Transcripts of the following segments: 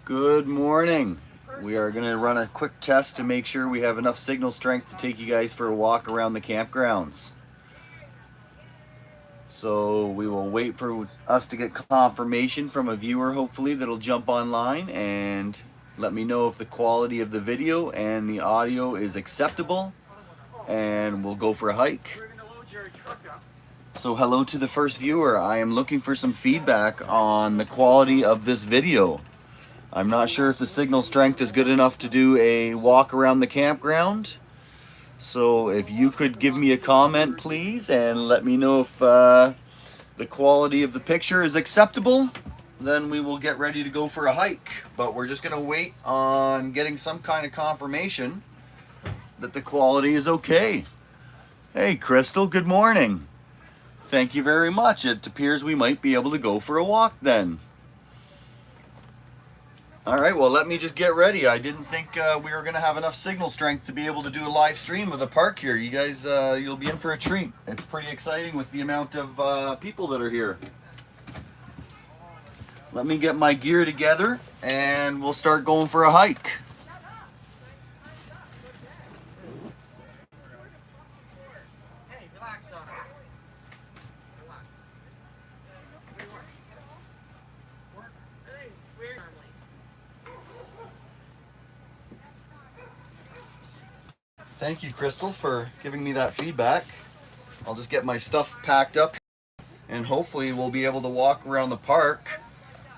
Good morning. We are going to run a quick test to make sure we have enough signal strength to take you guys for a walk around the campgrounds. So we will wait for us to get confirmation from a viewer, hopefully, that'll jump online and let me know if the quality of the video and the audio is acceptable, and we'll go for a hike. So hello to the first viewer. I am looking for some feedback on the quality of this video. I'm not sure if the signal strength is good enough to do a walk around the campground. So if you could give me a comment, please, and let me know if the quality of the picture is acceptable, then we will get ready to go for a hike. But we're just going to wait on getting some kind of confirmation that the quality is okay. Hey, Crystal, good morning. Thank you very much. It appears we might be able to go for a walk then. All right, well, let me just get ready. I didn't think we were going to have enough signal strength to be able to do a live stream of the park here. You guys, you'll be in for a treat. It's pretty exciting with the amount of people that are here. Let me get my gear together and we'll start going for a hike. Thank you, Crystal, for giving me that feedback. I'll just get my stuff packed up and hopefully we'll be able to walk around the park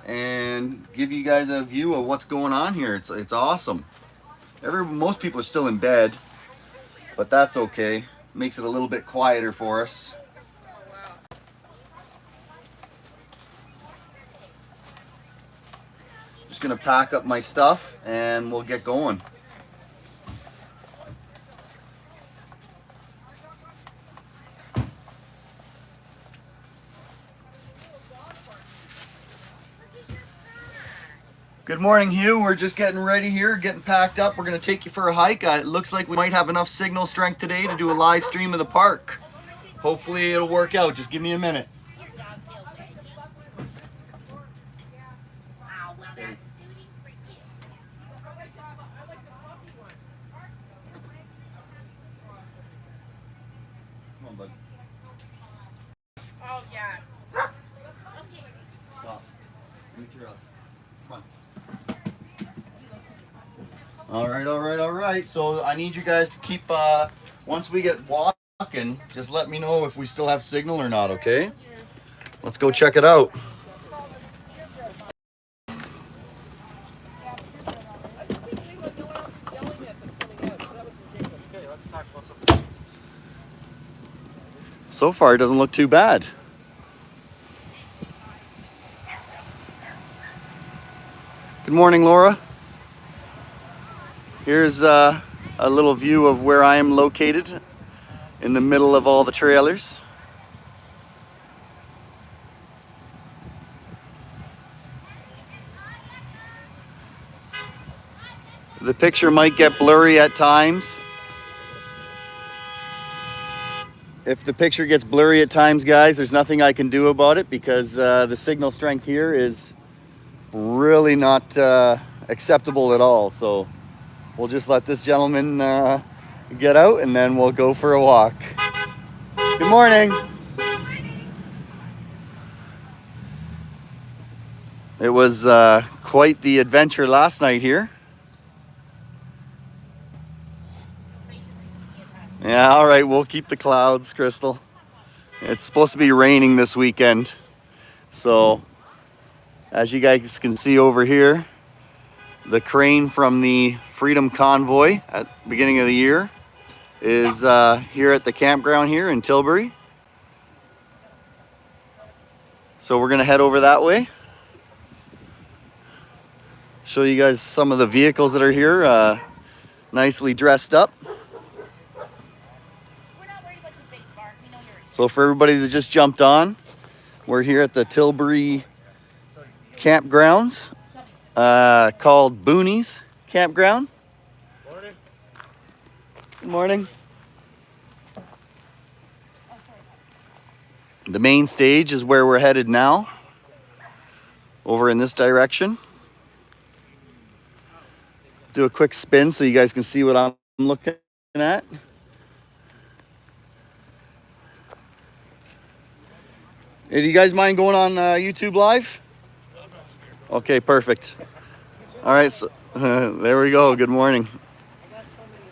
and give you guys a view of what's going on here. It's awesome. Most people are still in bed, but that's okay. Makes it a little bit quieter for us. Just gonna pack up my stuff and we'll get going. Good morning, Hugh. We're just getting ready here, getting packed up. We're going to take you for a hike. It looks like we might have enough signal strength today to do a live stream of the park. Hopefully it'll work out. Just give me a minute. Come on, bud. Oh, yeah. Stop. Meet your Come on. All right. So I need you guys to keep, once we get walking, just let me know if we still have signal or not, okay? Let's go check it out. So far, it doesn't look too bad. Good morning, Laura. Here's a little view of where I am located in the middle of all the trailers. The picture might get blurry at times. If the picture gets blurry at times, guys, there's nothing I can do about it because the signal strength here is really not acceptable at all. So we'll just let this gentleman get out and then we'll go for a walk. Good morning. It was quite the adventure last night here. Yeah, all right, we'll keep the clouds, Crystal. It's supposed to be raining this weekend. So, as you guys can see over here, the crane from the Freedom Convoy at the beginning of the year is here at the campground here in Tilbury. So we're gonna head over that way. Show you guys some of the vehicles that are here, nicely dressed up. So for everybody that just jumped on, we're here at the Tilbury campgrounds, called Boonies Campground. Morning. Good morning. The main stage is where we're headed now, over in this direction. do a quick spin so you guys can see what I'm looking at. Hey, do you guys mind going on YouTube Live? Okay, perfect. All right, so there we go. Good morning.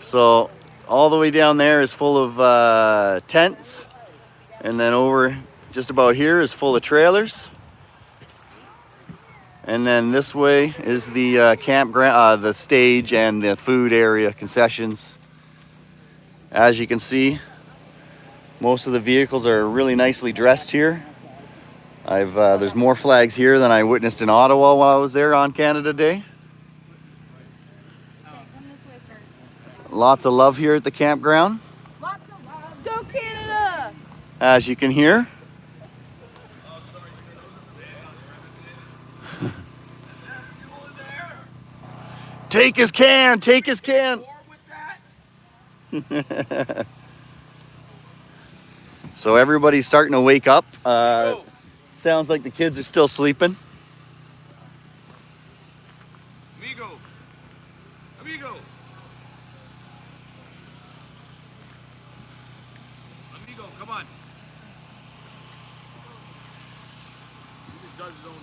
So all the way down there is full of tents, and then over just about here is full of trailers. And then this way is the campground, the stage and the food area concessions. As you can see, most of the vehicles are really nicely dressed here. There's more flags here than I witnessed in Ottawa while I was there on Canada Day. Lots of love here at the campground. Lots of love. Go Canada! As you can hear. Take his can, take his can. So everybody's starting to wake up. Sounds like the kids are still sleeping. Amigo, amigo, amigo, come on.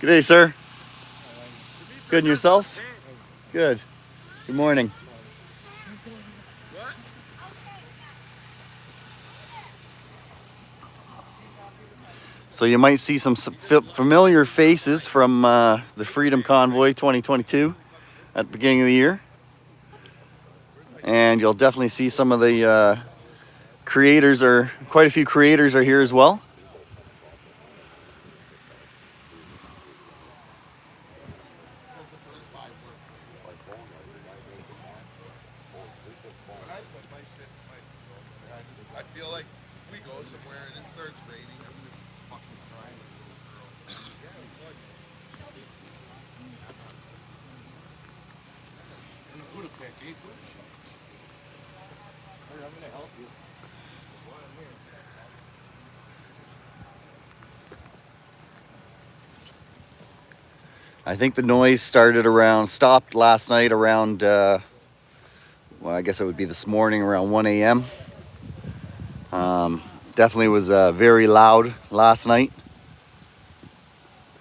Good day, sir. Good, and yourself? Good. Good morning. So you might see some familiar faces from the Freedom Convoy 2022 at the beginning of the year. And you'll definitely see some of the creators, or quite a few creators are here as well. I feel like if we go somewhere and it starts raining, I'm gonna fucking cry with a little girl. I'm gonna help you. I think the noise stopped last night around, well, I guess it would be this morning around 1 a.m. Definitely was very loud last night.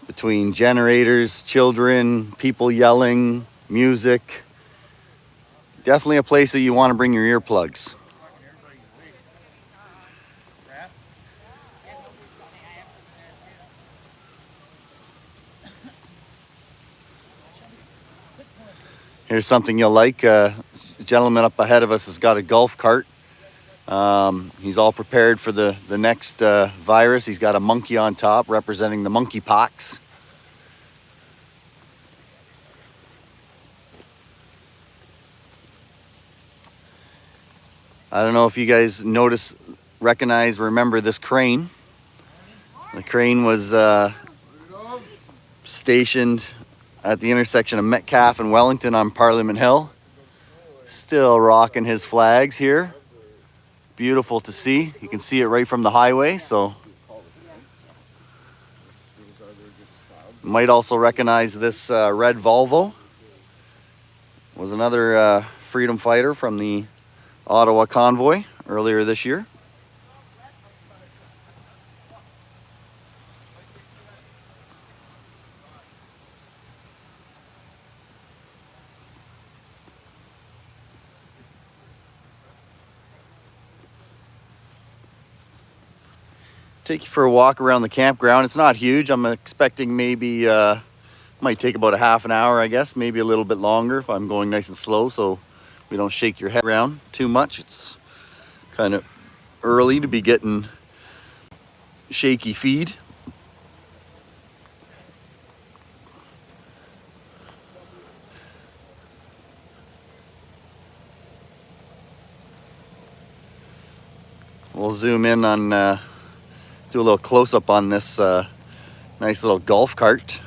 Between generators, children, people yelling, music. Definitely a place that you want to bring your earplugs. Here's something you'll like. The gentleman up ahead of us has got a golf cart. He's all prepared for the next virus. He's got a monkey on top representing the monkeypox. I don't know if you guys remember this crane. The crane was stationed at the intersection of Metcalfe and Wellington on Parliament Hill. Still rocking his flags here. Beautiful to see. You can see it right from the highway, so you might also recognize this red Volvo. Was another freedom fighter from the Ottawa convoy earlier this year. Take you for a walk around the campground. It's not huge. I'm expecting maybe might take about a half an hour, I guess, maybe a little bit longer if I'm going nice and slow, so we don't shake your head around too much. It's kind of early to be getting shaky feed. We'll zoom in on, do a little close-up on this nice little golf cart.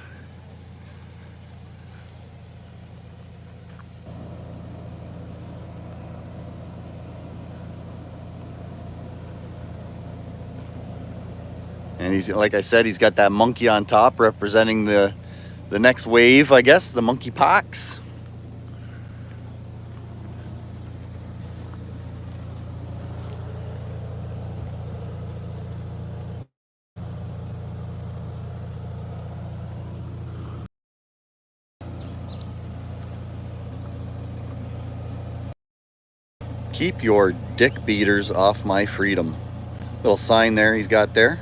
And he's, like I said, he's got that monkey on top representing the next wave, I guess, the monkeypox. Keep your dick beaters off my freedom. Little sign there he's got there.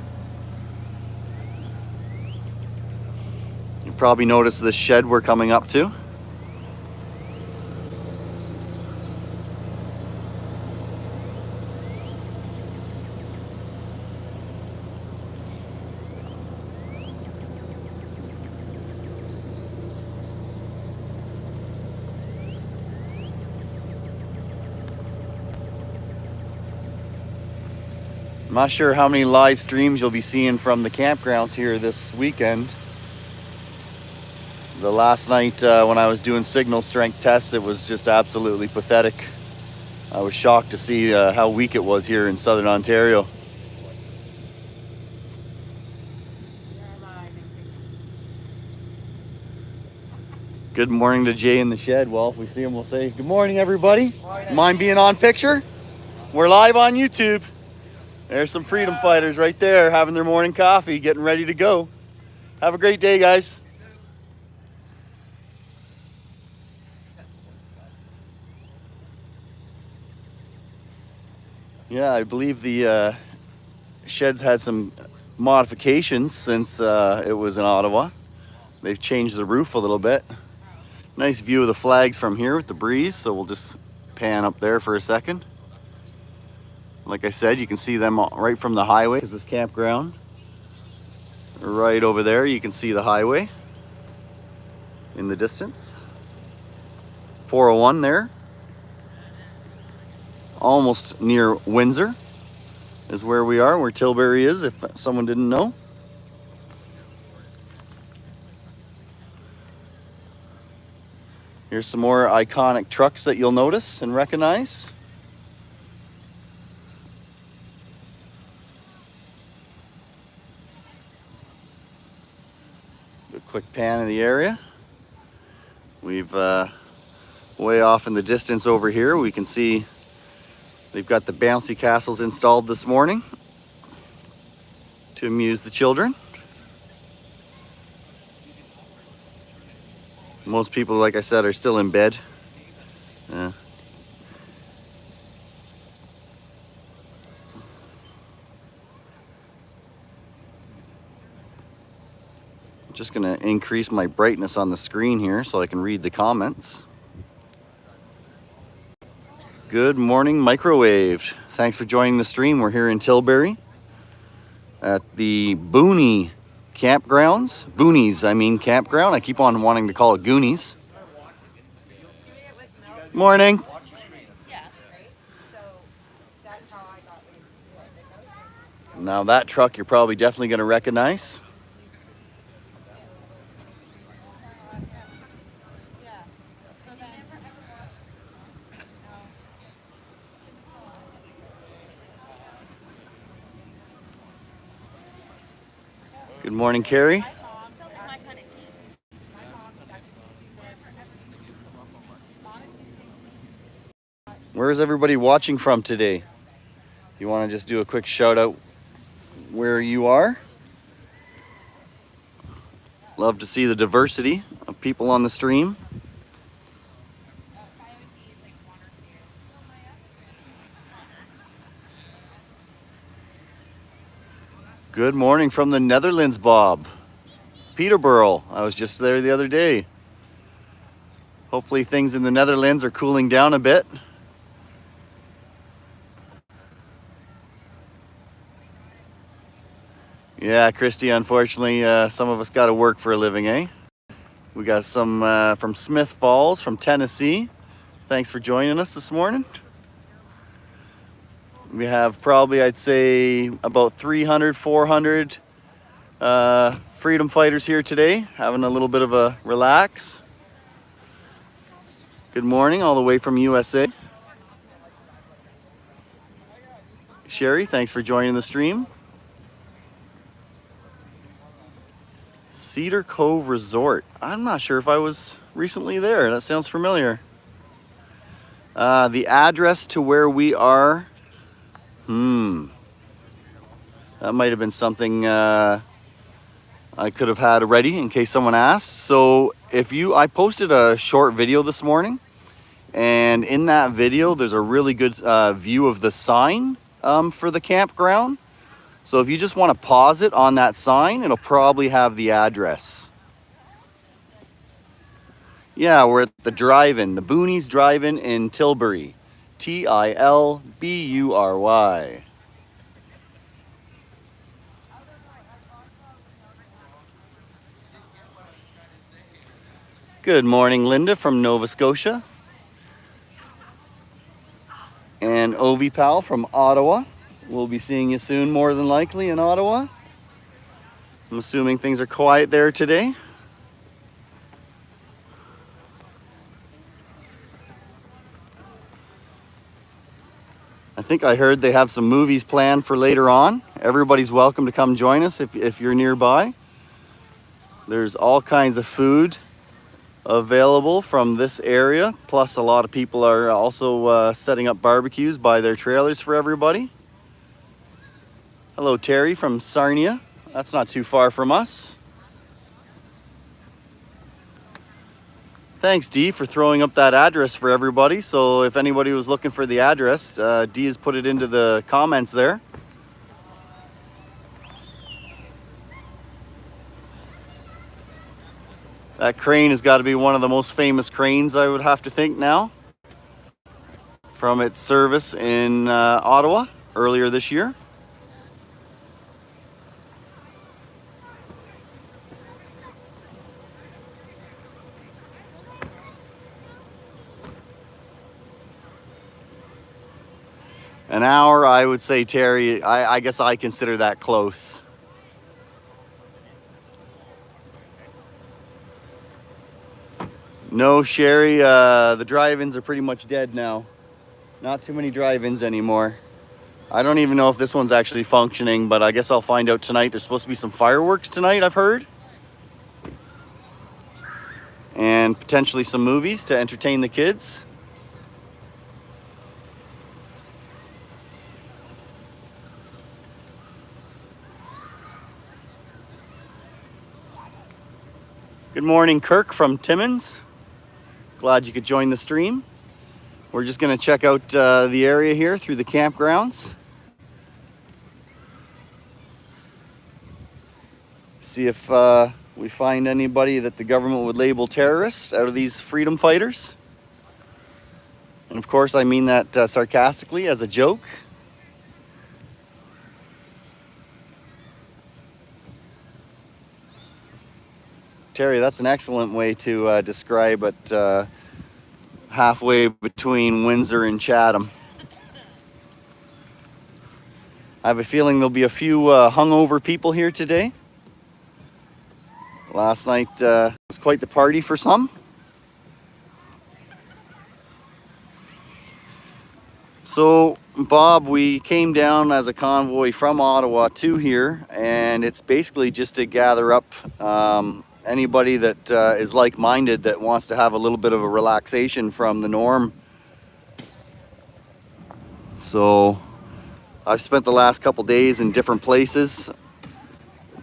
You probably noticed this shed we're coming up to. I'm not sure how many live streams you'll be seeing from the campgrounds here this weekend. The last night when I was doing signal strength tests, it was just absolutely pathetic. I was shocked to see how weak it was here in southern Ontario. Good morning to Jay in the shed. Well, if we see him, we'll say, good morning, everybody. Mind being on picture? We're live on YouTube. There's some freedom fighters right there having their morning coffee, getting ready to go. Have a great day, guys. Yeah, I believe the shed's had some modifications since it was in Ottawa. They've changed the roof a little bit. Nice view of the flags from here with the breeze, so we'll just pan up there for a second. Like I said, you can see them right from the highway. Is this campground? Right over there, you can see the highway in the distance. 401 there. Almost near Windsor is where we are, where Tilbury is, if someone didn't know. Here's some more iconic trucks that you'll notice and recognize. Do a quick pan of the area. We've way off in the distance over here, we can see they've got the bouncy castles installed this morning to amuse the children. Most people, like I said, are still in bed. Just gonna increase my brightness on the screen here so I can read the comments. Good morning, Microwave. Thanks for joining the stream. We're here in Tilbury at the Booney campgrounds. Boonies, I mean campground. I keep on wanting to call it Goonies. Morning. Now that truck you're probably definitely going to recognize. Good morning, Carrie. Where is everybody watching from today? You want to just do a quick shout out where you are? Love to see the diversity of people on the stream. Good morning from the Netherlands, Bob. Peterborough. I was just there the other day. Hopefully things in the Netherlands are cooling down a bit. Yeah, Christy, unfortunately, some of us got to work for a living, eh? We got some from Smith Falls, from Tennessee. Thanks for joining us this morning. We have probably, I'd say, about 300, 400 freedom fighters here today, having a little bit of a relax. Good morning, all the way from USA. Sherry, thanks for joining the stream. Cedar Cove Resort. I'm not sure if I was recently there. That sounds familiar. The address to where we are. That might have been something I could have had ready in case someone asked. So if I posted a short video this morning, And in that video, there's a really good view of the sign for the campground. So if you just want to pause it on that sign, it'll probably have the address. Yeah, we're at the drive-in, the Boonies Drive-In in Tilbury. Tilbury. Good morning, Linda from Nova Scotia. And Ovi Pal from Ottawa. We'll be seeing you soon, more than likely, in Ottawa. I'm assuming things are quiet there today. I think I heard they have some movies planned for later on. Everybody's welcome to come join us if you're nearby. There's all kinds of food available from this area. Plus a lot of people are also setting up barbecues by their trailers for everybody. Hello, Terry from Sarnia. That's not too far from us. Thanks, Dee, for throwing up that address for everybody. So if anybody was looking for the address, Dee has put it into the comments there. That crane has got to be one of the most famous cranes, I would have to think now, from its service in Ottawa earlier this year. An hour, I would say, Terry, I guess I consider that close. No, Sherry, the drive-ins are pretty much dead now. Not too many drive-ins anymore. I don't even know if this one's actually functioning, but I guess I'll find out tonight. There's supposed to be some fireworks tonight, I've heard. And potentially some movies to entertain the kids. Good morning, Kirk from Timmins. Glad you could join the stream. We're just going to check out the area here through the campgrounds. See if we find anybody that the government would label terrorists out of these freedom fighters. And of course, I mean that sarcastically as a joke. Terry, that's an excellent way to describe it, halfway between Windsor and Chatham. I have a feeling there'll be a few hungover people here today. Last night was quite the party for some. So, Bob, we came down as a convoy from Ottawa to here, and it's basically just to gather up anybody that is like-minded that wants to have a little bit of a relaxation from the norm. So I've spent the last couple days in different places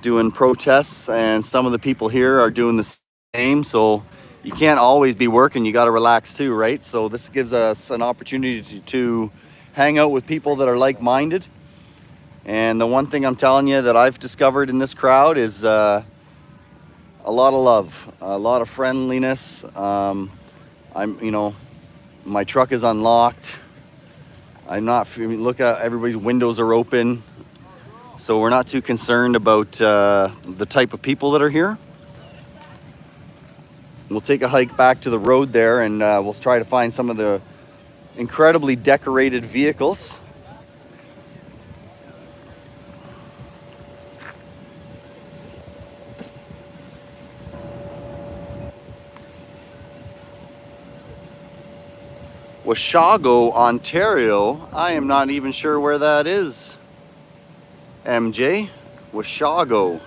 doing protests, and some of the people here are doing the same. So you can't always be working, you got to relax too, right? So this gives us an opportunity to hang out with people that are like-minded. And the one thing I'm telling you that I've discovered in this crowd is a lot of love, a lot of friendliness. My truck is unlocked. Look at everybody's windows are open. So we're not too concerned about the type of people that are here. We'll take a hike back to the road there, and we'll try to find some of the incredibly decorated vehicles. Washago, Ontario. I am not even sure where that is. MJ, Washago.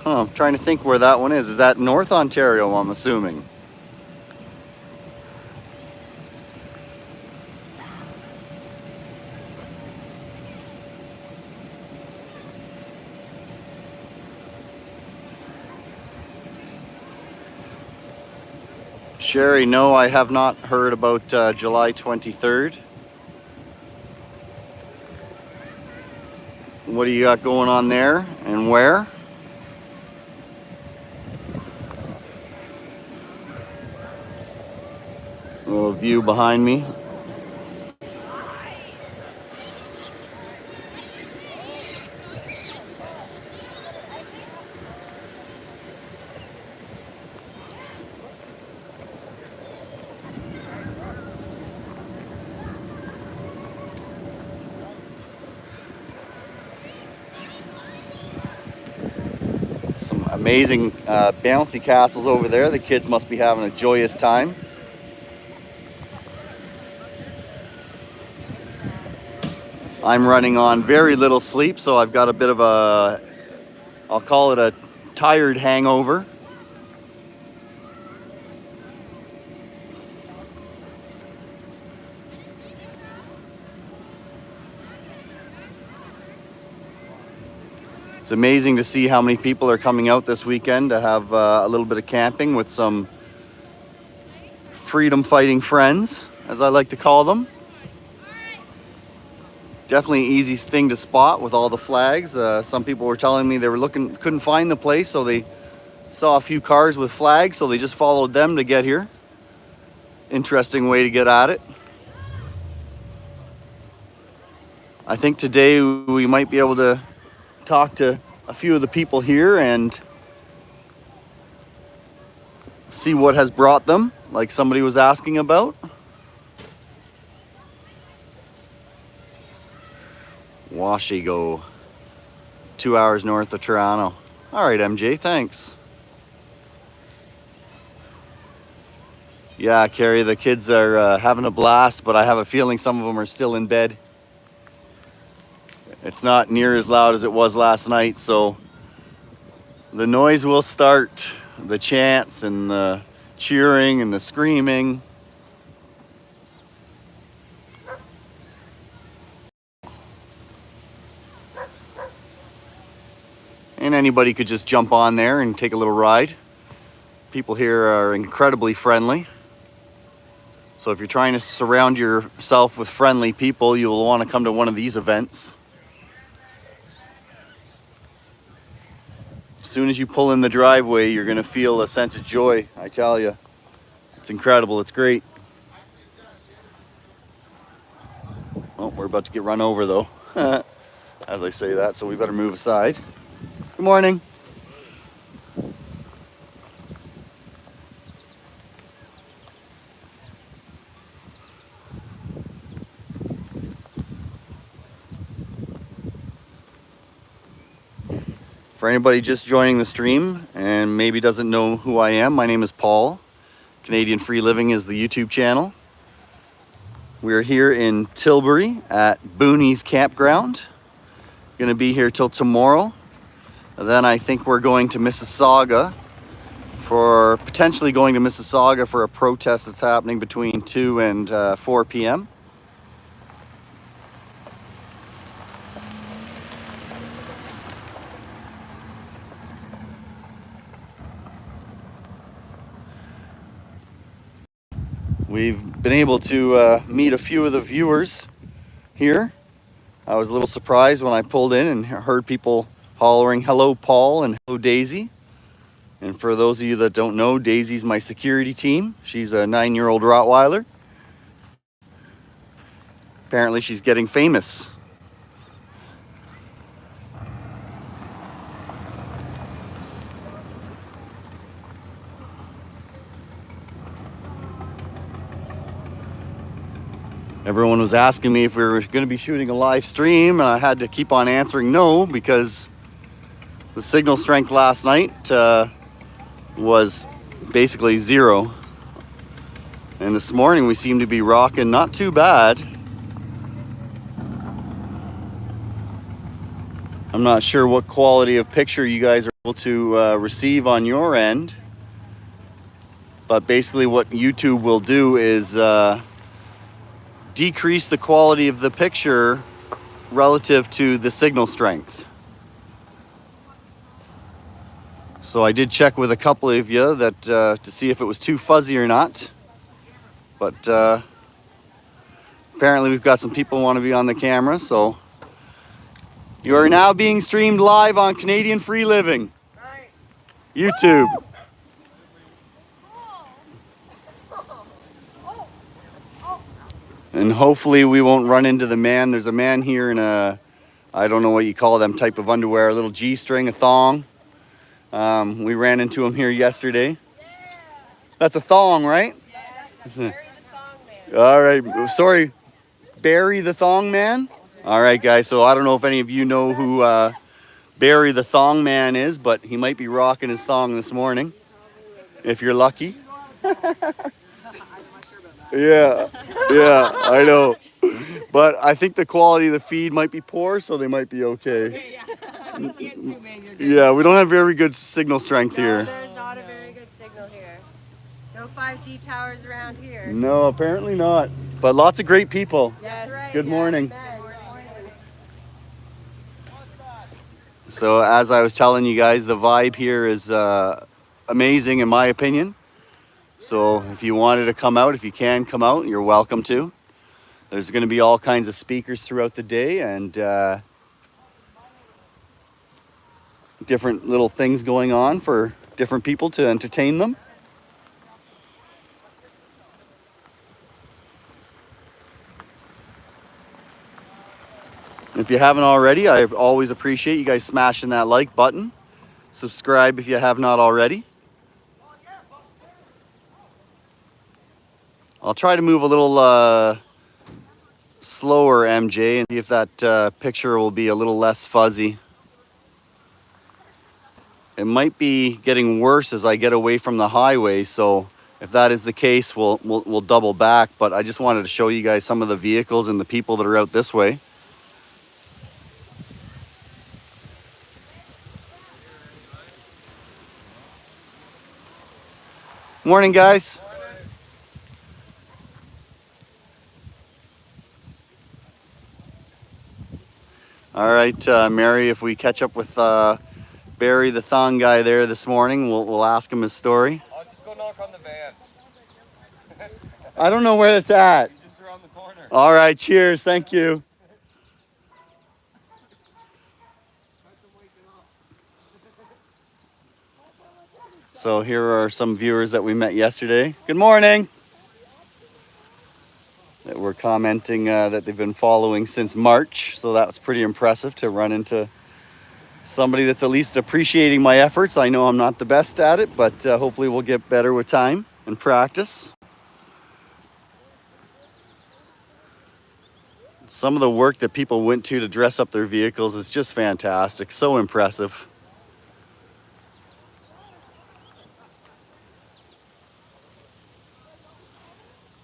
I'm trying to think where that one is. Is that North Ontario, I'm assuming? Sherry, no, I have not heard about July 23rd. What do you got going on there and where? A little view behind me. Some amazing bouncy castles over there. The kids must be having a joyous time. I'm running on very little sleep, so I've got a bit of a, I'll call it a tired hangover. It's amazing to see how many people are coming out this weekend to have a little bit of camping with some freedom fighting friends, as I like to call them. Definitely an easy thing to spot with all the flags. Some people were telling me they were looking, couldn't find the place, so they saw a few cars with flags, so they just followed them to get here. Interesting way to get at it. I think today we might be able to talk to a few of the people here and see what has brought them, like somebody was asking about. Washigo, 2 hours north of Toronto. All right, MJ, thanks. Yeah, Carrie, the kids are having a blast, but I have a feeling some of them are still in bed. It's not near as loud as it was last night, so the noise will start, the chants and the cheering and the screaming. And anybody could just jump on there and take a little ride. People here are incredibly friendly. So if you're trying to surround yourself with friendly people, you'll want to come to one of these events. As soon as you pull in the driveway, you're going to feel a sense of joy, I tell you. It's incredible, it's great. Oh, we're about to get run over though, as I say that, so we better move aside. Good morning. For anybody just joining the stream and maybe doesn't know who I am, my name is Paul. Canadian Free Living is the YouTube channel. We're here in Tilbury at Boonies campground. Gonna be here till tomorrow. Then I think we're going to Mississauga potentially going to Mississauga for a protest that's happening between 2 and 4 p.m. We've been able to meet a few of the viewers here. I was a little surprised when I pulled in and heard people hollering, "Hello, Paul," and "Hello, Daisy." And for those of you that don't know, Daisy's my security team. She's a 9-year-old Rottweiler. Apparently she's getting famous. Everyone was asking me if we were going to be shooting a live stream, and I had to keep on answering no because the signal strength last night was basically 0. And this morning we seem to be rocking not too bad. I'm not sure what quality of picture you guys are able to receive on your end, but basically what YouTube will do is decrease the quality of the picture relative to the signal strength. So I did check with a couple of you that to see if it was too fuzzy or not. But apparently we've got some people who want to be on the camera, so you are now being streamed live on Canadian Free Living. Nice. YouTube. And hopefully we won't run into the man. There's a man here in a, I don't know what you call them type of underwear, a little G-string, a thong. We ran into him here yesterday. That's a thong, right? Yeah, that's Barry the Thong Man. All right, sorry, Barry the Thong Man? All right, guys, so I don't know if any of you know who Barry the Thong Man is, but he might be rocking his thong this morning, if you're lucky. Yeah, I know. But I think the quality of the feed might be poor, so they might be okay. Yeah, we don't have very good signal strength here. There's not a very good signal here. No 5G towers around here. No, apparently not. But lots of great people. That's right. Good morning. Yeah. So as I was telling you guys, the vibe here is amazing in my opinion. So if you wanted to come out, if you can come out, you're welcome to. There's going to be all kinds of speakers throughout the day and different little things going on for different people to entertain them. If you haven't already, I always appreciate you guys smashing that like button. Subscribe if you have not already. I'll try to move a little slower, MJ, and see if that picture will be a little less fuzzy. It might be getting worse as I get away from the highway, so if that is the case, we'll double back. But I just wanted to show you guys some of the vehicles and the people that are out this way. Morning, guys. All right, Mary, if we catch up with Barry the Thong guy there this morning, we'll ask him his story. I'll just go knock on the van. I don't know where it's at. He's just around the corner. All right, cheers, thank you. So here are some viewers that we met yesterday. Good morning. That were commenting that they've been following since March. So that was pretty impressive to run into somebody that's at least appreciating my efforts. I know I'm not the best at it, but hopefully we'll get better with time and practice. Some of the work that people went to dress up their vehicles is just fantastic. So impressive.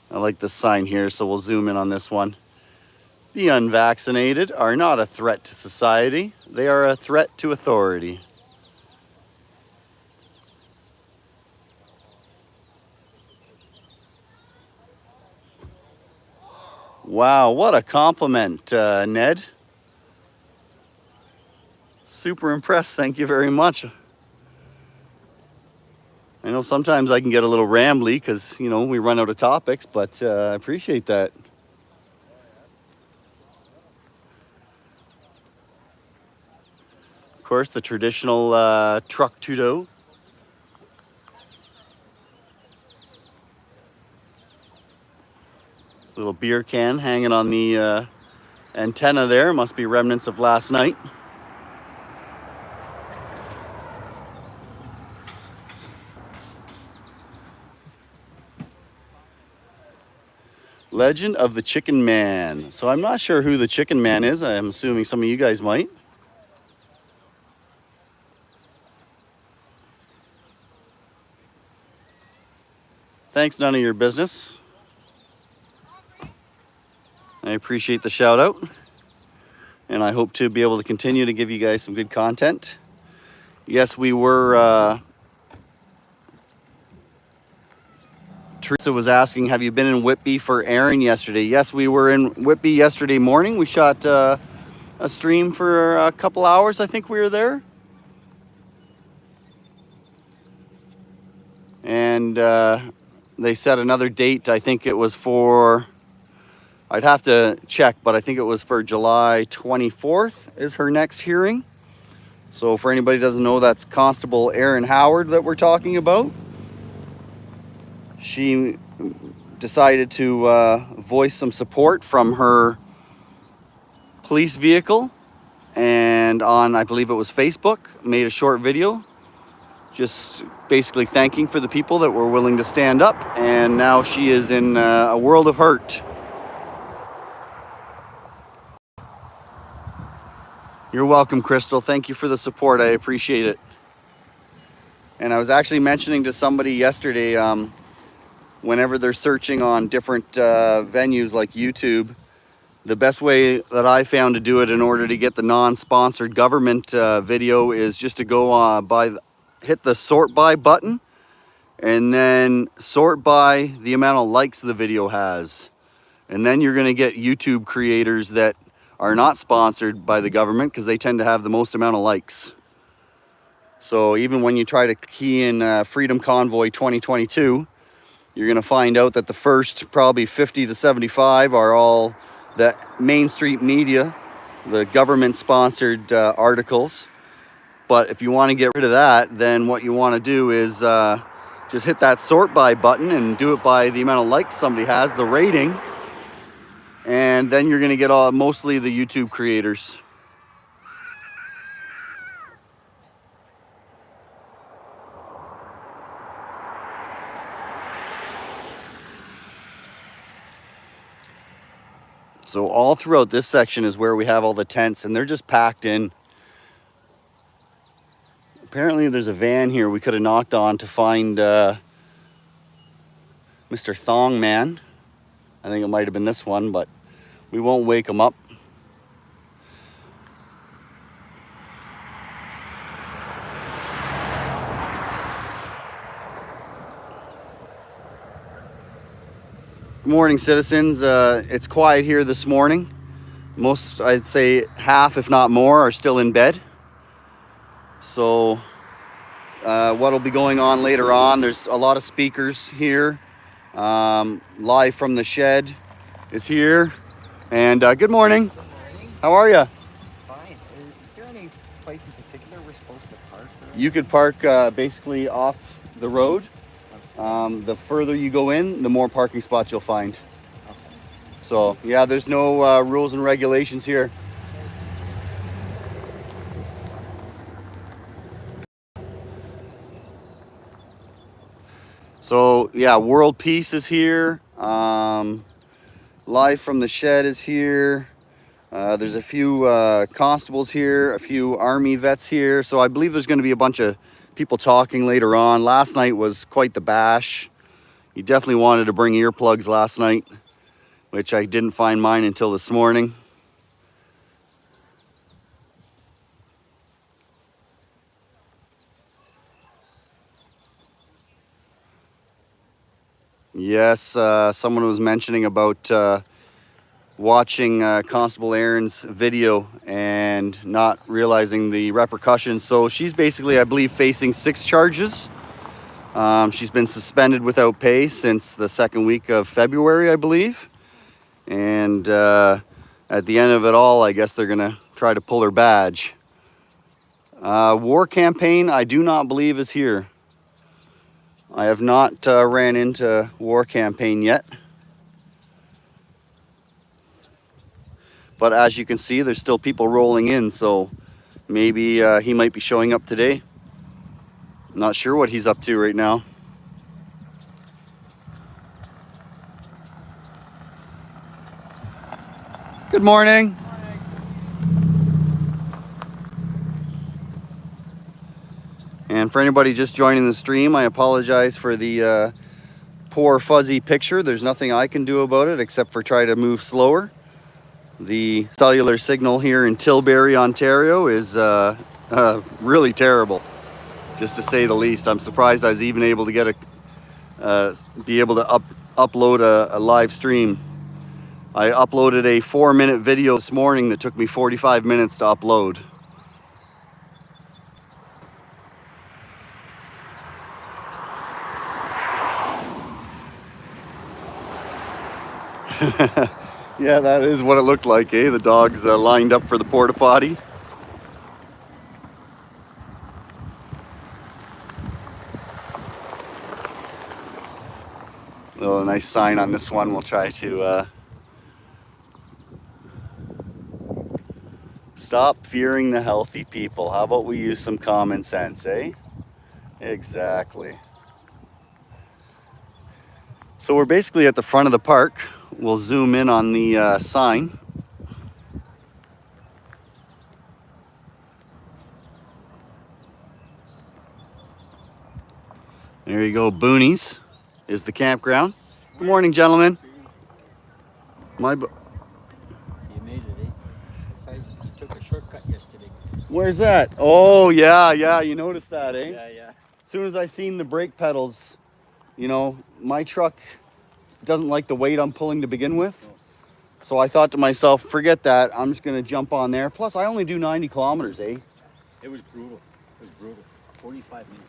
I like this sign here, so we'll zoom in on this one. The unvaccinated are not a threat to society. They are a threat to authority. Wow, what a compliment, Ned. Super impressed, thank you very much. I know sometimes I can get a little rambly because, you know, we run out of topics, but I appreciate that. Of course, the traditional truck tudo. Little beer can hanging on the antenna there. Must be remnants of last night. Legend of the Chicken Man. So I'm not sure who the Chicken Man is. I'm assuming some of you guys might. Thanks, none of your business. I appreciate the shout out. And I hope to be able to continue to give you guys some good content. Yes, we were... Teresa was asking, have you been in Whitby for Aaron yesterday? Yes, we were in Whitby yesterday morning. We shot a stream for a couple hours. I think we were there. And they set another date. I think it was for, I'd have to check, but I think it was for July 24th is her next hearing. So for anybody who doesn't know, that's Constable Erin Howard that we're talking about. She decided to voice some support from her police vehicle, and on, I believe it was Facebook, made a short video just basically thanking for the people that were willing to stand up, and now she is in a world of hurt. You're welcome, Crystal. Thank you for the support. I appreciate it. And I was actually mentioning to somebody yesterday, whenever they're searching on different venues like YouTube, the best way that I found to do it in order to get the non-sponsored government video is just to go hit the sort by button and then sort by the amount of likes the video has. And then you're going to get YouTube creators that are not sponsored by the government because they tend to have the most amount of likes. So even when you try to key in Freedom Convoy 2022, you're going to find out that the first probably 50 to 75 are all the mainstream media, the government-sponsored articles. But if you want to get rid of that, then what you want to do is just hit that sort by button and do it by the amount of likes somebody has, the rating. And then you're going to get mostly the YouTube creators. So all throughout this section is where we have all the tents, and they're just packed in. Apparently there's a van here we could have knocked on to find Mr. Thong Man. I think it might have been this one, but we won't wake him up. Good morning, citizens. It's quiet here this morning. Most, I'd say half, if not more, are still in bed. So what'll be going on later on, there's a lot of speakers here. Live from the shed is here. And good morning. Good morning. How are you? Fine. Is there any place in particular we're supposed to park? You could park basically off the road. The further you go in, the more parking spots you'll find. Okay. So yeah, there's no rules and regulations here. So yeah, World Peace is here. Live from the Shed is here. There's a few constables here, a few army vets here. So I believe there's going to be a bunch of people talking later on. Last night was quite the bash. You definitely wanted to bring earplugs last night, which I didn't find mine until this morning. Yes, someone was mentioning about watching Constable Erin's video and not realizing the repercussions. So she's basically, I believe, facing 6 charges. She's been suspended without pay since the second week of February, I believe. And at the end of it all, I guess they're going to try to pull her badge. War campaign, I do not believe is here. I have not ran into War campaign yet. But as you can see, there's still people rolling in, so maybe he might be showing up today. Not sure what he's up to right now. Good morning. And for anybody just joining the stream, I apologize for the poor fuzzy picture. There's nothing I can do about it except for try to move slower. The cellular signal here in Tilbury, Ontario is really terrible, just to say the least. I'm surprised I was even able to get be able to upload a live stream. I uploaded a 4-minute video this morning that took me 45 minutes to upload. Yeah, that is what it looked like, eh? The dogs lined up for the porta potty. Oh, nice sign on this one. We'll try to stop fearing the healthy people. How about we use some common sense, eh? Exactly. So we're basically at the front of the park. We'll zoom in on the sign. There you go. Boonies is the campground. Good morning, gentlemen. My You made it, eh? So you took a shortcut yesterday. Where's that? Oh, yeah. You noticed that, eh? Yeah. As soon as I seen the brake pedals, you know, my truck doesn't like the weight I'm pulling to begin with. So I thought to myself, forget that. I'm just going to jump on there. Plus, I only do 90 kilometers, eh? It was brutal. 45 minutes.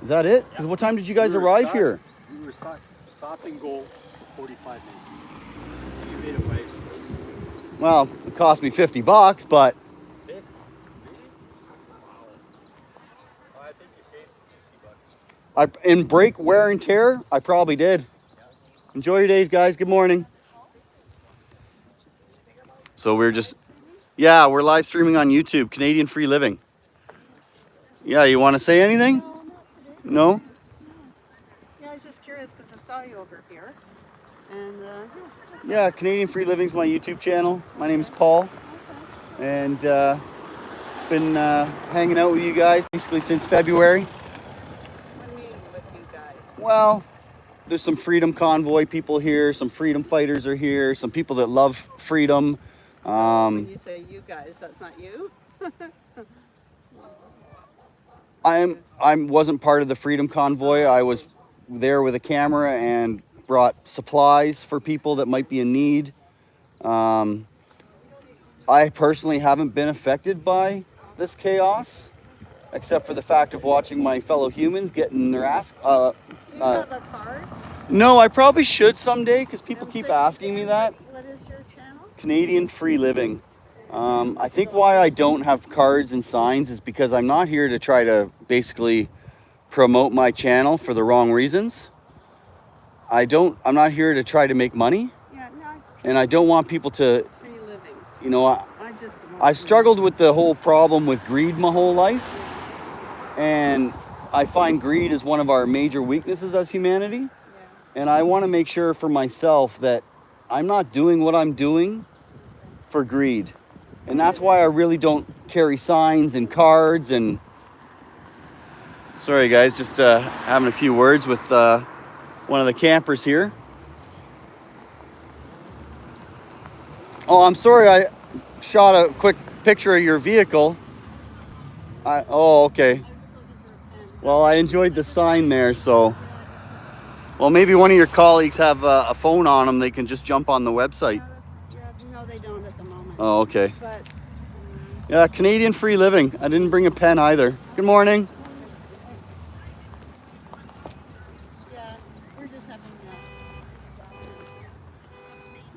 Is that it? Because what time did you guys arrive here? We were stop and go for 45 minutes. You made a wise choice. Well, it cost me $50, but 50? Oh, I think you saved $50. in brake wear and tear, I probably did. Enjoy your days, guys. Good morning. So we're live streaming on YouTube, Canadian Free Living. Yeah, you want to say anything? No? Yeah, I was just curious because I saw you over here. And Yeah, Canadian Free Living's my YouTube channel. My name is Paul. And been hanging out with you guys basically since February. what do you mean with you guys? Well, there's some freedom convoy people here, some freedom fighters are here, some people that love freedom. When you say you guys, that's not you? I wasn't part of the freedom convoy. I was there with a camera and brought supplies for people that might be in need. I personally haven't been affected by this chaos, except for the fact of watching my fellow humans getting their ass. Do you have a card? No, I probably should someday because people keep asking me that. What is your channel? Canadian Free Living. I think why I don't have cards and signs is because I'm not here to try to basically promote my channel for the wrong reasons. I'm not here to try to make money, Yeah, no, and I don't want people to, free living. you know, I've struggled with the whole problem with greed my whole life, and I find greed is one of our major weaknesses as humanity, Yeah. and I want to make sure for myself that I'm not doing what I'm doing for greed. And that's why I really don't carry signs and cards. And sorry guys, just having a few words with one of the campers here. Oh, I'm sorry, I shot a quick picture of your vehicle. Oh, okay. Well, I enjoyed the sign there, so. Well, maybe one of your colleagues have a phone on them. They can just jump on the website. No, they don't at the moment. Oh, okay. But Yeah, Canadian Free Living. I didn't bring a pen either. Good morning. yeah, we're just having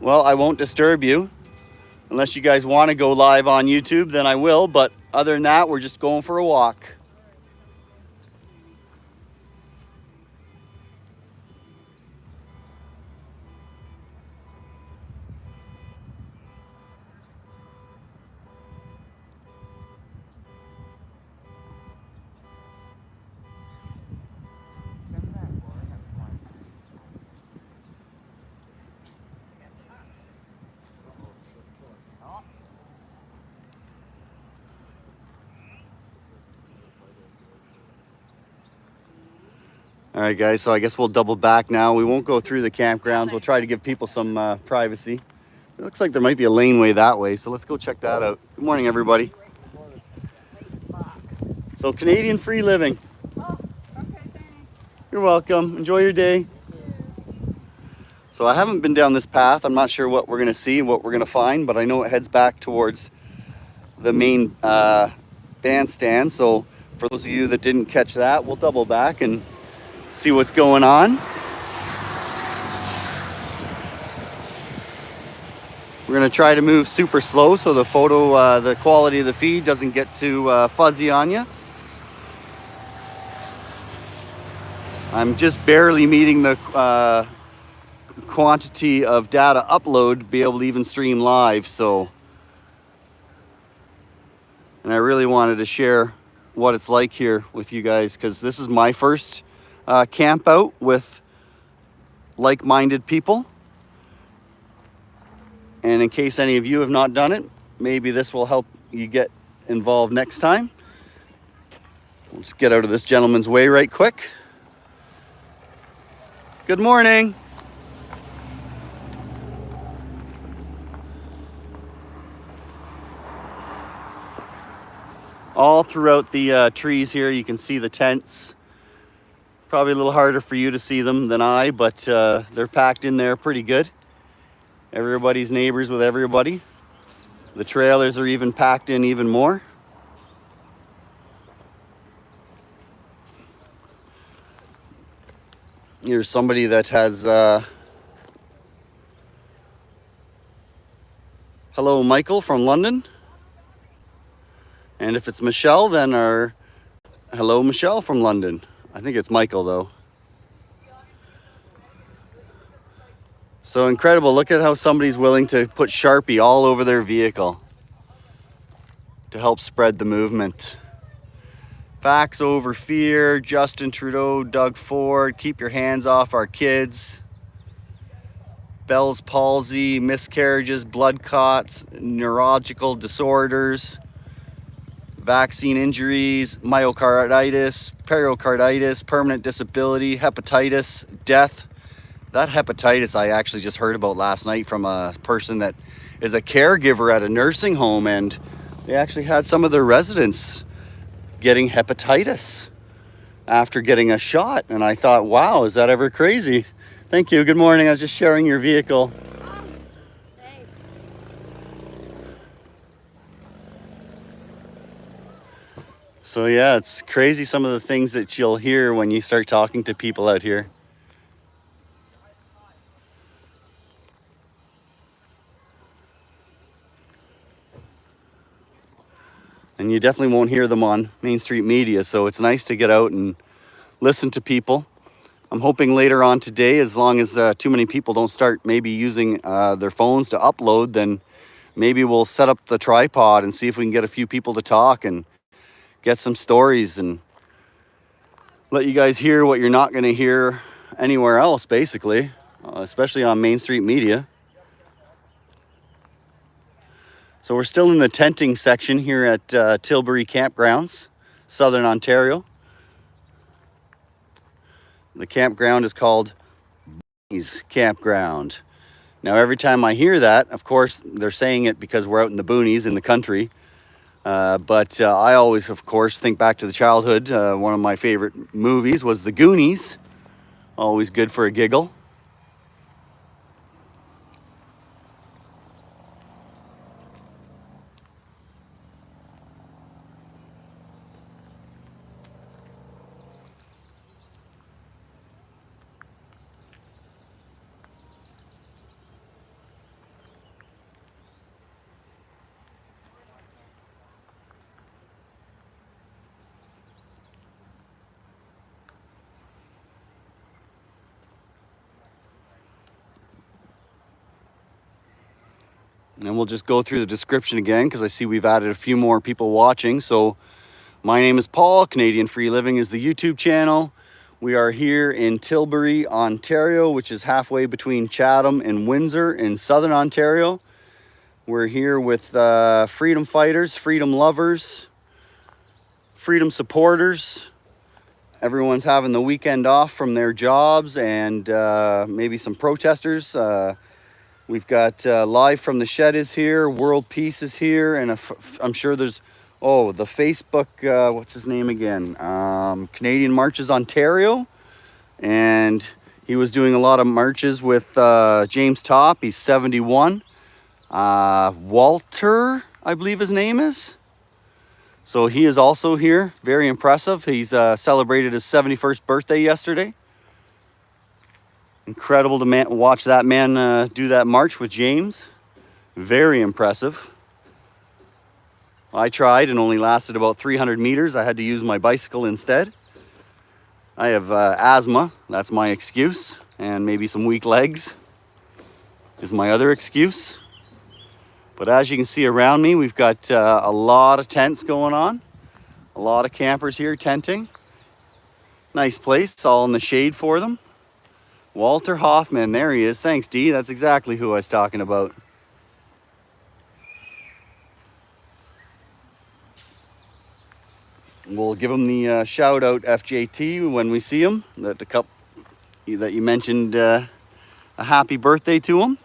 Well, I won't disturb you. Unless you guys want to go live on YouTube, then I will. But other than that, we're just going for a walk. All right, guys, so I guess we'll double back now. We won't go through the campgrounds. We'll try to give people some privacy. It looks like there might be a laneway that way, so let's go check that out. Good morning, everybody. So, Canadian Free Living. Oh, okay, thanks. You're welcome. Enjoy your day. So I haven't been down this path. I'm not sure what we're going to see and what we're going to find, but I know it heads back towards the main bandstand. So for those of you that didn't catch that, we'll double back and see what's going on. We're gonna try to move super slow so the photo, the quality of the feed doesn't get too fuzzy on you. I'm just barely meeting the quantity of data upload to be able to even stream live, so. And I really wanted to share what it's like here with you guys, because this is my first camp out with like-minded people. And in case any of you have not done it, maybe this will help you get involved next time. Let's get out of this gentleman's way right quick. Good morning. All throughout the trees here, you can see the tents. Probably a little harder for you to see them than I, but they're packed in there pretty good. Everybody's neighbors with everybody. The trailers are even packed in even more. Here's somebody that has, hello Michael from London. And if it's Michelle, then our, hello Michelle from London. I think it's Michael though. So incredible, look at how somebody's willing to put Sharpie all over their vehicle to help spread the movement. Facts over fear, Justin Trudeau, Doug Ford, keep your hands off our kids. Bell's palsy, miscarriages, blood clots, neurological disorders, vaccine injuries, myocarditis, pericarditis, permanent disability, hepatitis, death. That hepatitis I actually just heard about last night from a person that is a caregiver at a nursing home, and they actually had some of their residents getting hepatitis after getting a shot. And I thought, wow, is that ever crazy? Thank you. Good morning. I was just sharing your vehicle. Thanks. So yeah, it's crazy some of the things that you'll hear when you start talking to people out here. And you definitely won't hear them on Main Street media, so it's nice to get out and listen to people. I'm hoping later on today, as long as too many people don't start maybe using their phones to upload, then maybe we'll set up the tripod and see if we can get a few people to talk and get some stories and let you guys hear what you're not going to hear anywhere else, basically, especially on Main Street media. So we're still in the tenting section here at Tilbury Campgrounds, Southern Ontario. The campground is called boonies Campground. Now every time I hear that, of course, they're saying it because we're out in the boonies in the country. But I always, of course, think back to the childhood. One of my favorite movies was The Goonies. Always good for a giggle. And we'll just go through the description again because I see we've added a few more people watching. So my name is Paul. Canadian Free Living is the YouTube channel. We are here in Tilbury, Ontario, which is halfway between Chatham and Windsor in Southern Ontario. We're here with freedom fighters, freedom lovers, freedom supporters. Everyone's having the weekend off from their jobs, and maybe some protesters. We've got Live from the Shed is here, World Peace is here, and I'm sure there's, oh, the Facebook, what's his name again? Canadian Marches Ontario, and he was doing a lot of marches with James Topp. He's 71. Walter, I believe his name is. So he is also here, very impressive. He's celebrated his 71st birthday yesterday. Incredible to watch that man do that march with James. Very impressive. I tried and only lasted about 300 meters. I had to use my bicycle instead. I have asthma, that's my excuse, and maybe some weak legs is my other excuse. But as you can see around me, we've got a lot of tents going on. A lot of campers here tenting. Nice place, all in the shade for them. Walter Hoffman, there he is. Thanks, Dee. That's exactly who I was talking about. We'll give him the shout out FJT when we see him. That you mentioned a happy birthday to him.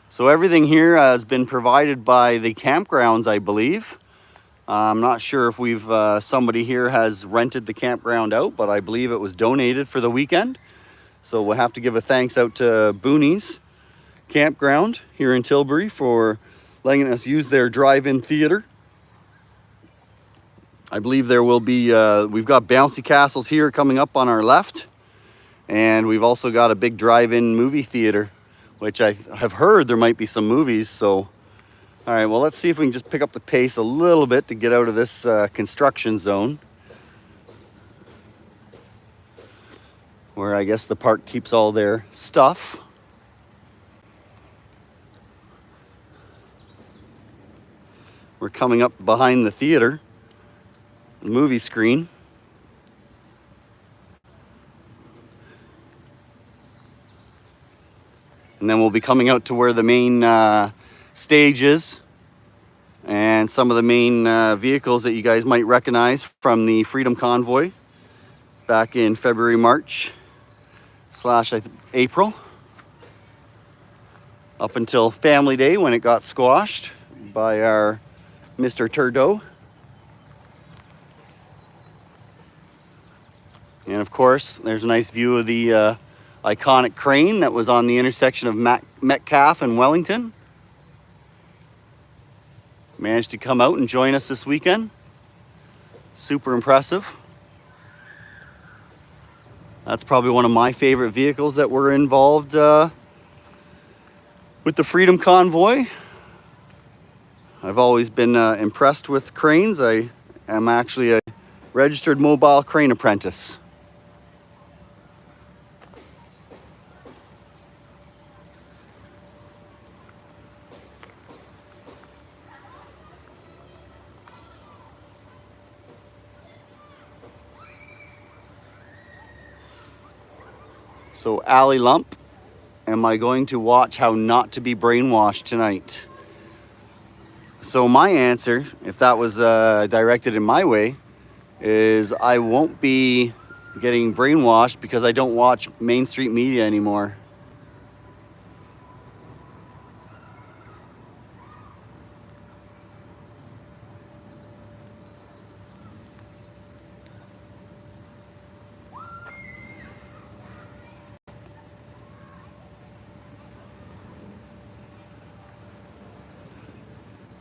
So everything here has been provided by the campgrounds, I believe. I'm not sure if we've somebody here has rented the campground out, but I believe it was donated for the weekend. So we'll have to give a thanks out to Boonies Campground here in Tilbury for letting us use their drive-in theater. I believe there will be, we've got bouncy castles here coming up on our left. And we've also got a big drive-in movie theater, which I have heard there might be some movies. So, all right, well, let's see if we can just pick up the pace a little bit to get out of this construction zone, where I guess the park keeps all their stuff. We're coming up behind the theater, the movie screen. And then we'll be coming out to where the main stage is and some of the main vehicles that you guys might recognize from the Freedom Convoy back in February, March / April, up until Family Day when it got squashed by our Mr. Turdo. And of course, there's a nice view of the iconic crane that was on the intersection of Metcalfe and Wellington. Managed to come out and join us this weekend. Super impressive. That's probably one of my favorite vehicles that were involved with the Freedom Convoy. I've always been impressed with cranes. I am actually a registered mobile crane apprentice. So, Allie Lump, am I going to watch How Not to Be Brainwashed tonight? So my answer, if that was directed in my way, is I won't be getting brainwashed because I don't watch mainstream media anymore.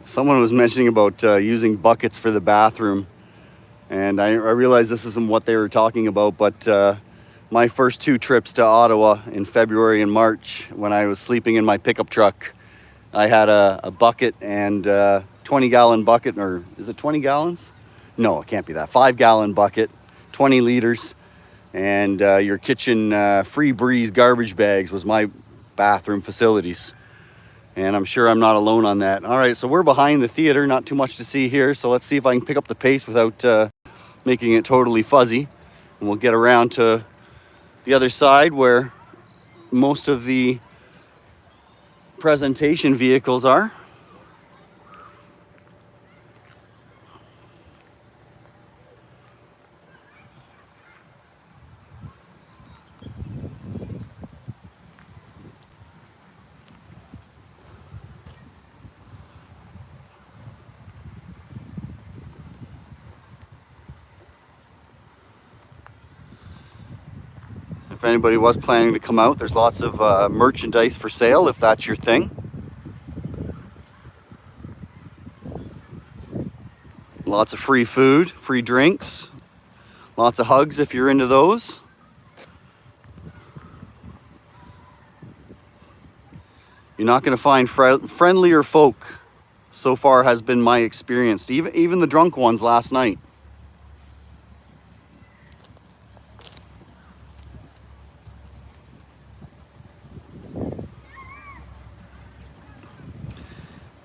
Someone was mentioning about using buckets for the bathroom, and I realized this isn't what they were talking about, but my first 2 trips to Ottawa in February and March, when I was sleeping in my pickup truck, I had a bucket and 20-gallon bucket, or is it 20 gallons? No, it can't be that. 5-gallon bucket, 20 liters, and your kitchen free breeze garbage bags was my bathroom facilities. And I'm sure I'm not alone on that. All right, so we're behind the theater, not too much to see here. So let's see if I can pick up the pace without making it totally fuzzy. And we'll get around to the other side where most of the presentation vehicles are. If anybody was planning to come out, there's lots of merchandise for sale if that's your thing. Lots of free food, free drinks, lots of hugs if you're into those. You're not going to find friendlier folk. So far has been my experience. Even the drunk ones last night.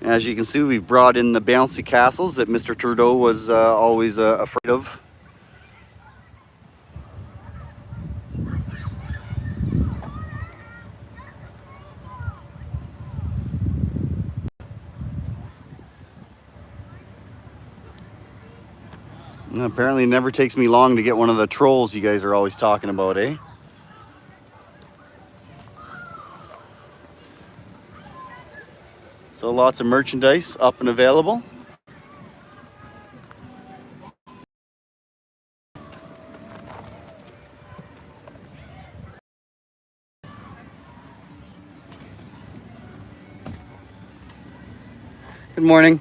As you can see, we've brought in the bouncy castles that Mr. Trudeau was always afraid of. And apparently it never takes me long to get one of the trolls you guys are always talking about, eh? So lots of merchandise up and available. Good morning.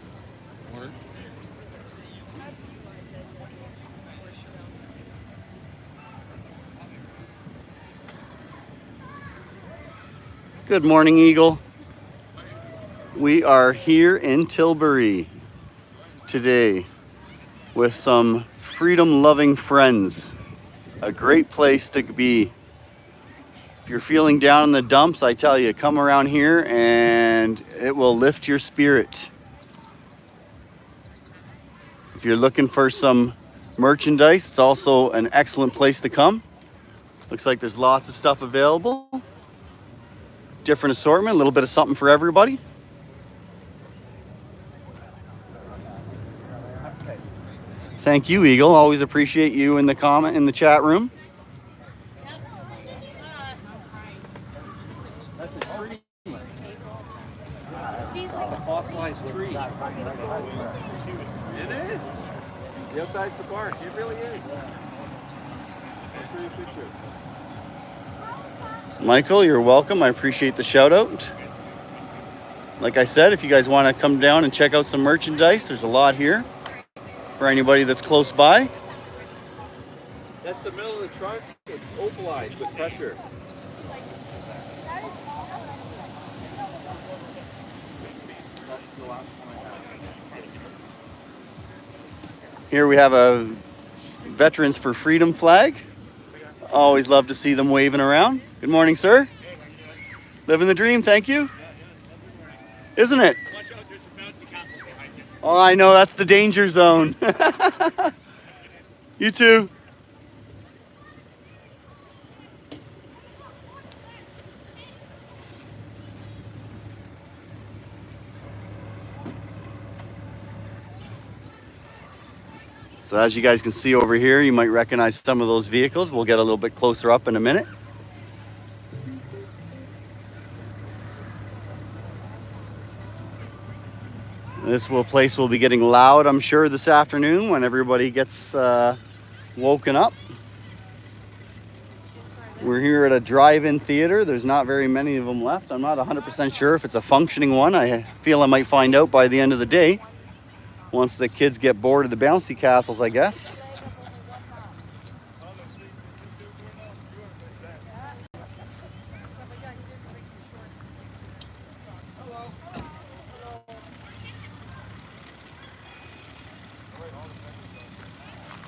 Good morning, Eagle. We are here in Tilbury today with some freedom-loving friends. A great place to be. If you're feeling down in the dumps, I tell you, come around here and it will lift your spirit. If you're looking for some merchandise, it's also an excellent place to come. Looks like there's lots of stuff available. Different assortment, a little bit of something for everybody. Thank you, Eagle. Always appreciate you in the comment in the chat room. That's a tree. It's a fossilized tree. It is. The outside's the bark. It really is. I'll show you a picture. Michael, you're welcome. I appreciate the shout out. Like I said, if you guys want to come down and check out some merchandise, there's a lot here for anybody that's close by. That's the middle of the trunk. It's opalized with pressure. Here we have a Veterans for Freedom flag. Always love to see them waving around. Good morning, sir. Living the dream, thank you. Isn't it? Oh, I know, that's the danger zone. You too. So as you guys can see over here, you might recognize some of those vehicles. We'll get a little bit closer up in a minute. This place will be getting loud, I'm sure, this afternoon when everybody gets woken up. We're here at a drive-in theater. There's not very many of them left. I'm not 100% sure if it's a functioning one. I feel I might find out by the end of the day. Once the kids get bored of the bouncy castles, I guess.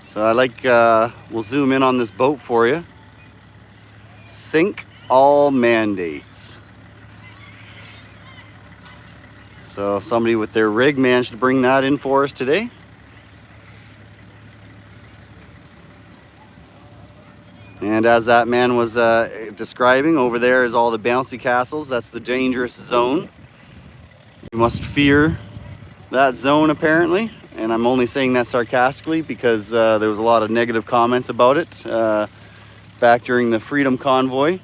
So I like, we'll zoom in on this boat for you. Sink all mandates. So somebody with their rig managed to bring that in for us today. And as that man was describing, over there is all the bouncy castles. That's the dangerous zone. You must fear that zone, apparently. And I'm only saying that sarcastically because there was a lot of negative comments about it back during the Freedom Convoy.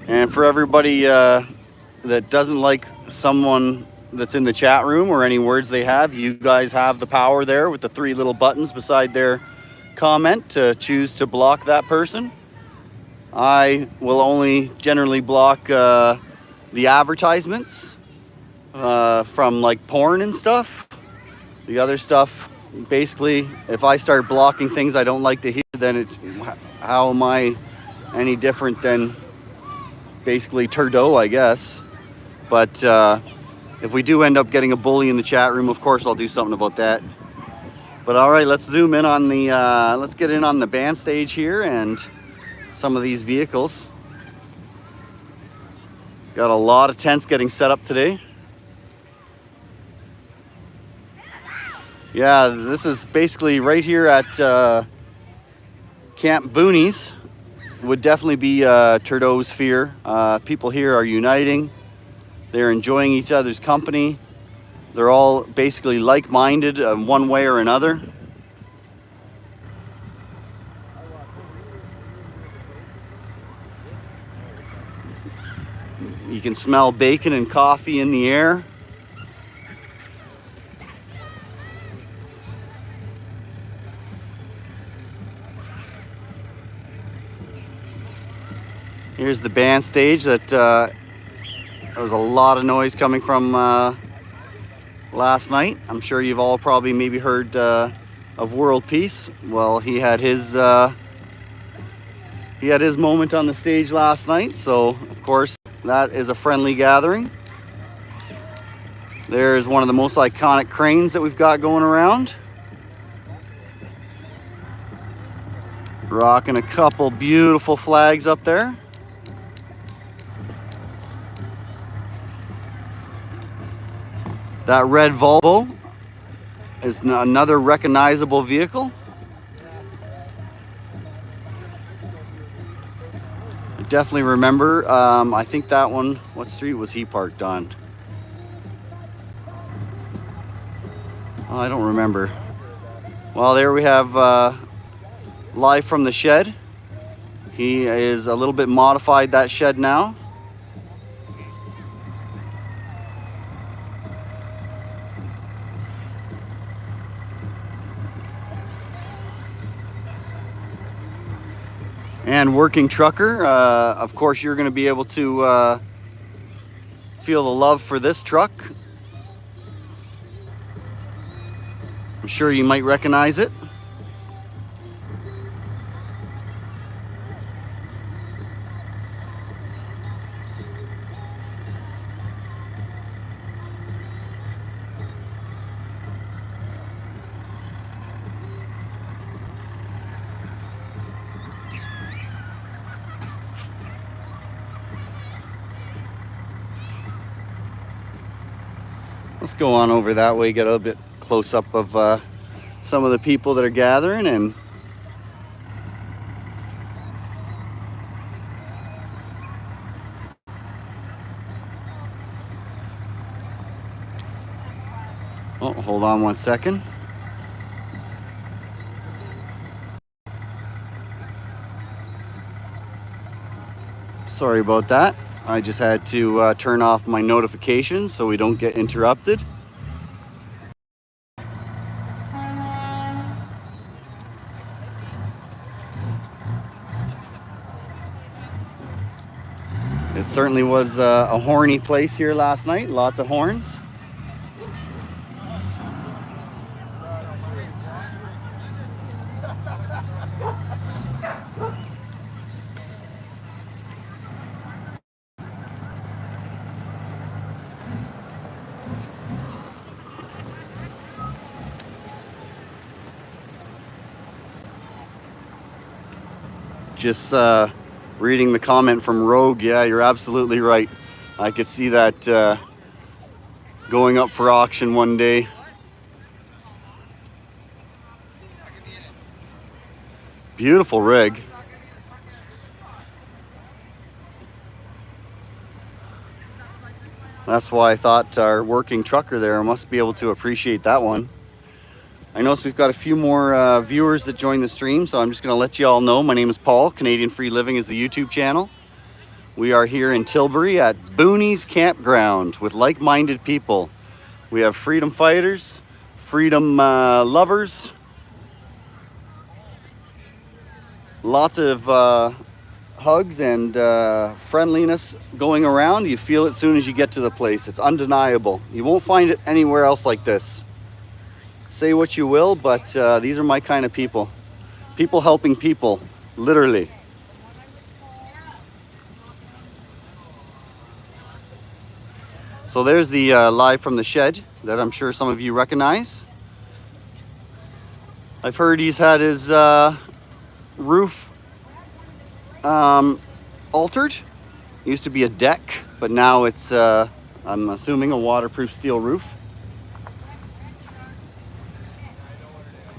And for everybody that doesn't like someone that's in the chat room or any words they have, you guys have the power there with the 3 little buttons beside their comment to choose to block that person. I will only generally block the advertisements from like porn and stuff. The other stuff, basically, if I start blocking things I don't like to hear, then how am I any different than basically Turdo, I guess. But if we do end up getting a bully in the chat room, of course I'll do something about that. But all right, let's zoom in on the, let's get in on the band stage here and some of these vehicles. Got a lot of tents getting set up today. Yeah, this is basically right here at Camp Boonies. Would definitely be Turdo's fear. People here are uniting. They're enjoying each other's company. They're all basically like-minded one way or another. You can smell bacon and coffee in the air. Here's the band stage that there was a lot of noise coming from last night. I'm sure you've all probably maybe heard of World Peace. Well, he had his moment on the stage last night, so of course that is a friendly gathering. There's one of the most iconic cranes that we've got going around. Rocking a couple beautiful flags up there. That red Volvo is another recognizable vehicle. I definitely remember, I think that one, what street was he parked on? Oh, I don't remember. Well, there we have live from the shed. He is a little bit modified, that shed now. And working trucker, of course you're going to be able to feel the love for this truck. I'm sure you might recognize it. Let's go on over that way, get a little bit close up of some of the people that are gathering. And oh, hold on one second. Sorry about that. I just had to turn off my notifications so we don't get interrupted. It certainly was a horny place here last night. Lots of horns. Just reading the comment from Rogue. Yeah, you're absolutely right. I could see that going up for auction one day. Beautiful rig. That's why I thought our working trucker there must be able to appreciate that one. I notice we've got a few more viewers that join the stream, so I'm just going to let you all know. My name is Paul. Canadian Free Living is the YouTube channel. We are here in Tilbury at Boonies Campground with like-minded people. We have freedom fighters, freedom lovers, lots of hugs and friendliness going around. You feel it as soon as you get to the place. It's undeniable. You won't find it anywhere else like this. Say what you will, but these are my kind of people. People helping people, literally. So there's the live from the shed that I'm sure some of you recognize. I've heard he's had his roof altered. It used to be a deck, but now it's, I'm assuming, a waterproof steel roof.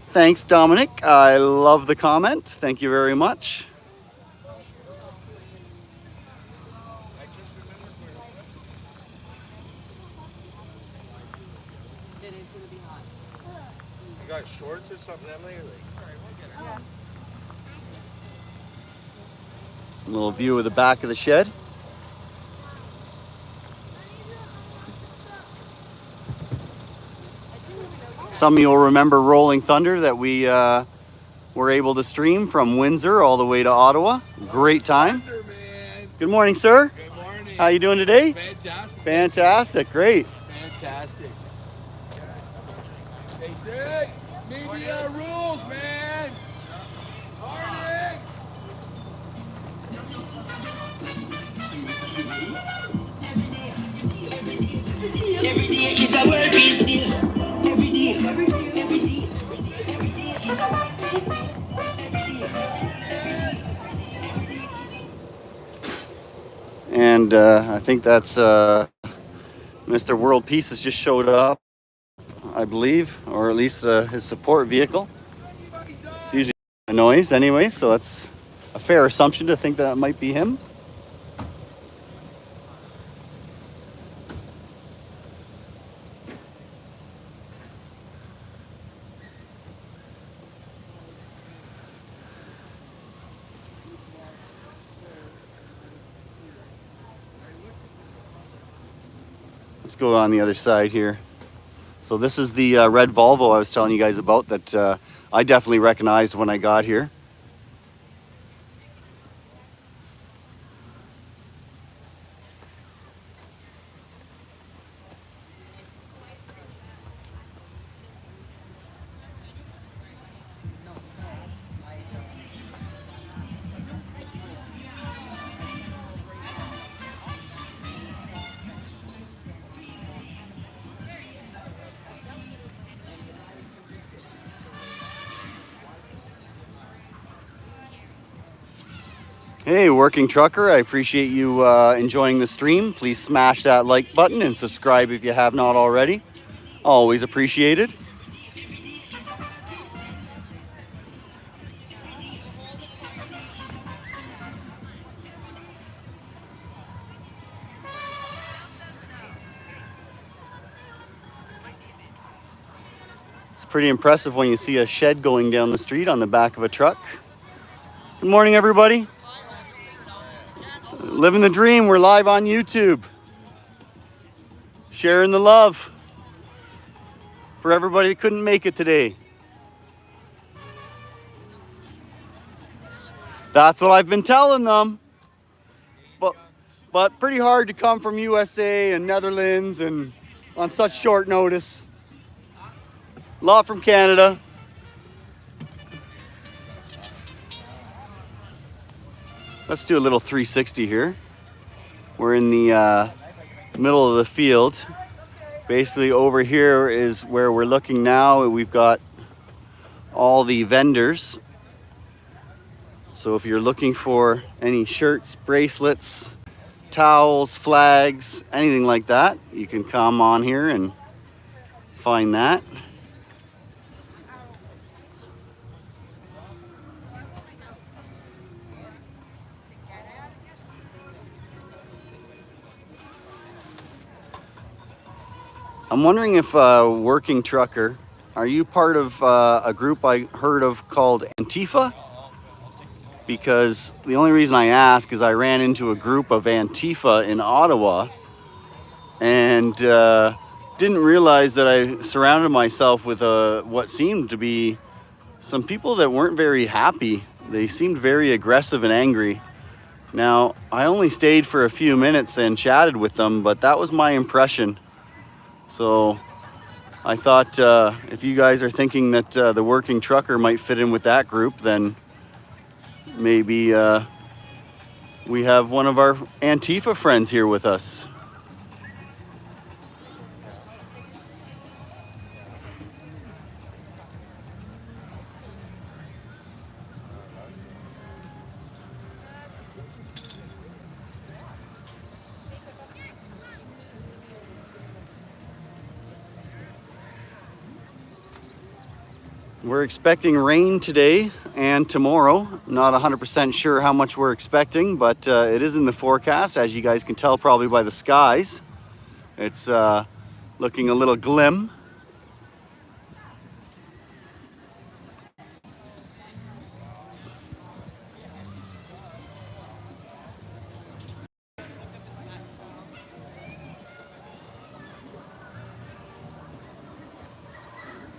Thanks, Dominic. I love the comment. Thank you very much. You got shorts or something, Emily? A little view of the back of the shed. Some of you will remember Rolling Thunder that we were able to stream from Windsor all the way to Ottawa. Great time. Good morning, sir. Good morning. How you doing today? Fantastic. Fantastic. Great. Fantastic. Hey, Sig, media rules, man. Morning. Every day is a world peace day. Every day is a world peace day. And I think that's Mr. World Peace has just showed up, I believe, or at least his support vehicle. It's usually a noise anyway, so that's a fair assumption to think that might be him. Let's go on the other side here. So this is the red Volvo I was telling you guys about that I definitely recognized when I got here. Hey, working trucker, I appreciate you enjoying the stream. Please smash that like button and subscribe if you have not already. Always appreciated. It's pretty impressive when you see a shed going down the street on the back of a truck. Good morning, everybody. Living the dream, we're live on YouTube. Sharing the love for everybody that couldn't make it today. That's what I've been telling them. But pretty hard to come from USA and Netherlands and on such short notice. A lot from Canada. Let's do a little 360 here. We're in the middle of the field. Basically over here is where we're looking now. We've got all the vendors. So if you're looking for any shirts, bracelets, towels, flags, anything like that, you can come on here and find that. I'm wondering if working trucker, are you part of a group I heard of called Antifa? Because the only reason I ask is I ran into a group of Antifa in Ottawa and didn't realize that I surrounded myself with what seemed to be some people that weren't very happy. They seemed very aggressive and angry. Now, I only stayed for a few minutes and chatted with them, but that was my impression. So I thought if you guys are thinking that the working trucker might fit in with that group, then maybe we have one of our Antifa friends here with us. We're expecting rain today and tomorrow. Not 100% sure how much we're expecting, but it is in the forecast, as you guys can tell probably by the skies. It's looking a little glim.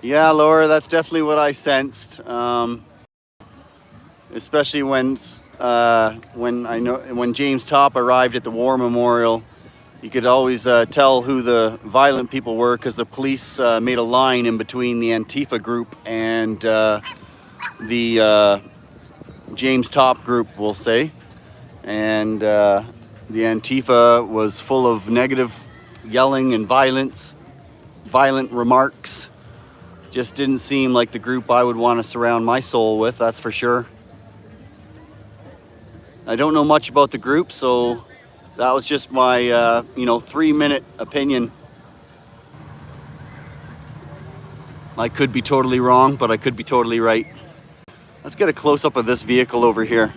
Yeah, Laura, that's definitely what I sensed. Especially when James Topp arrived at the War Memorial, you could always tell who the violent people were because the police made a line in between the Antifa group and the James Topp group, we'll say. And the Antifa was full of negative yelling and violent remarks. Just didn't seem like the group I would want to surround my soul with, that's for sure. I don't know much about the group, so that was just my 3-minute opinion. I could be totally wrong, but I could be totally right. Let's get a close-up of this vehicle over here.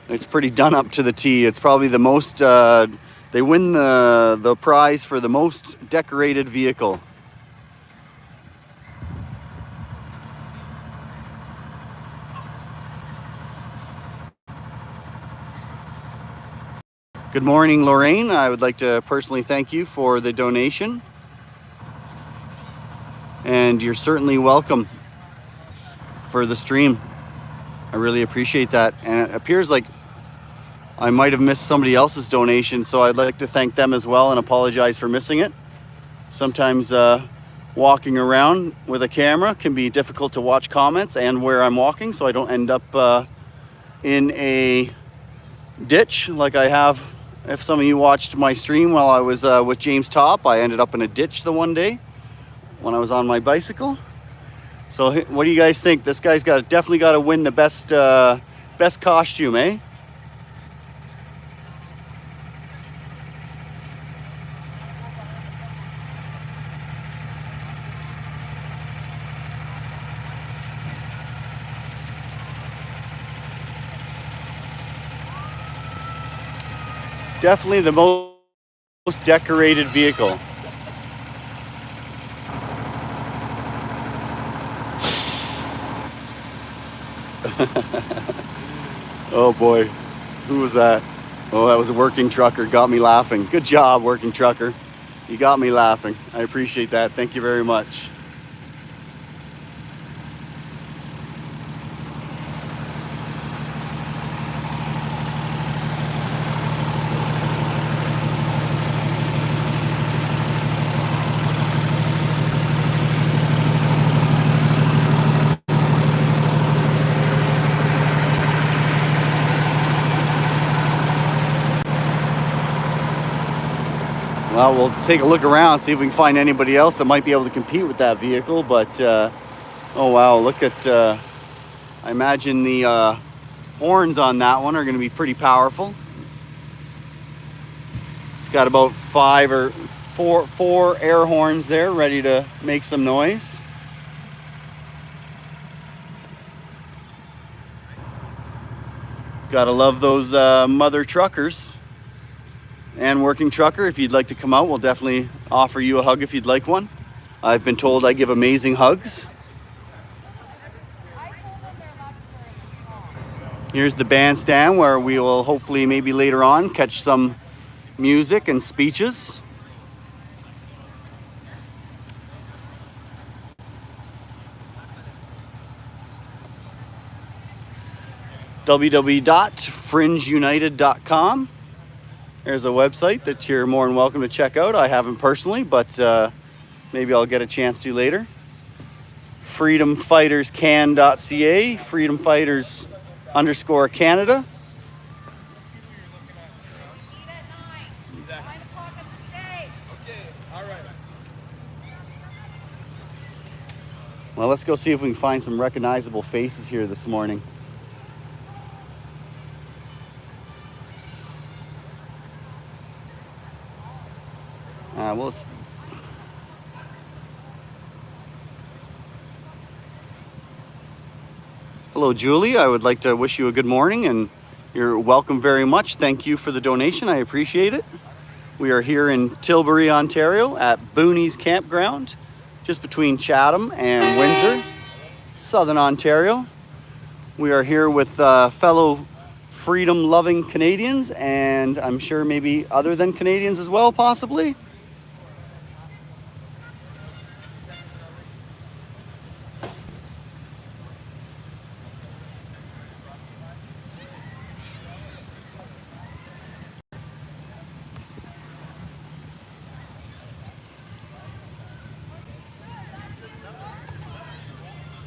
It's pretty done up to the T. It's probably the most, they win the prize for the most decorated vehicle. Good morning, Lorraine. I would like to personally thank you for the donation. And you're certainly welcome for the stream. I really appreciate that. And it appears like I might have missed somebody else's donation, so I'd like to thank them as well and apologize for missing it. Sometimes walking around with a camera can be difficult to watch comments and where I'm walking, so I don't end up in a ditch like I have. If some of you watched my stream while I was with James Topp, I ended up in a ditch the one day when I was on my bicycle. So what do you guys think? This guy's definitely got to win the best costume, eh? Definitely the most decorated vehicle. Oh boy, who was that? Oh, that was a working trucker. Got me laughing. Good job, working trucker. You got me laughing. I appreciate that. Thank you very much. Well, we'll take a look around, see if we can find anybody else that might be able to compete with that vehicle. But, oh wow, look at, I imagine the horns on that one are going to be pretty powerful. It's got about four air horns there ready to make some noise. Gotta love those mother truckers. And working trucker, if you'd like to come out, we'll definitely offer you a hug if you'd like one. I've been told I give amazing hugs. Here's the bandstand where we will hopefully maybe later on catch some music and speeches. www.fringeunited.com. There's a website that you're more than welcome to check out. I haven't personally, but maybe I'll get a chance to later. freedomfighterscan.ca, freedomfighters_Canada. Well, let's go see if we can find some recognizable faces here this morning. Hello, Julie. I would like to wish you a good morning, and you're welcome very much. Thank you for the donation. I appreciate it. We are here in Tilbury, Ontario at Boonies Campground, just between Chatham and Windsor, Southern Ontario. We are here with fellow freedom-loving Canadians, and I'm sure maybe other than Canadians as well, possibly.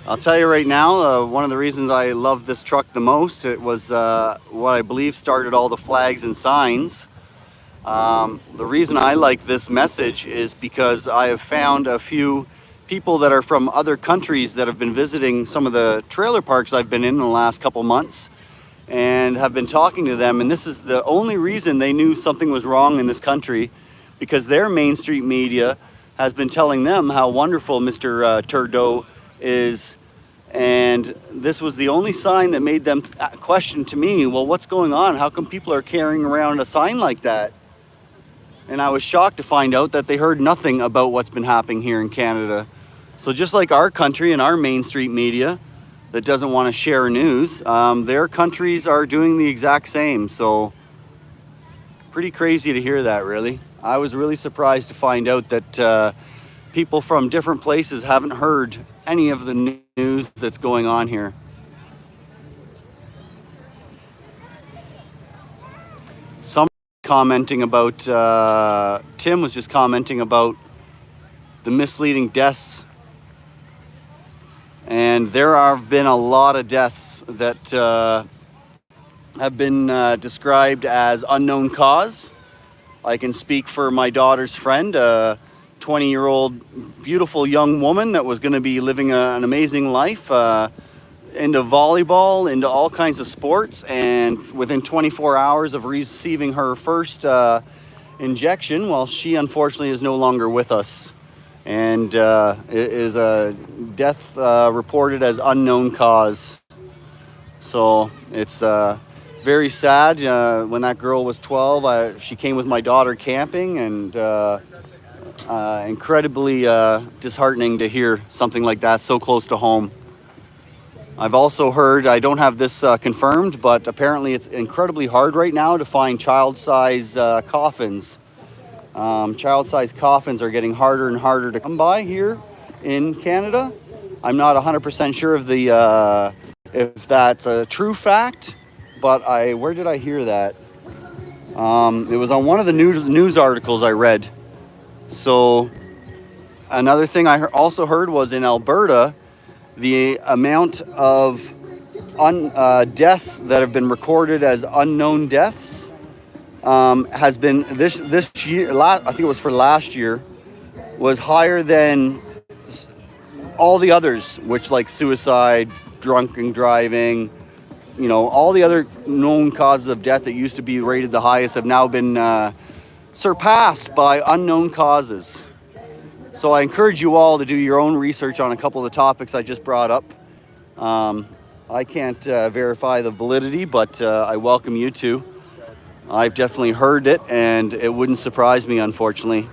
I'll tell you right now, one of the reasons I love this truck the most, it was what I believe started all the flags and signs. The reason I like this message is because I have found a few people that are from other countries that have been visiting some of the trailer parks I've been in the last couple months and have been talking to them, and this is the only reason they knew something was wrong in this country, because their Main Street media has been telling them how wonderful Mr. Trudeau is, and this was the only sign that made them question to me, well, what's going on? How come people are carrying around a sign like that? And I was shocked to find out that they heard nothing about what's been happening here in Canada. So just like our country and our Main Street media that doesn't want to share news, their countries are doing the exact same. So pretty crazy to hear that, really. I was really surprised to find out that people from different places haven't heard any of the news that's going on here. Some commenting about, Tim was just commenting about the misleading deaths. And there have been a lot of deaths that have been described as unknown cause. I can speak for my daughter's friend, 20-year-old beautiful young woman that was going to be living an amazing life, into volleyball, into all kinds of sports, and within 24 hours of receiving her first injection, well, she unfortunately is no longer with us, and it is a death reported as unknown cause. So it's very sad. When that girl was 12, she came with my daughter camping, and incredibly disheartening to hear something like that so close to home. I've also heard, I don't have this confirmed, but apparently it's incredibly hard right now to find child-size coffins. Child-size coffins are getting harder and harder to come by here in Canada. I'm not 100% sure of the if that's a true fact, but where did I hear that? It was on one of the news articles I read. So another thing I also heard was in Alberta, the amount of deaths that have been recorded as unknown deaths has been this year, I think it was for last year, was higher than all the others, which like suicide, drunken driving, you know, all the other known causes of death that used to be rated the highest have now been surpassed by unknown causes. So I encourage you all to do your own research on a couple of the topics I just brought up. I can't verify the validity, but I welcome you to. I've definitely heard it, and it wouldn't surprise me, unfortunately.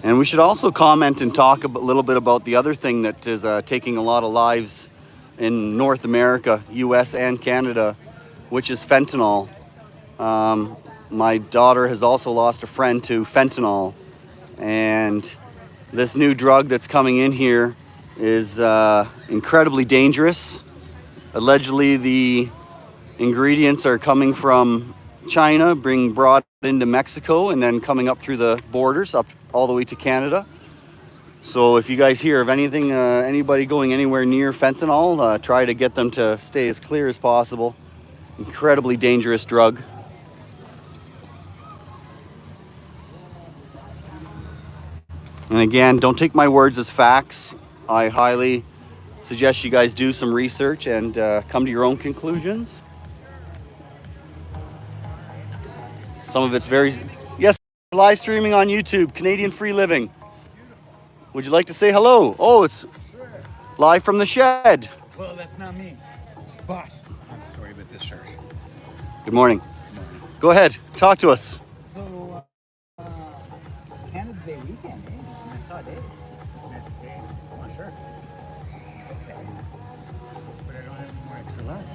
And we should also comment and talk a little bit about the other thing that is taking a lot of lives in North America, US and Canada, which is fentanyl. My daughter has also lost a friend to fentanyl, and this new drug that's coming in here is incredibly dangerous. Allegedly, the ingredients are coming from China, being brought into Mexico, and then coming up through the borders, up all the way to Canada. So if you guys hear of anything, anybody going anywhere near fentanyl, try to get them to stay as clear as possible. Incredibly dangerous drug. And again, don't take my words as facts. I highly suggest you guys do some research and come to your own conclusions. Some of it's very... Yes, live streaming on YouTube, Canadian Free Living. Would you like to say hello? Oh, it's live from the shed. Well, that's not me, but I have a story about this shirt. Good morning. Go ahead, talk to us. So, it's Canada's Day weekend, eh? And I saw Dave. And I said, Dave, I want a shirt. Okay. But I don't have any more extra large.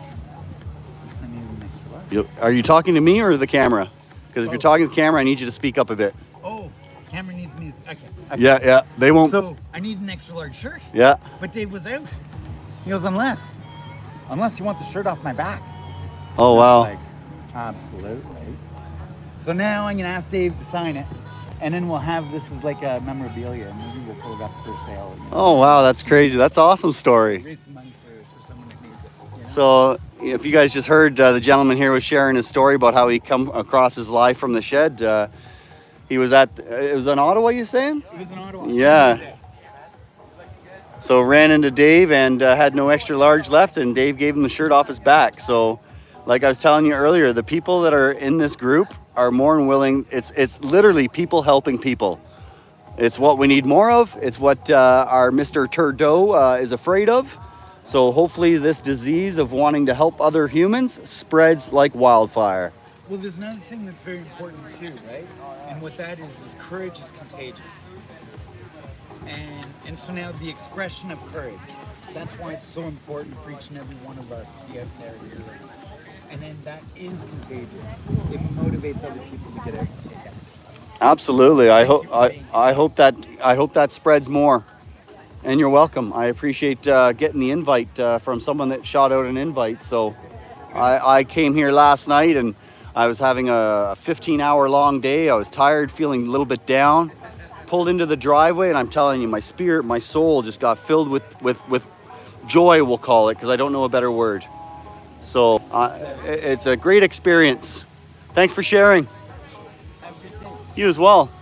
I'll send you an extra large. Are you talking to me or the camera? Because if you're talking to the camera, I need you to speak up a bit. Oh, camera needs me. Okay. Yeah, they won't. So, I need an extra large shirt. Yeah. But Dave was out. He goes, unless you want the shirt off my back. Oh, wow. Like, absolutely. So now I'm gonna ask Dave to sign it, and then we'll have this as like a memorabilia. Maybe we'll put it up for sale. You know? Oh, wow, that's crazy. That's an awesome story. Raise some money for someone that needs it. You know? So if you guys just heard, the gentleman here was sharing his story about how he come across his life from the shed. He was at, it was in Ottawa, you saying? It was in Ottawa. Yeah. So ran into Dave and had no extra large left, and Dave gave him the shirt off his back. So like I was telling you earlier, the people that are in this group are more than willing. It's literally people helping people. It's what we need more of. It's what our Mr. Turdo is afraid of. So hopefully this disease of wanting to help other humans spreads like wildfire. Well, there's another thing that's very important too, right? And what that is courage is contagious. And so now the expression of courage, that's why it's so important for each and every one of us to be out there here. And then that is contagious. It motivates other people to get out and take action. Absolutely. I hope that spreads more. And you're welcome. I appreciate getting the invite from someone that shot out an invite. So I came here last night and I was having a 15-hour long day. I was tired, feeling a little bit down. Pulled into the driveway, and I'm telling you, my spirit, my soul just got filled with joy, we'll call it, because I don't know a better word. So it's a great experience. Thanks for sharing. Have a good day. You as well.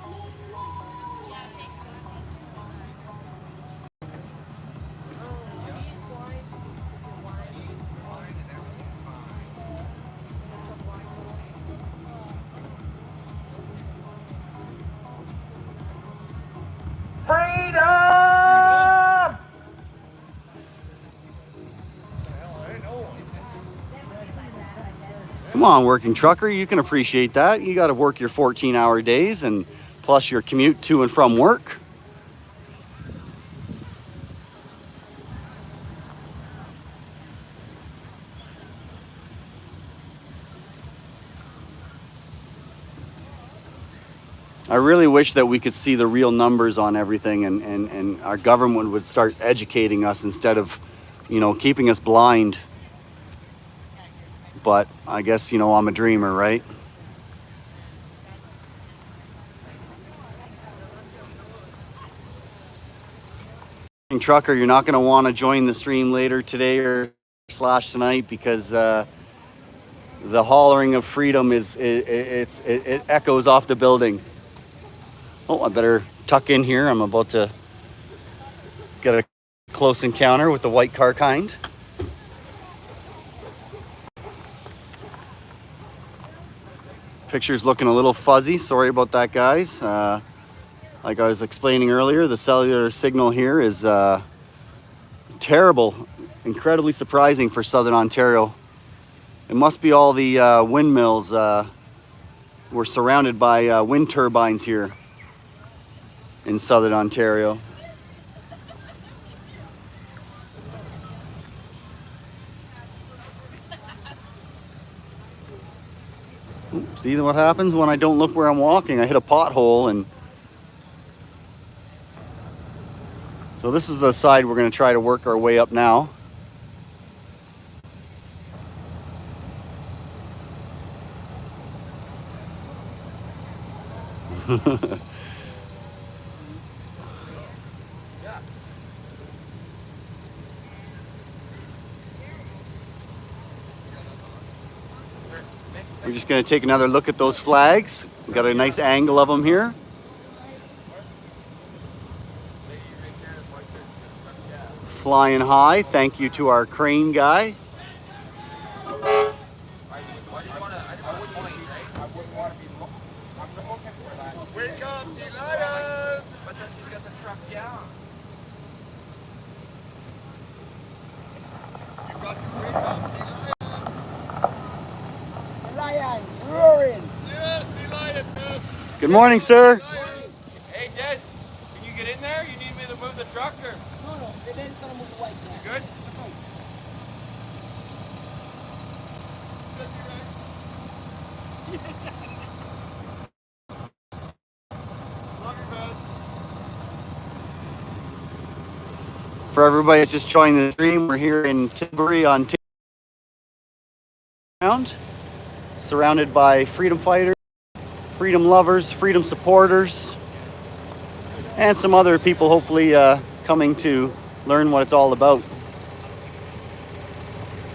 Come on, working trucker, you can appreciate that. You got to work your 14-hour days and plus your commute to and from work. I really wish that we could see the real numbers on everything and our government would start educating us instead of, keeping us blind. But I guess, I'm a dreamer, right? Trucker, you're not going to want to join the stream later today or / tonight because the hollering of freedom it echoes off the buildings. Oh, I better tuck in here. I'm about to get a close encounter with the white car kind. Picture's looking a little fuzzy. Sorry about that, guys. Like I was explaining earlier, the cellular signal here is terrible, incredibly surprising for Southern Ontario. It must be all the windmills. We're surrounded by wind turbines here in Southern Ontario. See what happens when I don't look where I'm walking? I hit a pothole, and so this is the side we're going to try to work our way up now. We're just going to take another look at those flags. We've got a nice angle of them here. Flying high. Thank you to our crane guy. Wake up, the lion! But then she's got the truck down. You got to wake up, the lion! Lion roaring. Yes, the lion, yes! Good morning, sir. Hey, Des, can you get in there? You need me to move the truck or? No, the man's gonna move the white man. Good? Love you, man. For everybody that's just joining the stream, we're here in Tilbury on campground, surrounded by freedom fighters, freedom lovers, freedom supporters, and some other people hopefully coming to learn what it's all about.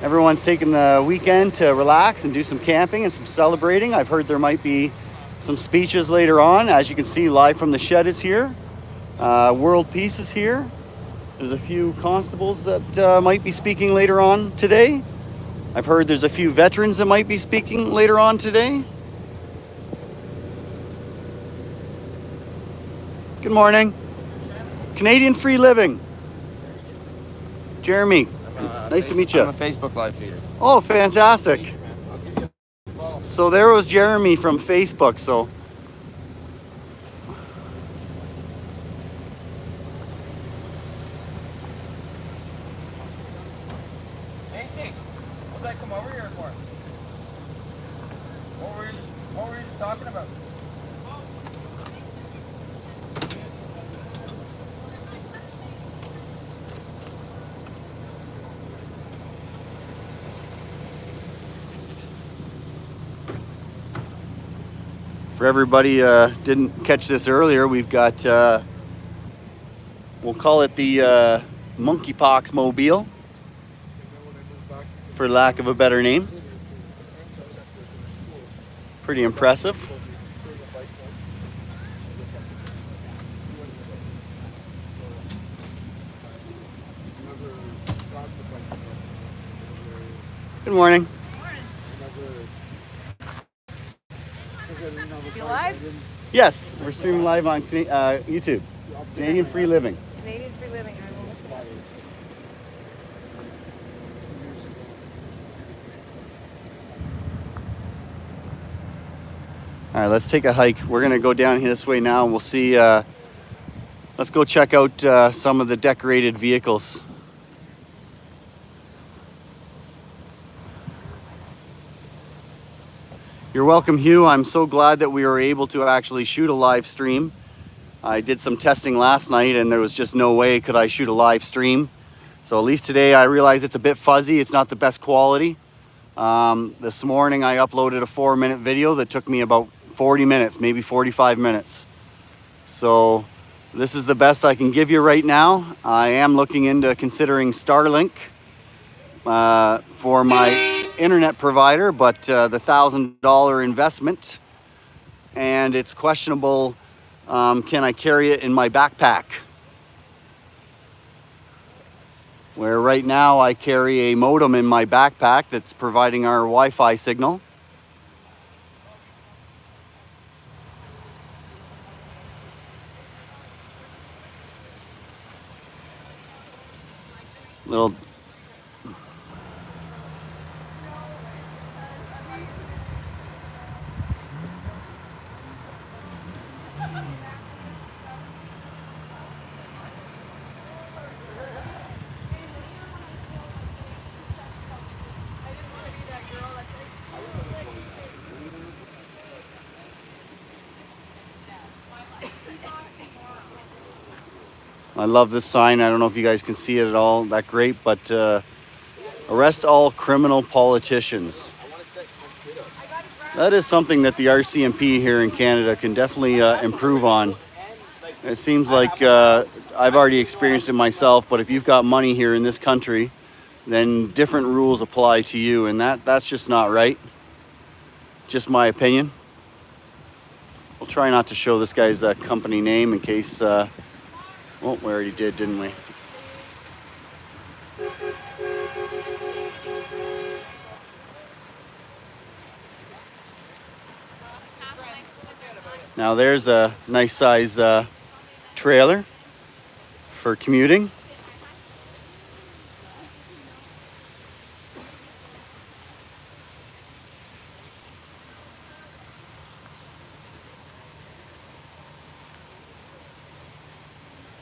Everyone's taking the weekend to relax and do some camping and some celebrating. I've heard there might be some speeches later on. As you can see, Live from the Shed is here. World Peace is here. There's a few constables that might be speaking later on today. I've heard there's a few veterans that might be speaking later on today. Good morning. Canadian Free Living. Jeremy, nice to meet you. I'm a Facebook live feeder. Oh, fantastic. So there was Jeremy from Facebook. So Macy, what did I come over here for? What were you just talking about? for everybody didn't catch this earlier, we've got we'll call it the monkeypox mobile, for lack of a better name. Pretty impressive. Good morning. You live? Yes, we're streaming live on YouTube. Canadian Free Living. Canadian Free Living. I will look it up. All right, let's take a hike. We're gonna go down here this way now, and we'll see. Let's go check out some of the decorated vehicles. You're welcome, Hugh. I'm so glad that we were able to actually shoot a live stream. I did some testing last night and there was just no way could I shoot a live stream. So at least today I realize it's a bit fuzzy. It's not the best quality. This morning I uploaded a 4-minute video that took me about 40 minutes, maybe 45 minutes. So this is the best I can give you right now. I am looking into considering Starlink for my internet provider, but the $1,000 investment, and it's questionable, can I carry it in my backpack? Where right now I carry a modem in my backpack that's providing our Wi-Fi signal. Little I love this sign. I don't know if you guys can see it at all that great, but arrest all criminal politicians. That is something that the RCMP here in Canada can definitely improve on. It seems like I've already experienced it myself, but if you've got money here in this country, then different rules apply to you, and that's just not right. Just my opinion. We'll try not to show this guy's company name in case, well, we already did, didn't we? Now there's a nice size trailer for commuting.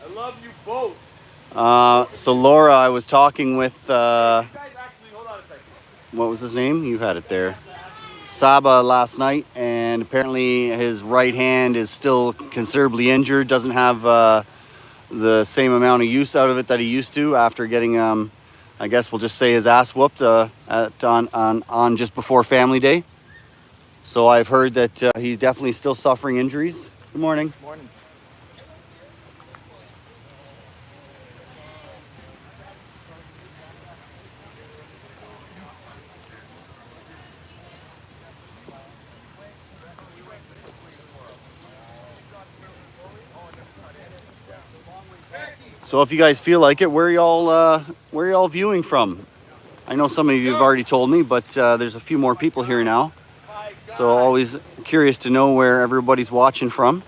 I love you both. So Laura, I was talking with, You guys actually, hold on a second. what was his name? You had it there. Saba last night, and apparently his right hand is still considerably injured, doesn't have the same amount of use out of it that he used to after getting, I guess we'll just say his ass whooped on just before Family Day. So I've heard that he's definitely still suffering injuries. Good morning. Morning. So if you guys feel like it, where are y'all viewing from? I know some of you have already told me, but there's a few more people here now. So always curious to know where everybody's watching from.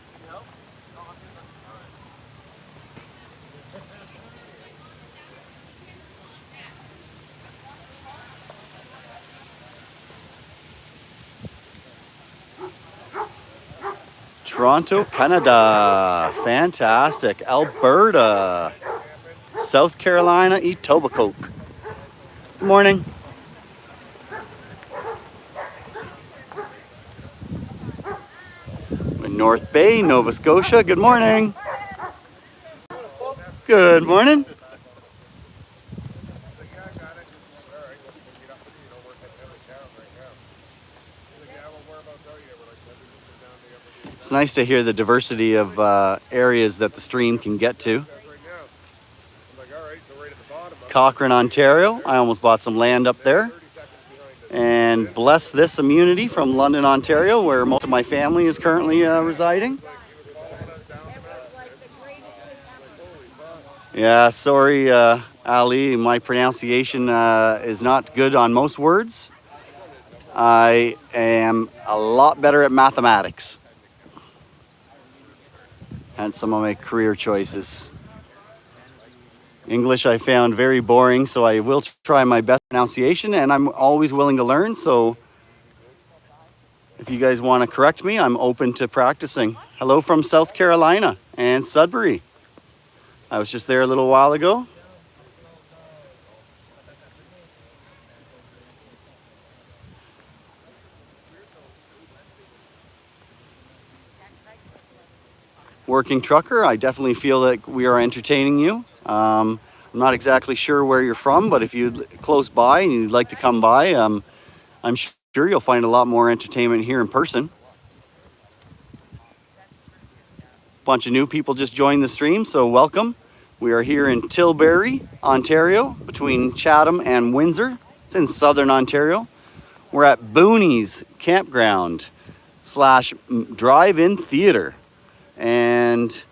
Toronto, Canada. Fantastic. Alberta. South Carolina, Etobicoke. Good morning. North Bay, Nova Scotia. Good morning. Good morning. It's nice to hear the diversity of areas that the stream can get to. Cochrane, Ontario. I almost bought some land up there. And bless this immunity from London, Ontario, where most of my family is currently residing. Yeah, sorry, Ali, my pronunciation is not good on most words. I am a lot better at mathematics. Hence some of my career choices. English I found very boring, so I will try my best pronunciation, and I'm always willing to learn, so if you guys want to correct me, I'm open to practicing. Hello from South Carolina and Sudbury. I was just there a little while ago. Working trucker, I definitely feel that we are entertaining you. I'm not exactly sure where you're from, but if you're close by and you'd like to come by, I'm sure you'll find a lot more entertainment here in person. Bunch of new people just joined the stream, so welcome. We are here in Tilbury, Ontario, between Chatham and Windsor. It's in southern Ontario. We're at Boonies campground / drive-in theater. And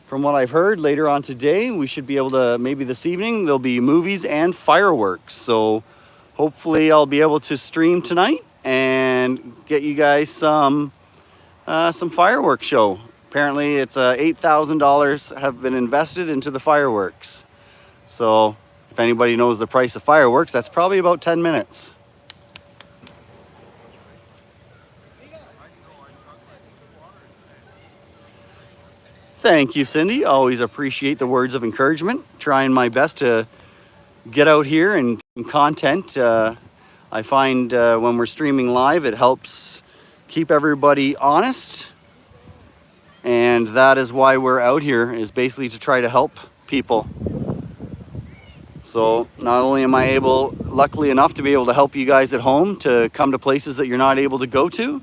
from what I've heard, later on today, we should be able to, maybe this evening, there'll be movies and fireworks. So hopefully I'll be able to stream tonight and get you guys some fireworks show. Apparently it's $8,000 have been invested into the fireworks. So if anybody knows the price of fireworks, that's probably about 10 minutes. Thank you, Cindy. Always appreciate the words of encouragement. Trying my best to get out here and content. I find when we're streaming live, it helps keep everybody honest And that is why we're out here, is basically to try to help people. So not only am I able, luckily enough, to be able to help you guys at home to come to places that you're not able to go to,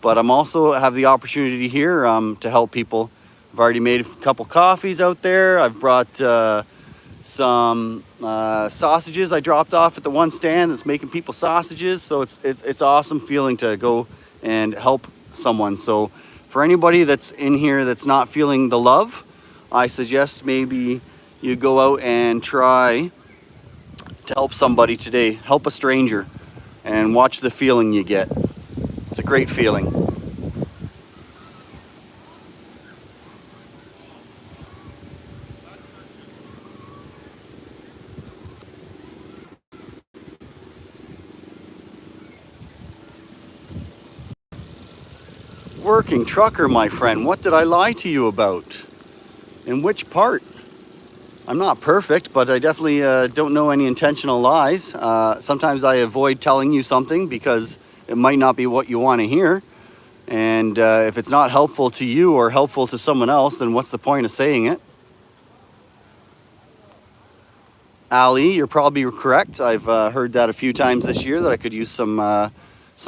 but I'm also have the opportunity here to help people. I've already made a couple coffees out there. I've brought some sausages I dropped off at the one stand that's making people sausages. So it's awesome feeling to go and help someone. So for anybody that's in here that's not feeling the love, I suggest maybe you go out and try to help somebody today. Help a stranger and watch the feeling you get. It's a great feeling. Working trucker, my friend. What did I lie to you about? In which part? I'm not perfect, but I definitely don't know any intentional lies. Sometimes I avoid telling you something because it might not be what you want to hear. And if it's not helpful to you or helpful to someone else, then what's the point of saying it? Ali, you're probably correct. I've heard that a few times this year, that I could use some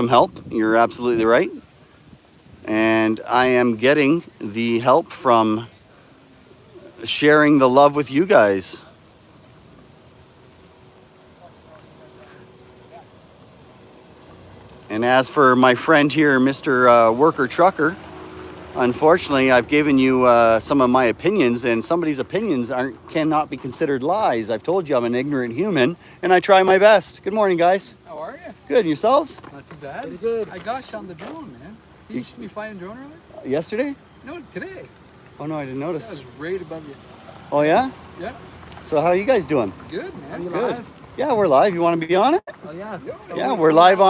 help. You're absolutely right. And I am getting the help from sharing the love with you guys. And as for my friend here, Mr. Worker Trucker, unfortunately, I've given you some of my opinions, and somebody's opinions cannot be considered lies. I've told you I'm an ignorant human, and I try my best. Good morning, guys. How are you? Good, and yourselves? Not too bad. Pretty good. I got you on the drone, man. You see me flying a drone earlier? Yesterday? No, today. Oh no, I didn't That notice. was right above you. Oh yeah? Yeah. So how are you guys doing? Good, man. Good. Yeah, we're live. You want to be on it? Oh yeah. Yeah, we're live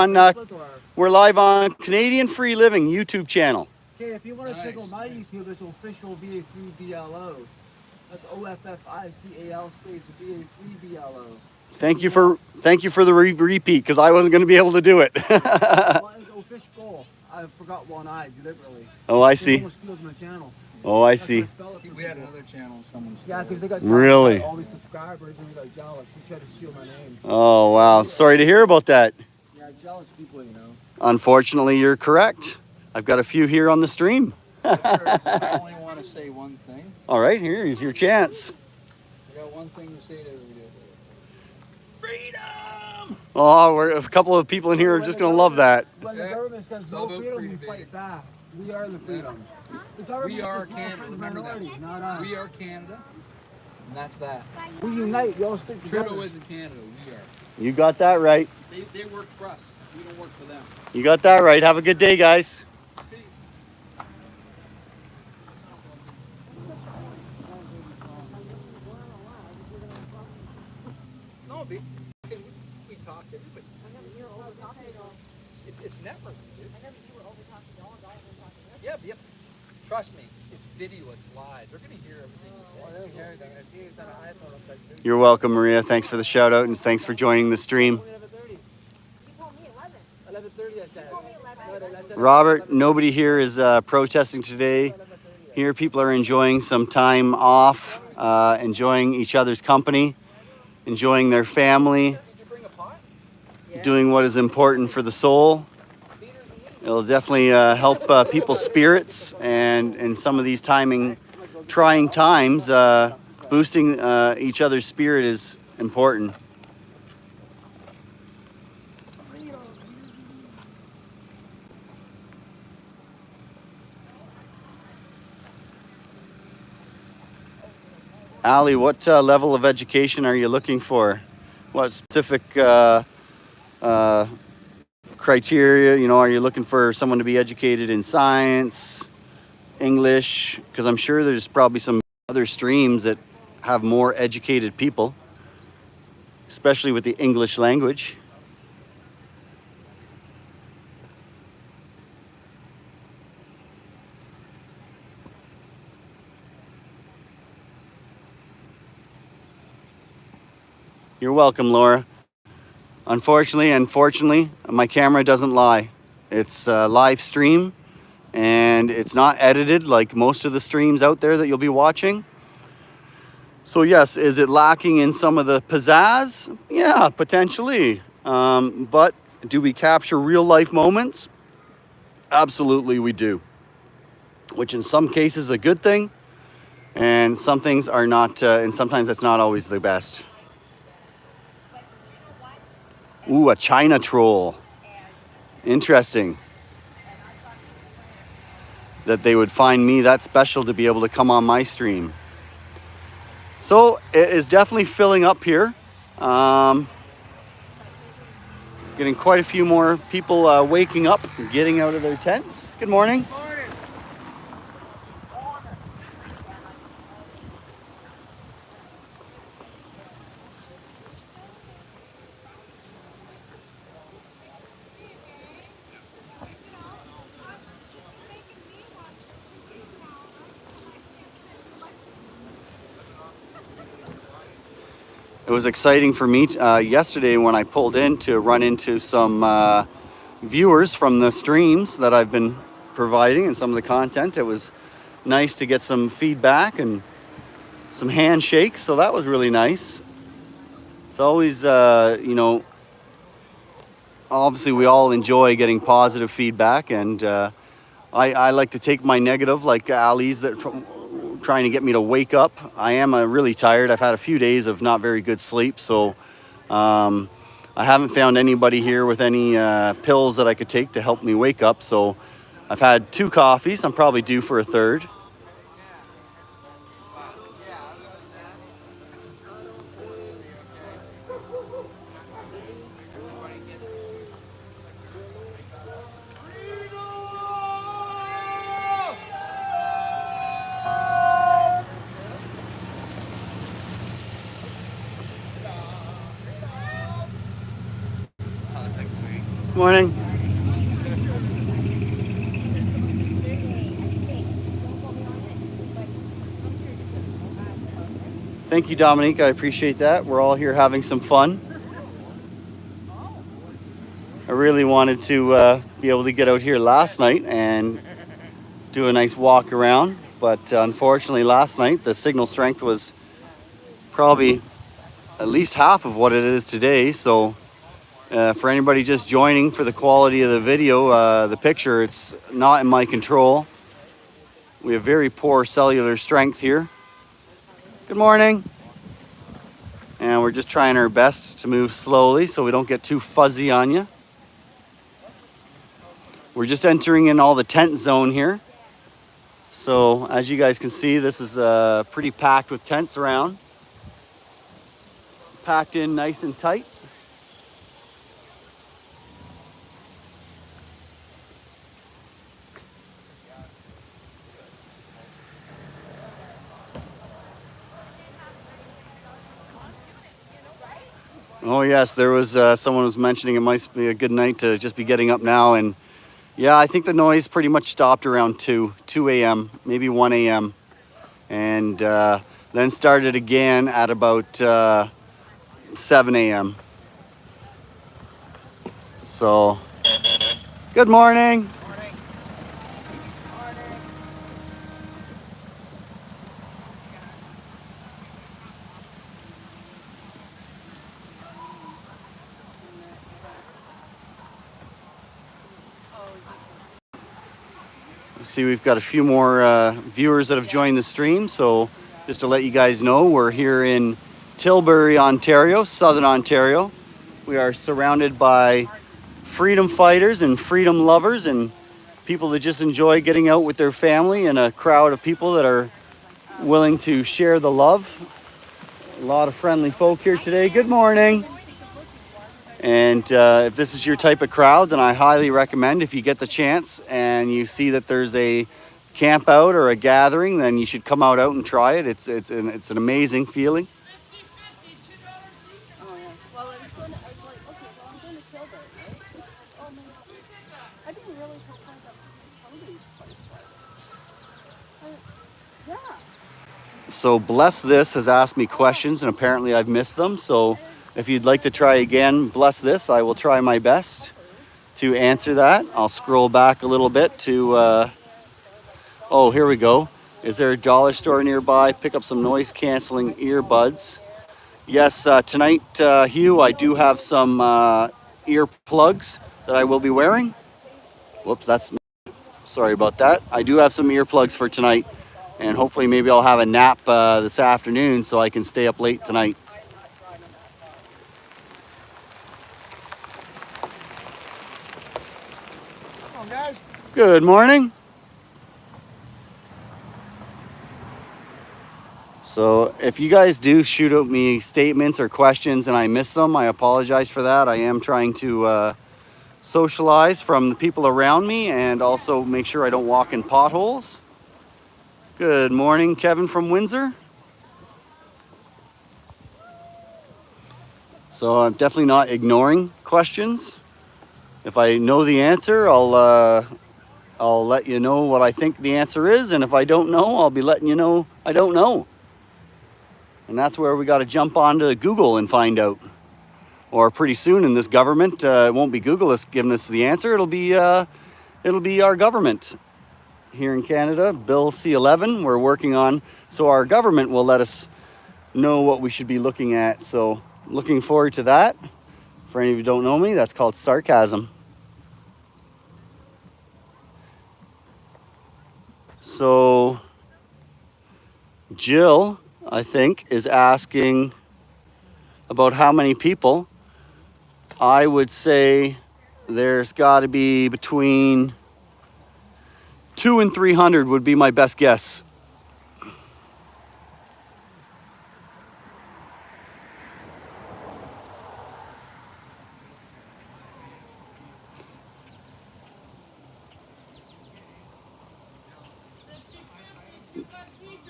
on Canadian Free Living YouTube channel. Okay, if you want to Nice. check out my YouTube, it's official VA3BLO. That's OFFICAL space VA3BLO. Thank you for the repeat, because I wasn't going to be able to do it. Well, it's official. I forgot one eye deliberately. Oh, I see. Someone steals my channel. Oh, I That's see. how I spell it for We had people. another channel someone Yeah, because they got Really? all these subscribers and they got jealous. He tried to steal my name. Oh, wow. Sorry to hear about that. Yeah, jealous people, you know. Unfortunately, you're correct. I've got a few here on the stream. I only want to say one thing. All right, here's your chance. I got one thing to say to everybody. Oh, a couple of people in here are just going to love that. When the Yeah. government says It's no all about freedom, we freedom, baby. fight back. We are the freedom. The government We are is the small Canada. fringe Remember minority, that. not us. We are Canada, and that's that. We unite. We all stick together. Trudeau isn't Canada. We are. You got that right. They work for us. We don't work for them. You got that right. Have a good day, guys. Peace. No, because we talk to everybody. It's network, dude. Yep, yep. Trust me, it's video, it's live. They're gonna hear everything you say. You're welcome, Maria. Thanks for the shout out, and thanks for joining the stream. 11:30, I said. Robert, nobody here is protesting today. Here, people are enjoying some time off, enjoying each other's company, enjoying their family, Did you bring a pot? doing what is important for the soul. It'll definitely help people's spirits, and in some of these trying times, boosting each other's spirit is important. Ali, what level of education are you looking for? What specific criteria? You know, are you looking for someone to be educated in science, English? Because I'm sure there's probably some other streams that have more educated people, especially with the English language. You're welcome, Laura. Unfortunately, my camera doesn't lie. It's a live stream, and it's not edited like most of the streams out there that you'll be watching. So yes, is it lacking in some of the pizzazz? Yeah, potentially. But do we capture real life moments? Absolutely we do. Which in some cases is a good thing, and some things are not, and sometimes that's not always the best. Ooh, a China troll. Interesting. That they would find me that special to be able to come on my stream. So it is definitely filling up here. Getting quite a few more people waking up and getting out of their tents. Good morning. It was exciting for me yesterday when I pulled in to run into some viewers from the streams that I've been providing and some of the content. It was nice to get some feedback and some handshakes, so that was really nice. It's always, you know, obviously we all enjoy getting positive feedback, and I like to take my negative, like Ali's that trying to get me to wake up. I am really tired. I've had a few days of not very good sleep, so I haven't found anybody here with any pills that I could take to help me wake up. So I've had 2 coffees. I'm probably due for a third. Morning. Thank you, Dominique. I appreciate that. We're all here having some fun. I really wanted to be able to get out here last night and do a nice walk around, but unfortunately last night the signal strength was probably at least half of what it is today. So for anybody just joining for the quality of the video, the picture, it's not in my control. We have very poor cellular strength here. Good morning. And we're just trying our best to move slowly so we don't get too fuzzy on you. We're just entering in all the tent zone here. So as you guys can see, this is pretty packed with tents around. Packed in nice and tight. Oh yes, there was someone was mentioning it might be a good night to just be getting up now, and yeah, I think the noise pretty much stopped around 2 a.m., maybe 1 a.m. and then started again at about 7 a.m. So, good morning. See, we've got a few more viewers that have joined the stream. So just to let you guys know, we're here in Tilbury, Ontario, Southern Ontario. We are surrounded by freedom fighters and freedom lovers and people that just enjoy getting out with their family, and a crowd of people that are willing to share the love. A lot of friendly folk here today. Good morning. And if this is your type of crowd, then I highly recommend, if you get the chance and you see that there's a camp out or a gathering, then you should come out and try it. It's an amazing feeling. Oh, yeah. Well, I was going to Tilbury, right? Oh, man. I didn't realize how kind of Cody's place was. Yeah. So Bless This has asked me questions, and apparently I've missed them. So if you'd like to try again, Bless This, I will try my best to answer that. I'll scroll back a little bit to Oh, here we go. Is there a dollar store nearby? Pick up some noise canceling earbuds. Yes, tonight, Hugh, I do have some earplugs that I will be wearing. Whoops, sorry about that. I do have some earplugs for tonight, and hopefully maybe I'll have a nap this afternoon so I can stay up late tonight. Come on, guys. Good morning. So if you guys do shoot out me statements or questions and I miss them, I apologize for that. I am trying to socialize from the people around me and also make sure I don't walk in potholes. Good morning, Kevin from Windsor. So I'm definitely not ignoring questions. If I know the answer, I'll let you know what I think the answer is, and if I don't know, I'll be letting you know I don't know. And that's where we got to jump onto Google and find out. Or pretty soon in this government, it won't be Google that's giving us the answer. It'll be our government here in Canada. Bill C-11 we're working on, so our government will let us know what we should be looking at. So looking forward to that. For any of you who don't know me, that's called sarcasm. So Jill, I think, is asking about how many people. I would say there's got to be between 200 and 300 would be my best guess.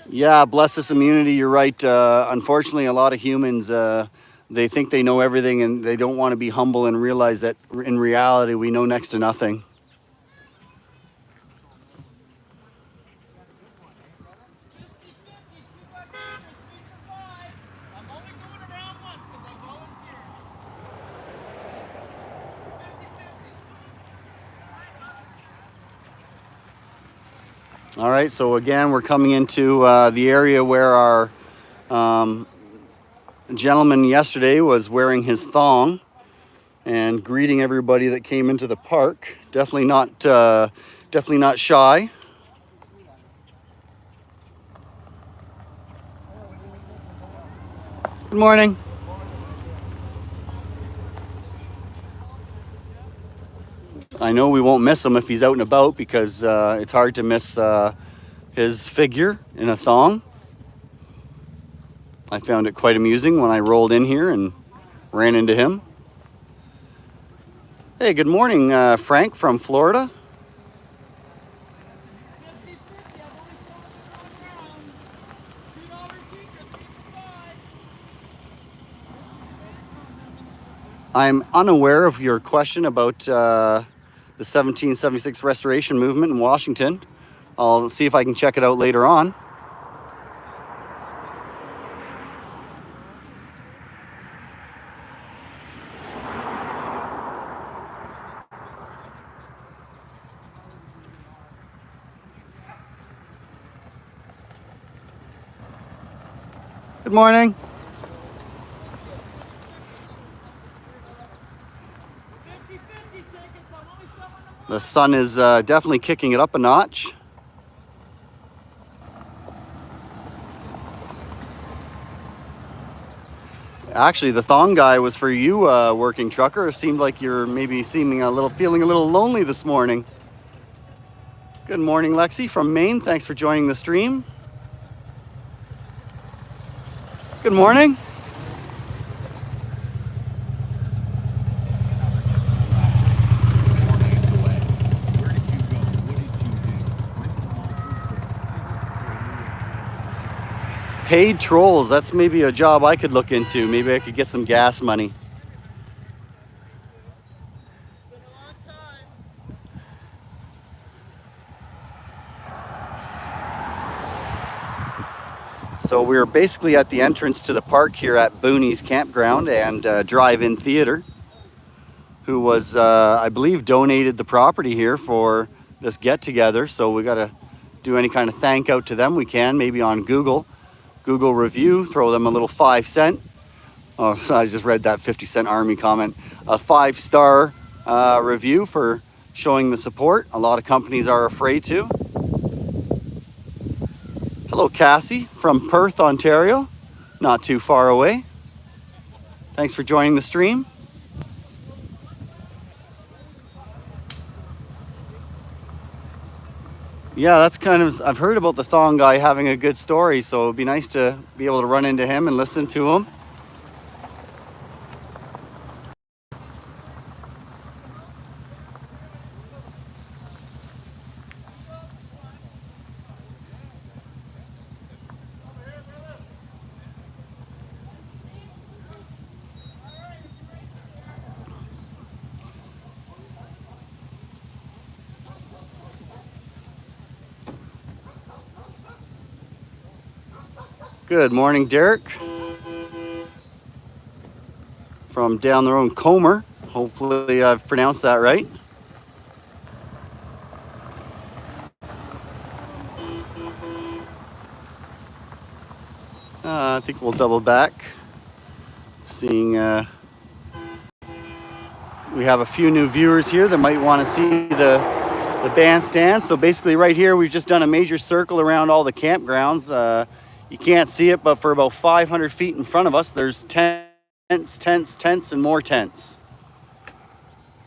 Yeah, bless this immunity, you're right. Unfortunately, a lot of humans, they think they know everything and they don't want to be humble and realize that in reality, we know next to nothing. All right, so again, we're coming into the area where our gentleman yesterday was wearing his thong and greeting everybody that came into the park. Definitely not shy. Good morning. I know we won't miss him if he's out and about because it's hard to miss his figure in a thong. I found it quite amusing when I rolled in here and ran into him. Hey, good morning, Frank from Florida. I'm unaware of your question about the 1776 restoration movement in Washington. I'll see if I can check it out later on. Good morning. The sun is definitely kicking it up a notch. Actually, the thong guy was for you, working trucker. It seemed like you're maybe feeling a little lonely this morning. Good morning, Lexi from Maine. Thanks for joining the stream. Good morning. Paid trolls, that's maybe a job I could look into. Maybe I could get some gas money. So we're basically at the entrance to the park here at Boonies Campground and Drive-In Theater, who was, I believe, donated the property here for this get-together. So we got to do any kind of thank out to them, we can. Maybe on Google review, throw them a little 5 cent. Oh, I just read that 50-cent Army comment. A 5-star review for showing the support. A lot of companies are afraid to. Hello, Cassie from Perth, Ontario. Not too far away. Thanks for joining the stream. Yeah, that's kind of, I've heard about the Thong guy having a good story, so it'd be nice to be able to run into him and listen to him. Good morning, Derek. From down the road, Comer. Hopefully I've pronounced that right. I think we'll double back. Seeing we have a few new viewers here that might want to see the bandstand. So basically right here, we've just done a major circle around all the campgrounds. You can't see it, but for about 500 feet in front of us, there's tents, and more tents.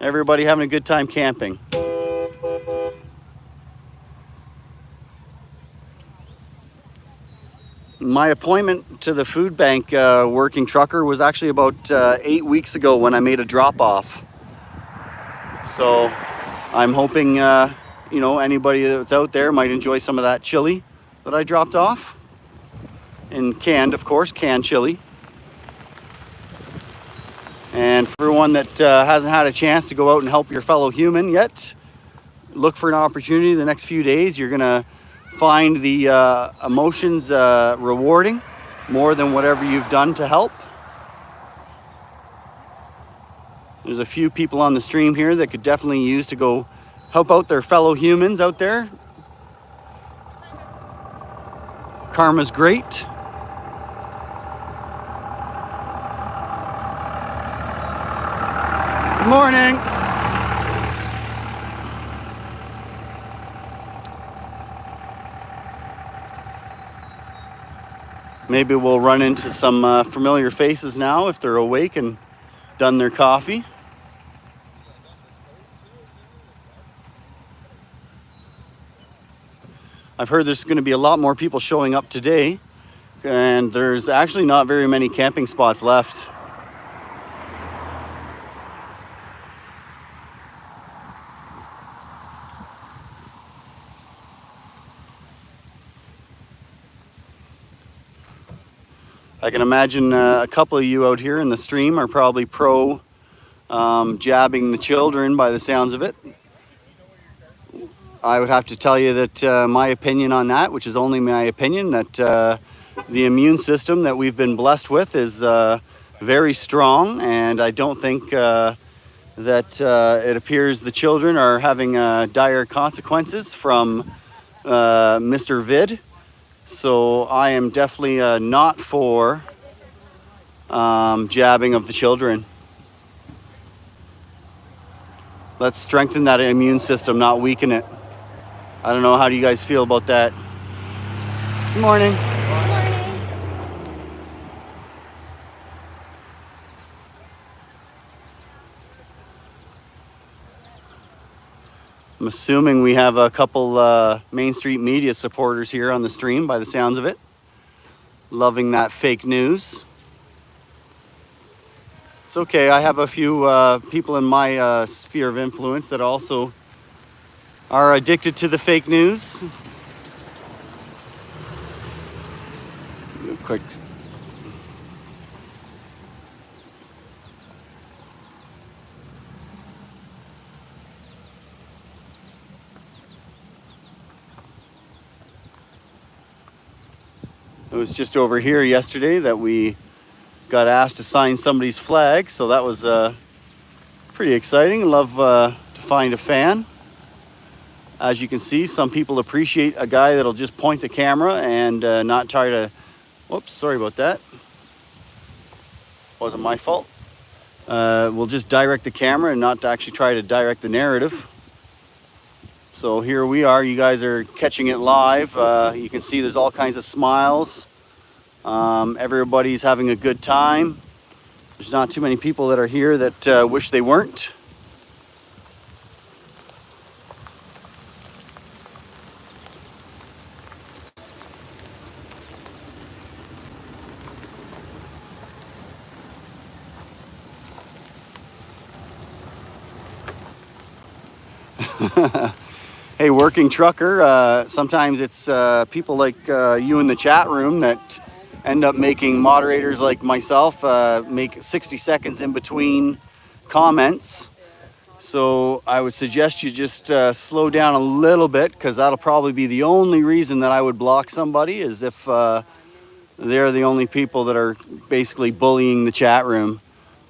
Everybody having a good time camping. My appointment to the food bank working trucker was actually about 8 weeks ago when I made a drop-off. So I'm hoping, you know, anybody that's out there might enjoy some of that chili that I dropped off. And canned, of course, canned chili. And for everyone that hasn't had a chance to go out and help your fellow human yet, look for an opportunity the next few days. You're gonna find the emotions rewarding more than whatever you've done to help. There's a few people on the stream here that could definitely use to go help out their fellow humans out there. Karma's great. Good morning. Maybe we'll run into some familiar faces now if they're awake and done their coffee. I've heard there's going to be a lot more people showing up today, and there's actually not very many camping spots left. I can imagine a couple of you out here in the stream are probably pro jabbing the children by the sounds of it. I would have to tell you that my opinion on that, which is only my opinion, that the immune system that we've been blessed with is very strong, and I don't think that it appears the children are having dire consequences from Mr. Vid. So I am definitely not for jabbing of the children. Let's strengthen that immune system, not weaken it. I don't know, how do you guys feel about that? Good morning. Good morning. I'm assuming we have a couple Main Street media supporters here on the stream by the sounds of it. Loving that fake news. It's okay, I have a few people in my sphere of influence that also are addicted to the fake news. Do a quick. It was just over here yesterday that we got asked to sign somebody's flag, so that was pretty exciting. Love to find a fan. As you can see, some people appreciate a guy that'll just point the camera and not try to, whoops, sorry about that. Wasn't my fault. We'll just direct the camera and not to actually try to direct the narrative. So here we are, you guys are catching it live. You can see there's all kinds of smiles. Everybody's having a good time. There's not too many people that are here that wish they weren't. Hey, working trucker, sometimes it's people like you in the chat room that end up making moderators like myself make 60 seconds in between comments. So I would suggest you just slow down a little bit, because that'll probably be the only reason that I would block somebody, is if they're the only people that are basically bullying the chat room.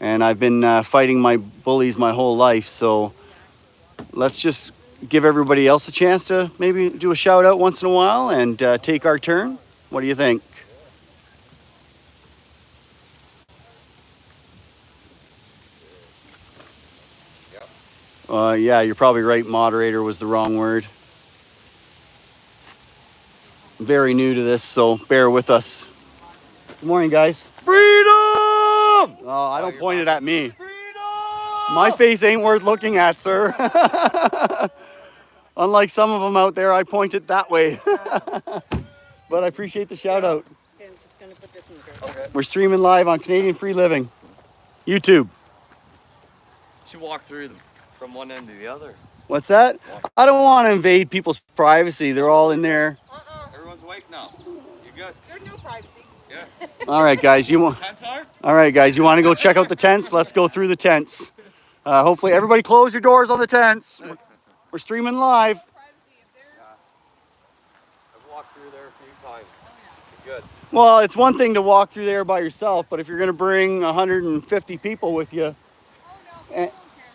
And I've been fighting my bullies my whole life, so let's just give everybody else a chance to maybe do a shout out once in a while and take our turn. What do you think? Yeah, you're probably right. Moderator was the wrong word. Very new to this, so bear with us. Good morning, guys. Freedom! Oh, I don't point it at me. Freedom! My face ain't worth looking at, sir. Unlike some of them out there, I point it that way. But I appreciate the shout out. Okay, I'm just gonna put this in the Okay. We're streaming live on Canadian Free Living. YouTube. Should walk through them from one end to the other. What's that? I don't want to invade people's privacy. They're all in there. Everyone's awake now. You good? There's no privacy. Yeah. All right, guys. Tents are? All right, guys. You want to go check out the tents? Let's go through the tents. Hopefully, everybody close your doors on the tents. We're streaming live. I've walked through there a few times. You're good. Well, it's one thing to walk through there by yourself, but if you're going to bring 150 people with you,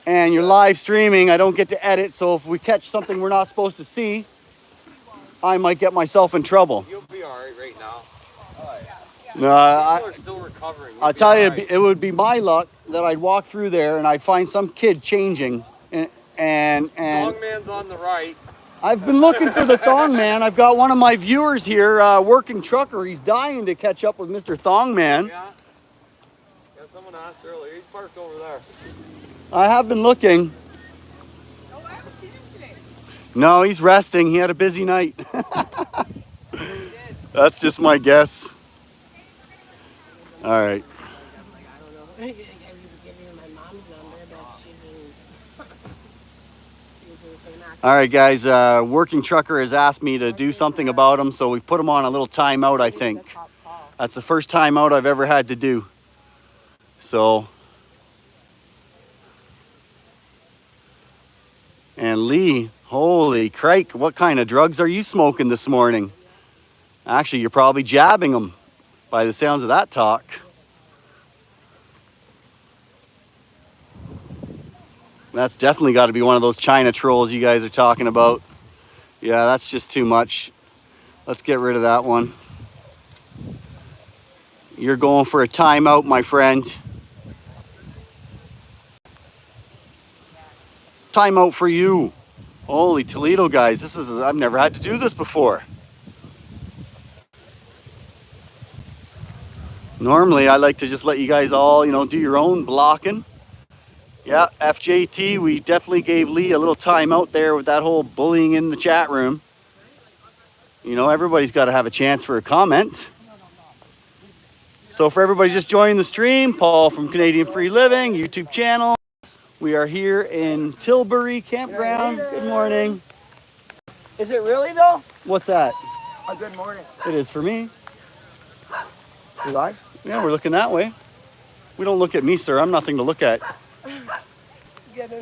and you're live streaming, I don't get to edit, so if we catch something we're not supposed to see, I might get myself in trouble. You'll be all right now. No, People are still recovering. I'll tell you, it would be my luck that I'd walk through there and I'd find some kid changing, and Long man's on the right. I've been looking for the Thong Man. I've got one of my viewers here, working trucker. He's dying to catch up with Mr. Thong Man. Yeah. Yeah, someone asked earlier. He's parked over there. I have been looking. Oh, I haven't seen him today. No, he's resting. He had a busy night. That's just my guess. All right. I don't know. I was give you my mom's number, but she's in All right, guys. Working trucker has asked me to do something about him, so we've put him on a little timeout, I think. That's the first timeout I've ever had to do. So... And Lee, holy crike, what kind of drugs are you smoking this morning? Actually, you're probably jabbing them by the sounds of that talk. That's definitely got to be one of those China trolls you guys are talking about. Yeah, that's just too much. Let's get rid of that one. You're going for a timeout, my friend. Timeout for you. Holy Toledo, guys. I've never had to do this before. Normally, I like to just let you guys all, do your own blocking. Yeah, FJT, we definitely gave Lee a little timeout there with that whole bullying in the chat room. Everybody's got to have a chance for a comment. So for everybody just joining the stream, Paul from Canadian Free Living, YouTube channel. We are here in Tilbury campground. Good morning. Is it really though? What's that? A good morning. It is for me. You live? Yeah, we're looking that way. We don't look at me, sir. I'm nothing to look at.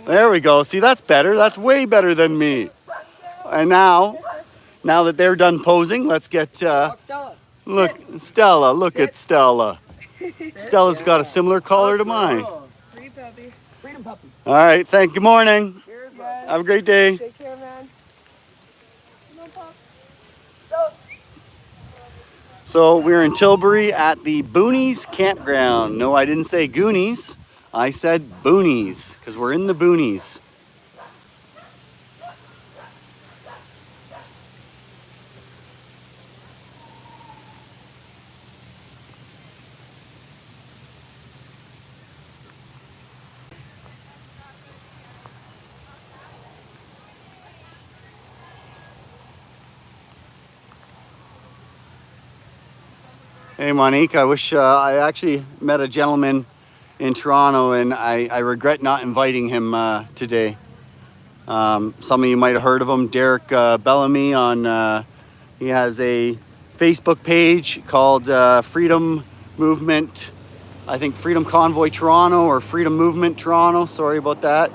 There we go. See, that's better. That's way better than me. And now that they're done posing, let's get look Stella. Look at Stella. Stella's got a similar collar to mine. Free puppy. Freedom puppy. All right. Good morning. Cheers, guys. Have a great day. Take care, man. So we're in Tilbury at the Boonies campground. No, I didn't say Goonies. I said boonies because we're in the boonies. Hey Monique, I wish I actually met a gentleman in Toronto and I regret not inviting him today. Some of you might have heard of him, Derek Bellamy on, he has a Facebook page called Freedom Movement, I think Freedom Convoy Toronto or Freedom Movement Toronto, sorry about that.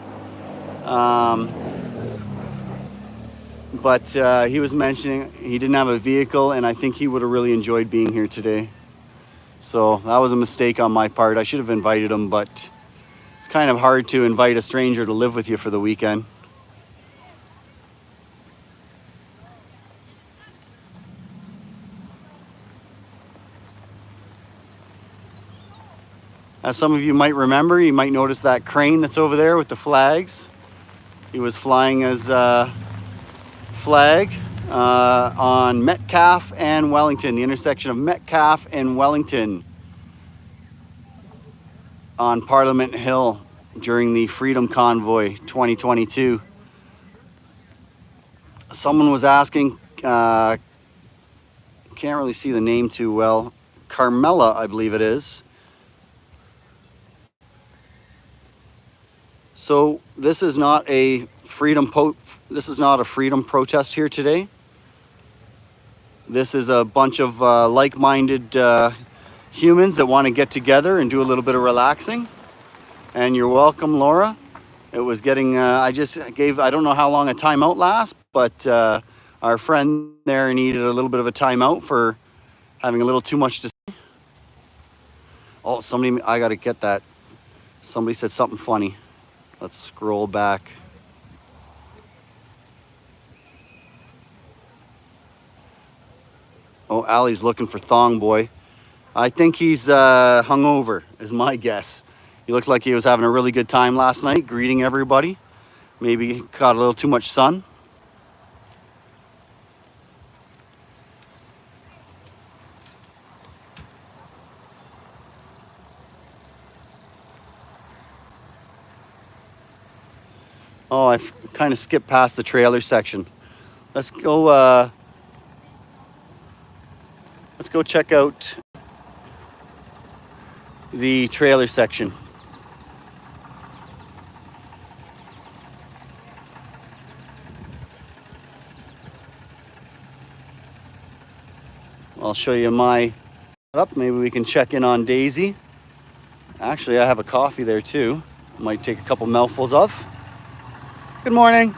But he was mentioning he didn't have a vehicle and I think he would have really enjoyed being here today. So that was a mistake on my part. I should have invited him, but it's kind of hard to invite a stranger to live with you for the weekend. As some of you might remember, you might notice that crane that's over there with the flags. He was flying as flag on Metcalfe and Wellington, the intersection of Metcalfe and Wellington on Parliament Hill during the Freedom Convoy 2022. Someone was asking, can't really see the name too well, Carmela, I believe it is. So this is not a freedom protest here today. This is a bunch of like-minded humans that want to get together and do a little bit of relaxing. And you're welcome, Laura. It was getting, I don't know how long a timeout lasts, but our friend there needed a little bit of a timeout for having a little too much to say. Oh, I gotta get that. Somebody said something funny. Let's scroll back. Oh, Allie's looking for Thong Boy. I think he's hungover, is my guess. He looked like he was having a really good time last night, greeting everybody. Maybe caught a little too much sun. Oh, I kind of skipped past the trailer section. Let's go check out the trailer section. I'll show you my setup. Maybe we can check in on Daisy. Actually, I have a coffee there too. Might take a couple mouthfuls of. Good morning.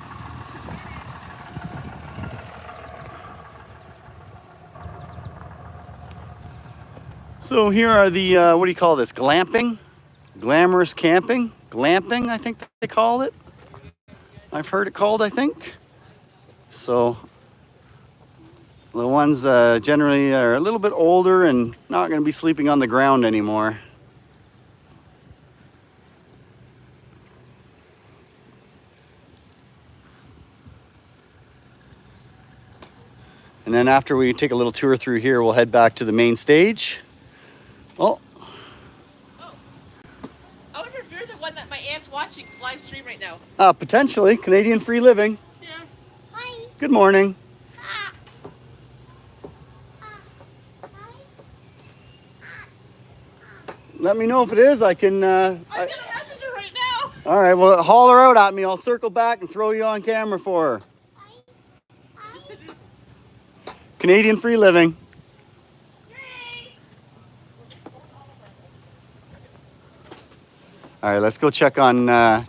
So here are the, what do you call this? Glamping? Glamorous camping? Glamping, I think they call it. I've heard it called, I think. So the ones generally are a little bit older and not going to be sleeping on the ground anymore. And then after we take a little tour through here, we'll head back to the main stage. Oh. I wonder if you're the one that my aunt's watching live stream right now. Potentially. Canadian Free Living. Yeah. Hi. Good morning. Let me know if it is. I can... I'm gonna message her right now. All right, well, holler out at me. I'll circle back and throw you on camera for her. Canadian Free Living. All right, let's go check on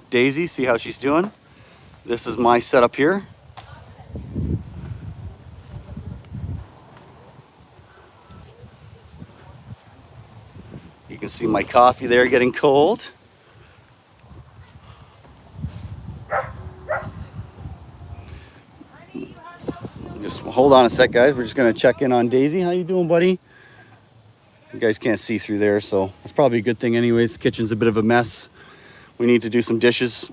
Daisy, see how she's doing. This is my setup here. You can see my coffee there getting cold. Just hold on a sec, guys. We're just gonna check in on Daisy. How you doing, buddy? You guys can't see through there, so that's probably a good thing anyways. The kitchen's a bit of a mess. We need to do some dishes.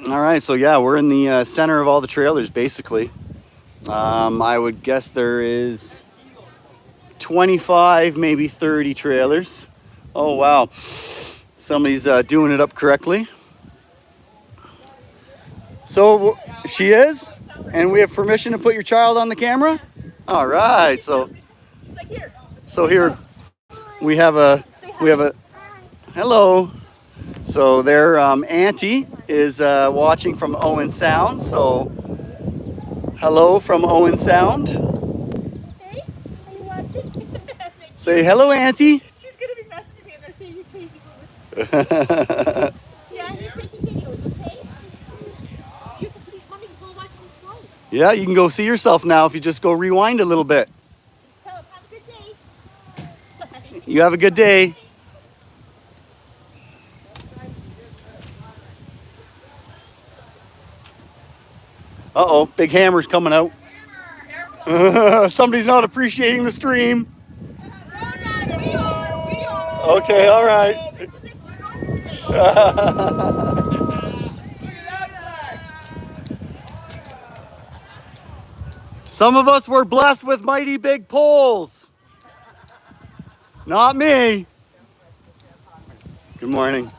All right, so yeah, we're in the center of all the trailers, basically. I would guess there is 25, maybe 30 trailers. Oh, wow. Somebody's doing it up correctly. So she is, and we have permission to put your child on the camera. All right, so here we have a hello. So their auntie is watching from Owen Sound. So hello from Owen Sound. Hey, are you watching? Say hello, auntie. She's gonna be messaging me and they're saying you're crazy. Yeah, he's taking videos, okay? You can see, mommy, go watch him float. Yeah, you can go see yourself now if you just go rewind a little bit. Tell him, have a good day. Bye. You have a good day. Uh-oh, big hammer's coming out. Somebody's not appreciating the stream. Okay, all right. Some of us were blessed with mighty big poles. Not me. Good morning.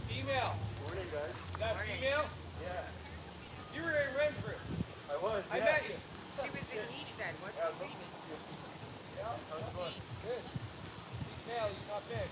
Female. Morning, guys. Is that female? Yeah. You were in Renfrew. I was. I met you. She was in East then. What's her name? Yeah. How's it going? Good. He's male. He's not big.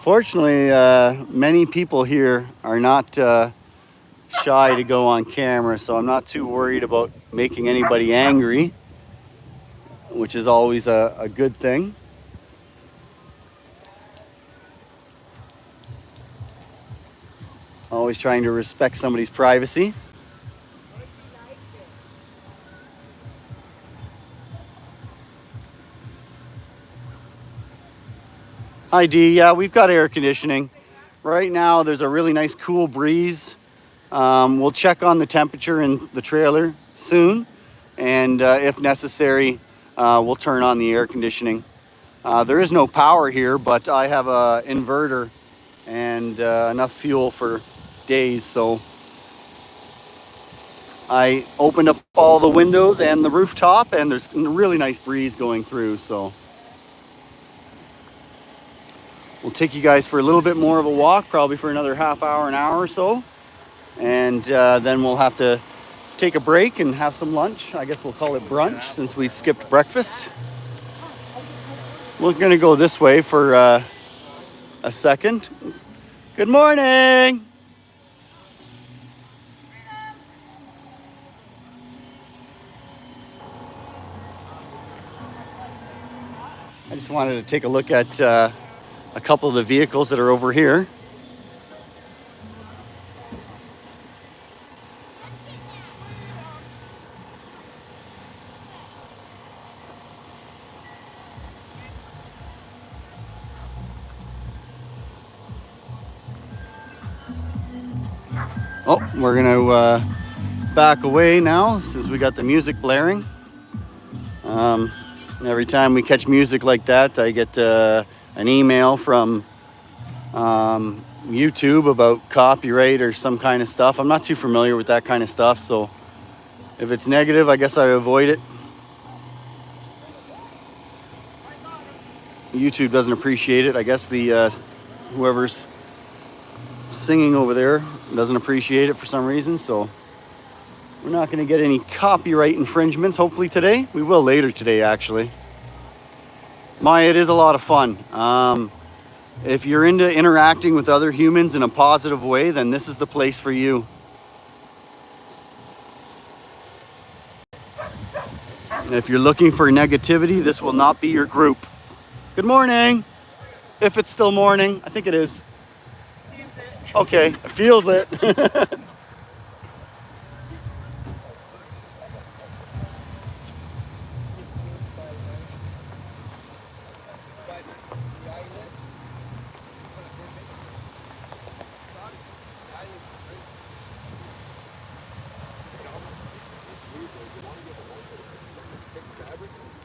Fortunately, many people here are not shy to go on camera, so I'm not too worried about making anybody angry, which is always a good thing. Always trying to respect somebody's privacy. Hi Dee, yeah, we've got air conditioning. Right now there's a really nice cool breeze. We'll check on the temperature in the trailer soon, and if necessary, we'll turn on the air conditioning. There is no power here, but I have an inverter and enough fuel for days, so I opened up all the windows and the rooftop, and there's a really nice breeze going through, so we'll take you guys for a little bit more of a walk, probably for another half hour, an hour or so. And then we'll have to take a break and have some lunch. I guess we'll call it brunch since we skipped breakfast. We're going to go this way for a second. Good morning. I just wanted to take a look at a couple of the vehicles that are over here. Oh, we're gonna back away now since we got the music blaring. Every time we catch music like that, I get an email from YouTube about copyright or some kind of stuff. I'm not too familiar with that kind of stuff, so if it's negative, I guess I avoid it. YouTube doesn't appreciate it. I guess the whoever's singing over there doesn't appreciate it for some reason, so we're not going to get any copyright infringements hopefully today. We will later today, actually. It is a lot of fun. If you're into interacting with other humans in a positive way, then this is the place for you. If you're looking for negativity, this will not be your group. Good morning. If it's still morning, I think it is. Okay, it feels it.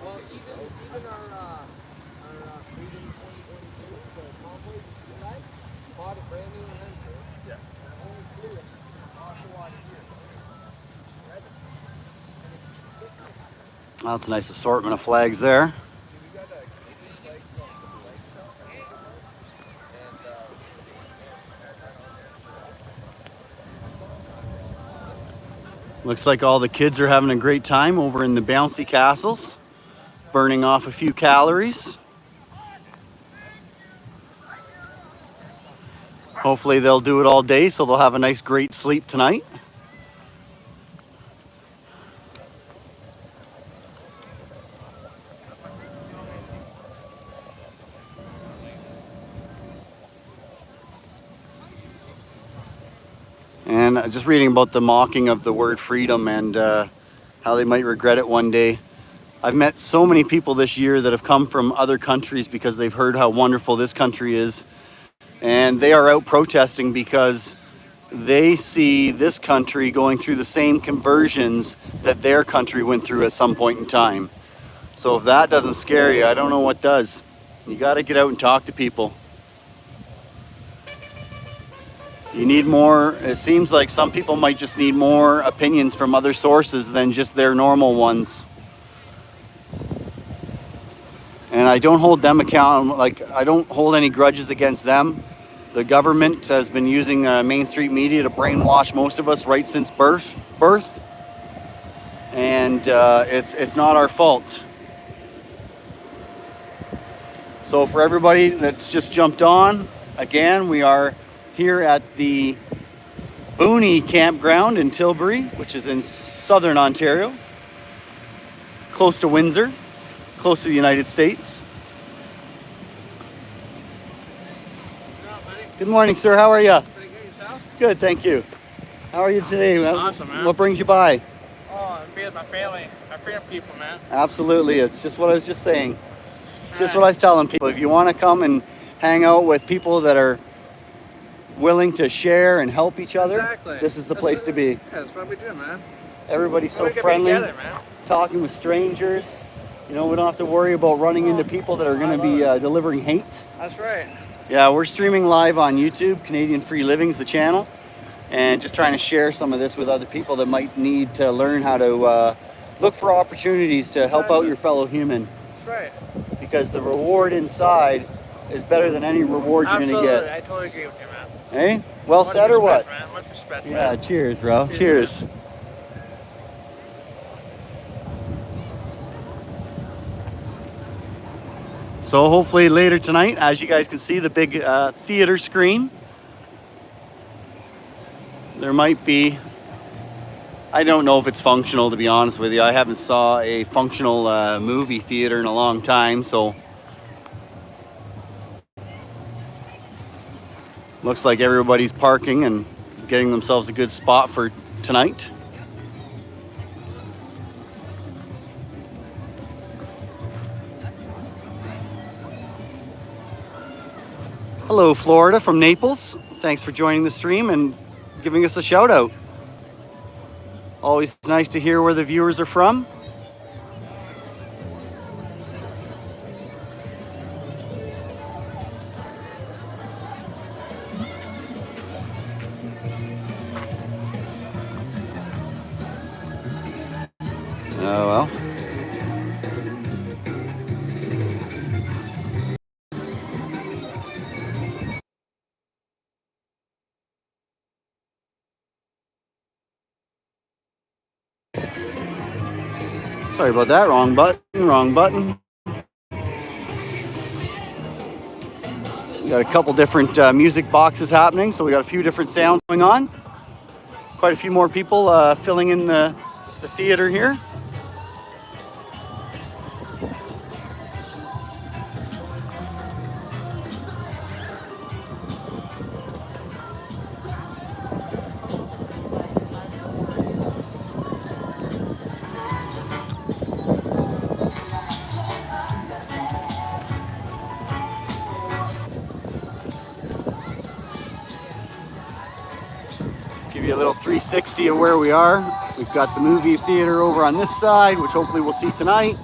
Well, even our Freedom 2022, the convoy guys, bought a brand new Avenger. Yeah. And only flew it off here. Well, that's a nice assortment of flags there. See, we got a Canadian flag from the flag shop at Tilbury, and Looks like all the kids are having a great time over in the bouncy castles, burning off a few calories. Hopefully they'll do it all day so they'll have a nice great sleep tonight. And just reading about the mocking of the word freedom and how they might regret it one day. I've met so many people this year that have come from other countries because they've heard how wonderful this country is. And they are out protesting because they see this country going through the same conversions that their country went through at some point in time. So if that doesn't scare you, I don't know what does. You got to get out and talk to people. You need more, it seems like some people might just need more opinions from other sources than just their normal ones. And I don't hold them accountable, I don't hold any grudges against them. The government has been using mainstream media to brainwash most of us right since birth. And it's not our fault. So for everybody that's just jumped on, again, we are here at the Boonie campground in Tilbury, which is in southern Ontario, close to Windsor, close to the United States. Good morning, sir. How are you? Pretty good yourself? Good, thank you. How are you today? Awesome, man. What brings you by? Oh, I'm being with my family, my freedom people, man. Absolutely. It's just what I was just saying. Just what I was telling people. If you want to come and hang out with people that are willing to share and help each other, Exactly. this is the place to be. Yeah, that's what we do, man. Everybody's so We can be friendly, together, man. talking with strangers. You know, we don't have to worry about running into people that are going to be delivering hate. That's right. Yeah, we're streaming live on YouTube. Canadian Free Living's the channel, and just trying to share some of this with other people that might need to learn how to look for opportunities to help out your fellow human. That's right. Because the reward inside is better than any reward you're going to Absolutely. get. I totally agree with you, man. Hey, well Much said or what? respect, man. Much respect, Yeah, man. cheers, bro. Cheers. So hopefully later tonight, as you guys can see, the big theater screen, there might be, I don't know if it's functional, to be honest with you. I haven't saw a functional movie theater in a long time, so looks like everybody's parking and getting themselves a good spot for tonight. Hello, Florida from Naples. Thanks for joining the stream and giving us a shout out. Always nice to hear where the viewers are from. Oh well. Sorry about that. Wrong button. Wrong button. We got a couple different music boxes happening, so we got a few different sounds going on. Quite a few more people filling in the theater here. Give you a little 360 of where we are. We've got the movie theater over on this side, which hopefully we'll see tonight.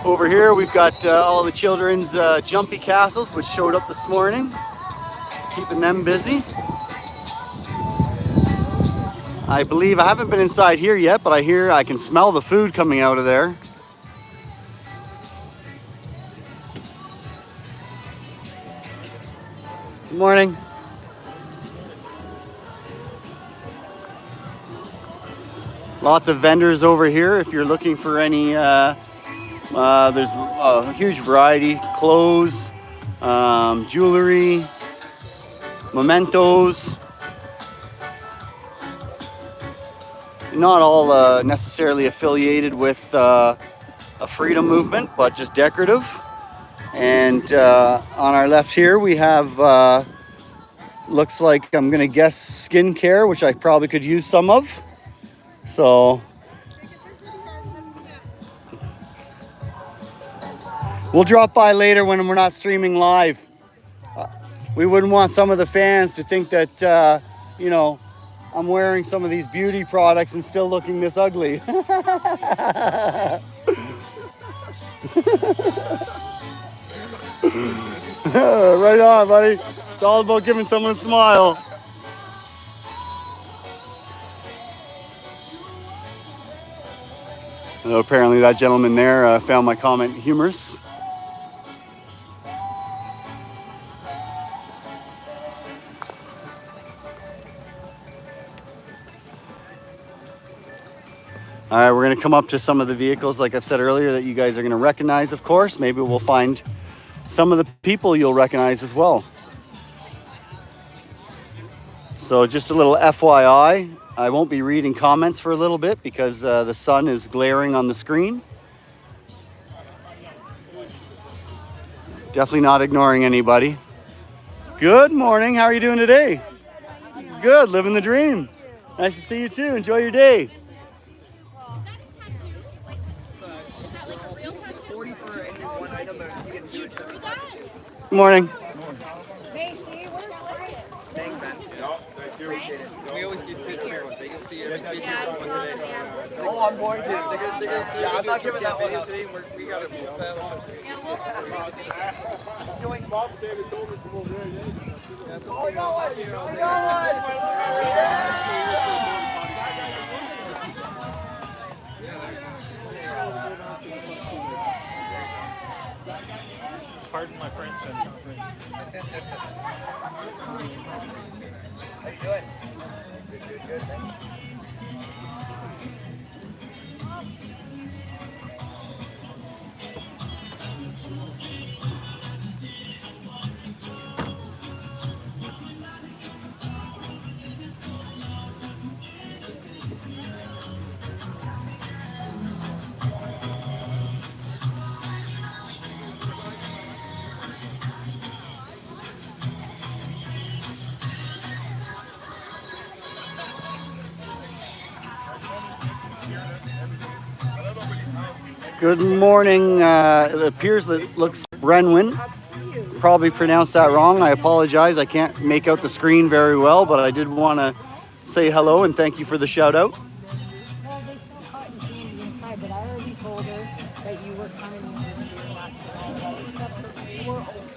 Over here, we've got all the children's jumpy castles, which showed up this morning, keeping them busy. I believe, I haven't been inside here yet, but I can smell the food coming out of there. Good morning. Lots of vendors over here if you're looking for any, there's a huge variety, clothes, jewelry, mementos. Not all necessarily affiliated with a freedom movement, but just decorative. And on our left here we have, looks like, I'm gonna guess, skincare, which I probably could use some of. So we'll drop by later when we're not streaming live. We wouldn't want some of the fans to think that, you know, I'm wearing some of these beauty products and still looking this ugly. Right on, buddy. It's all about giving someone a smile. Apparently that gentleman there found my comment humorous. All right, we're gonna come up to some of the vehicles, like I've said earlier, that you guys are gonna recognize, of course. Maybe we'll find some of the people you'll recognize as well. So just a little FYI, I won't be reading comments for a little bit because the sun is glaring on the screen. Definitely not ignoring anybody. Good morning, how are you doing today? Good, living the dream. Nice to see you too, enjoy your day. Good morning. Thanks, man. No, thank you. We always get kids here one day. You'll see every video today. Oh, I'm going to. Yeah, I'm not giving that video today. We got to move. Joint Bob David told us to go there. Oh, no way. Pardon my French. How you doing? Good. Thanks. Good morning. It appears that looks Brenwyn. Probably pronounced that wrong. I apologize. I can't make out the screen very well, but I did want to say hello and thank you for the shout out. Well, they still cotton candy inside, but I already told her that you were coming in here to do lots of all that other stuff, so we're okay.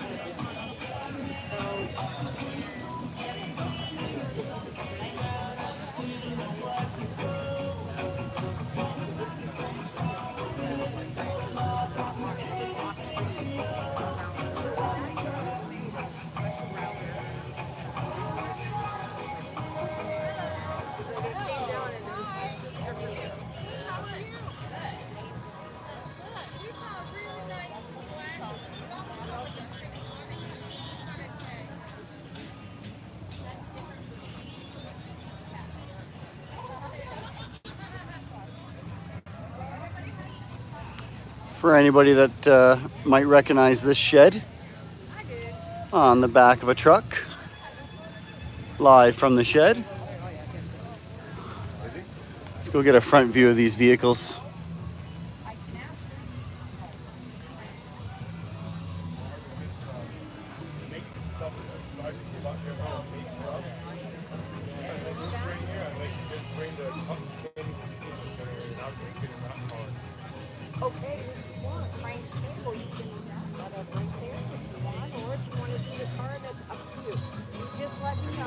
For anybody that might recognize this shed on the back of a truck, live from the shed. Let's go get a front view of these vehicles. Okay, if you want Frank's table, you can set up right there if you want, or if you want to do the car, that's up to you. You just let me know.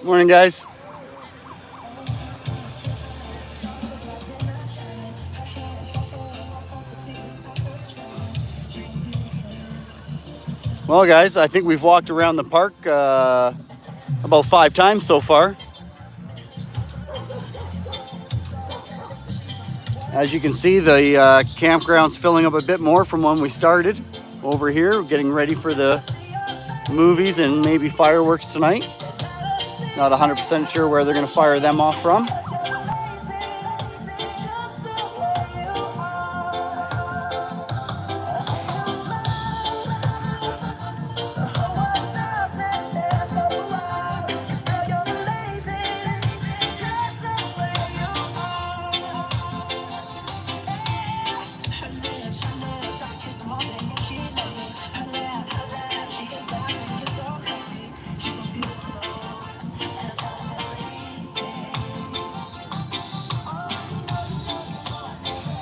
Morning, guys. Well, guys, I think we've walked around the park about 5 times so far. As you can see, the campground's filling up a bit more from when we started over here, getting ready for the movies and maybe fireworks tonight. Not 100% sure where they're going to fire them off from.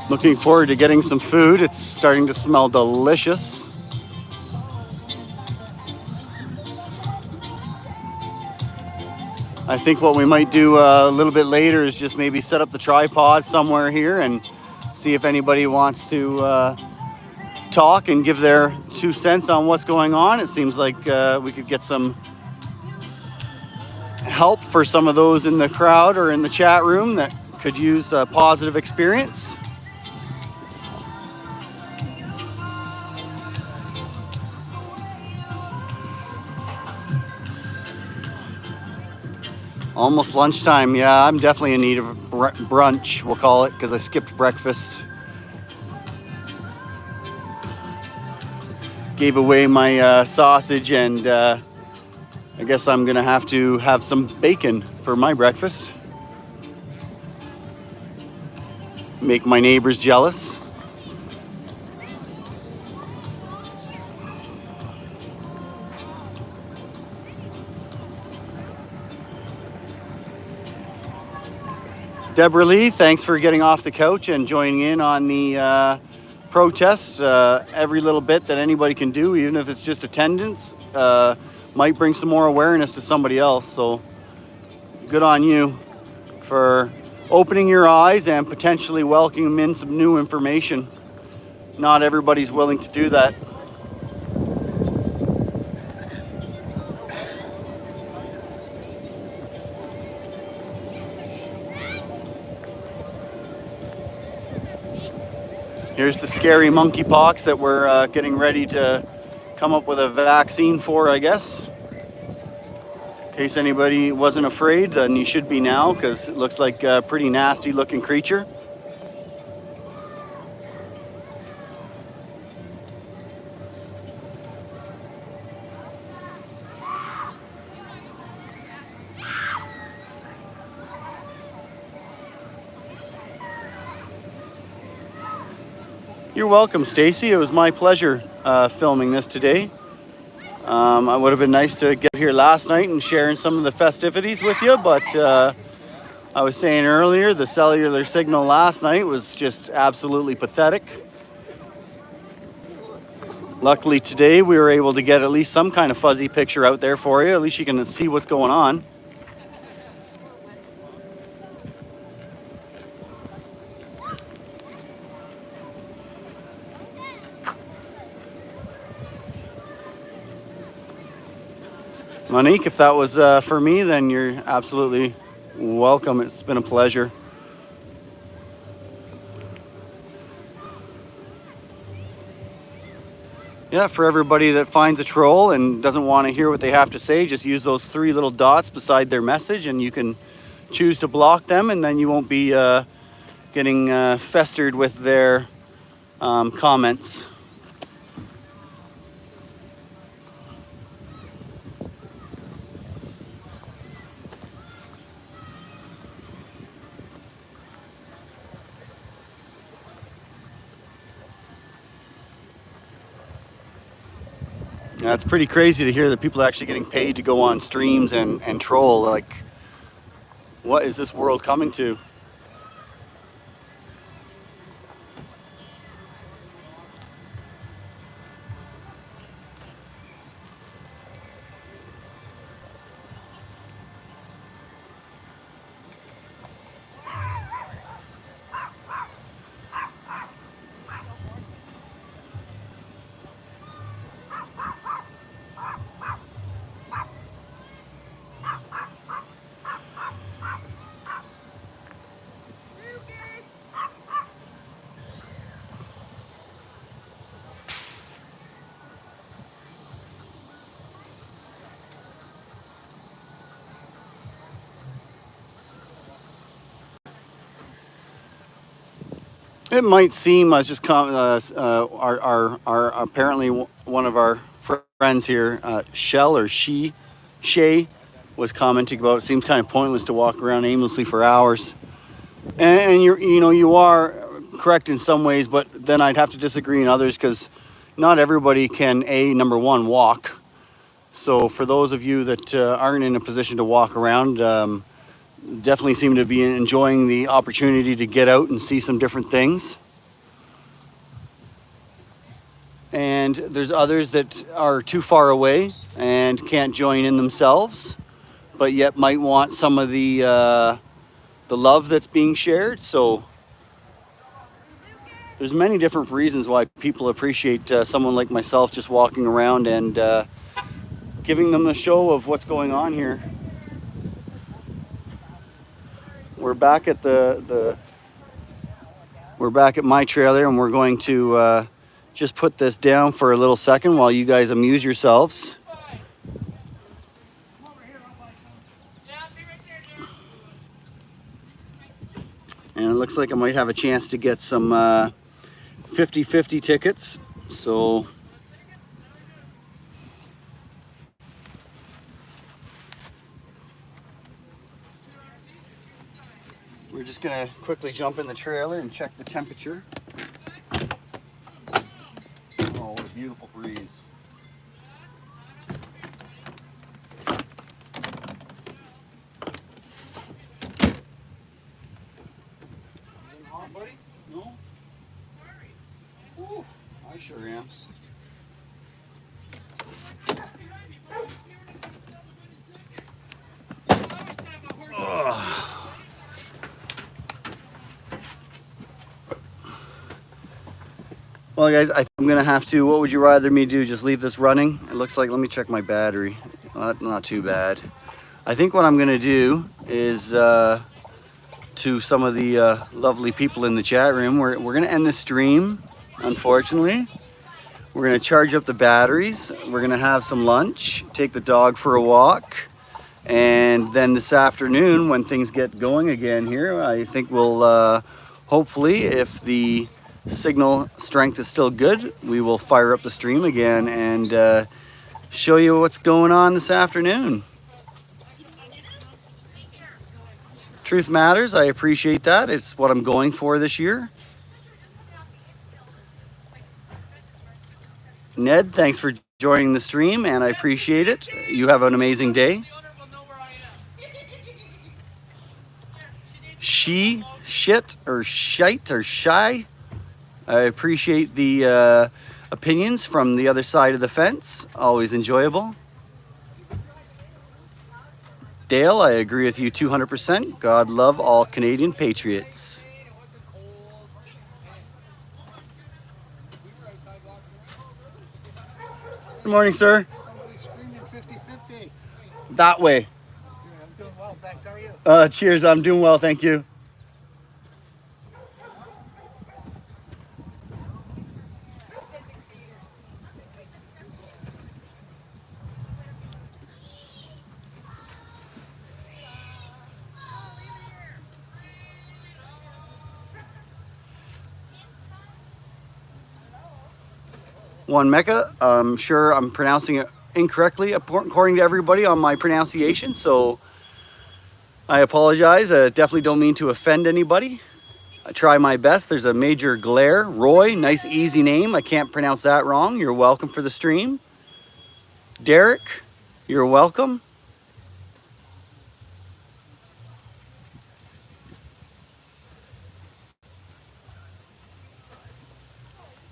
Looking forward to getting some food. It's starting to smell delicious. I think what we might do a little bit later is just maybe set up the tripod somewhere here and see if anybody wants to talk and give their 2 cents on what's going on. It seems like we could get some help for some of those in the crowd or in the chat room that could use a positive experience. Almost lunchtime. Yeah, I'm definitely in need of a brunch, we'll call it, because I skipped breakfast. Gave away my sausage, and I guess I'm gonna have to have some bacon for my breakfast. Make my neighbors jealous. Deborah Lee, thanks for getting off the couch and joining in on the protest. Every little bit that anybody can do, even if it's just attendance, might bring some more awareness to somebody else. So good on you for opening your eyes and potentially welcoming in some new information. Not everybody's willing to do that. Here's the scary monkeypox that we're getting ready to come up with a vaccine for, I guess. In case anybody wasn't afraid, then you should be now, because it looks like a pretty nasty looking creature. You're welcome, Stacy. It was my pleasure filming this today. I would have been nice to get here last night and sharing some of the festivities with you, but I was saying earlier, the cellular signal last night was just absolutely pathetic. Luckily today we were able to get at least some kind of fuzzy picture out there for you. At least you can see what's going on. Monique, if that was for me, then you're absolutely welcome. It's been a pleasure. Yeah, for everybody that finds a troll and doesn't want to hear what they have to say, just use those 3 little dots beside their message and you can choose to block them, and then you won't be getting festered with their comments. Yeah, it's pretty crazy to hear that people are actually getting paid to go on streams and troll. Like, what is this world coming to? It might seem, I was just our apparently one of our friends here, Shell or Shay, was commenting about it seems kind of pointless to walk around aimlessly for hours, and you are correct in some ways, but then I'd have to disagree in others because not everybody can number one walk. So for those of you that aren't in a position to walk around, definitely seem to be enjoying the opportunity to get out and see some different things. And there's others that are too far away and can't join in themselves, but yet might want some of the love that's being shared. So there's many different reasons why people appreciate someone like myself just walking around and giving them the show of what's going on here. We're back at we're back at my trailer, and we're going to just put this down for a little second while you guys amuse yourselves. And it looks like I might have a chance to get some 50-50 tickets. So we're just gonna quickly jump in the trailer and check the temperature. Oh, what a beautiful breeze. Getting hot, buddy? No? Sorry. Ooh, I sure am. Well, guys, I'm gonna have to. What would you rather me do? Just leave this running? It looks like. Let me check my battery. Well, that's not too bad. I think what I'm gonna do is to some of the lovely people in the chat room. We're gonna end the stream. Unfortunately, we're gonna charge up the batteries. We're gonna have some lunch. Take the dog for a walk. And then this afternoon, when things get going again here, I think we'll hopefully, if the signal strength is still good, we will fire up the stream again and show you what's going on this afternoon. Truth matters. I appreciate that. It's what I'm going for this year. Ned, thanks for joining the stream, and I appreciate it. You have an amazing day. Shit or shite or shy. I appreciate the opinions from the other side of the fence. Always enjoyable. Dale, I agree with you 200%. God love all Canadian patriots. Good morning, sir. Somebody's screaming 50-50. That way. I'm doing well, thanks. How are you? Cheers. I'm doing well, thank you. One Mecca. I'm sure I'm pronouncing it incorrectly according to everybody on my pronunciation, so I apologize. I definitely don't mean to offend anybody. I try my best. There's a major glare. Roy, nice easy name. I can't pronounce that wrong. You're welcome for the stream. Derek, you're welcome.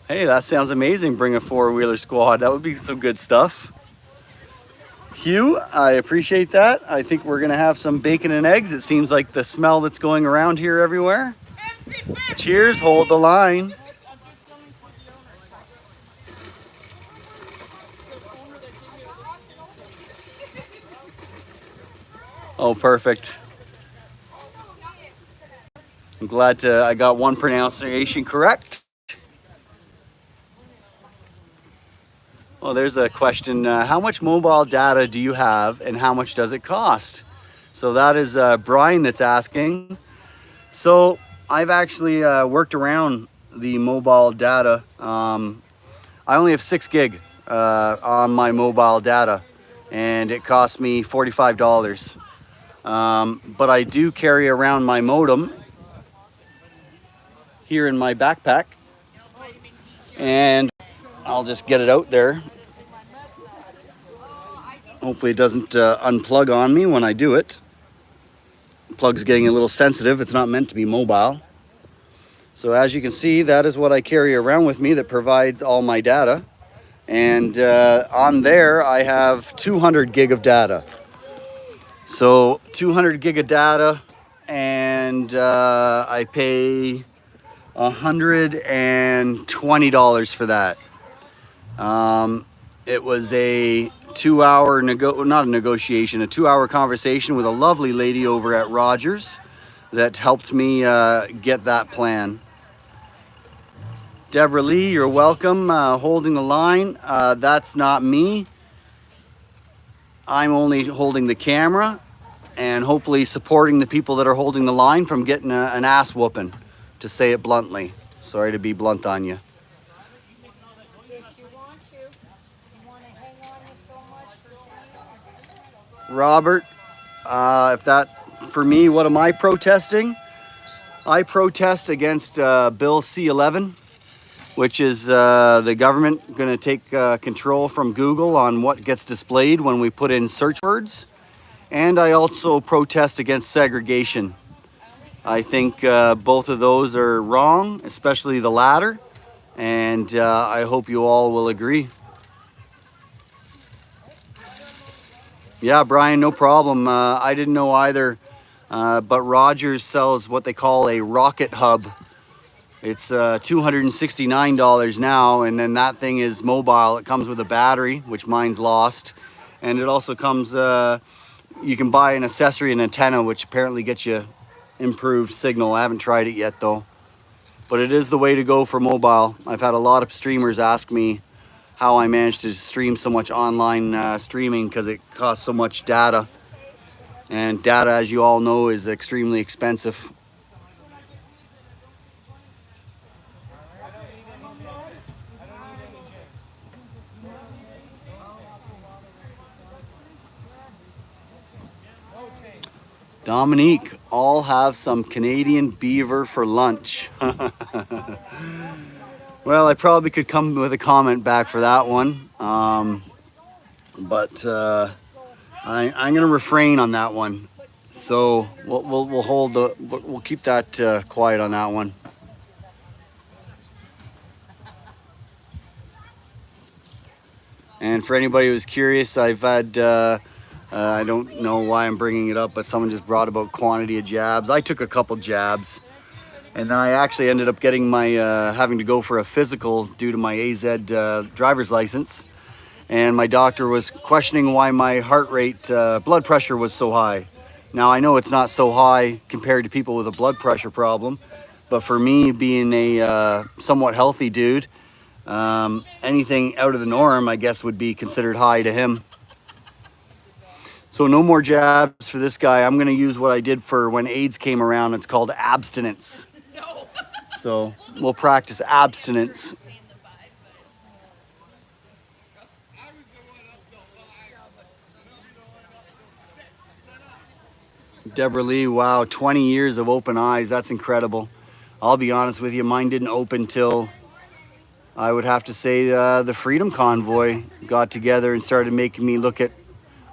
Hey, that sounds amazing. Bring a four-wheeler squad. That would be some good stuff. Hugh, I appreciate that. I think we're gonna have some bacon and eggs. It seems like the smell that's going around here everywhere. Cheers, hold the line. Oh, perfect. I'm glad I got one pronunciation correct. Well, there's a question. How much mobile data do you have and how much does it cost? So that is Brian that's asking. So I've actually worked around the mobile data. I only have 6 gig on my mobile data and it cost me $45. But I do carry around my modem here in my backpack and I'll just get it out there. Hopefully it doesn't unplug on me when I do it. The plug's getting a little sensitive. It's not meant to be mobile. So as you can see, that is what I carry around with me that provides all my data. And on there, I have 200 gig of data. So 200 gig of data, and I pay $120 for that. It was a 2-hour a 2-hour conversation with a lovely lady over at Rogers that helped me get that plan. Deborah Lee, you're welcome. Holding the line. That's not me. I'm only holding the camera and hopefully supporting the people that are holding the line from getting an ass whooping, to say it bluntly. Sorry to be blunt on you. Robert, if that, for me, what am I protesting? I protest against Bill C-11, which is the government going to take control from Google on what gets displayed when we put in search words. And I also protest against segregation. I think both of those are wrong, especially the latter. And I hope you all will agree. Yeah, Brian, no problem. I didn't know either, but Rogers sells what they call a rocket hub. It's $269 now, and then that thing is mobile. It comes with a battery, which mine's lost. And it also comes, you can buy an accessory, an antenna, which apparently gets you improved signal. I haven't tried it yet though, but it is the way to go for mobile. I've had a lot of streamers ask me how I managed to stream so much online streaming because it costs so much data. And data, as you all know, is extremely expensive. Dominique, all have some Canadian beaver for lunch. Well, I probably could come with a comment back for that one. But I'm going to refrain on that one. So we'll keep that quiet on that one. And for anybody who's curious, I've had, I don't know why I'm bringing it up, but someone just brought about quantity of jabs. I took a couple jabs, and I actually ended up getting my, having to go for a physical due to my AZ driver's license. And my doctor was questioning why my heart rate, blood pressure was so high. Now, I know it's not so high compared to people with a blood pressure problem, but for me, being a somewhat healthy dude, anything out of the norm, I guess, would be considered high to him. So no more jabs for this guy. I'm going to use what I did for when AIDS came around. It's called abstinence. No. So we'll practice abstinence. Deborah Lee, wow, 20 years of open eyes. That's incredible. I'll be honest with you, mine didn't open till I would have to say the Freedom Convoy got together and started making me look at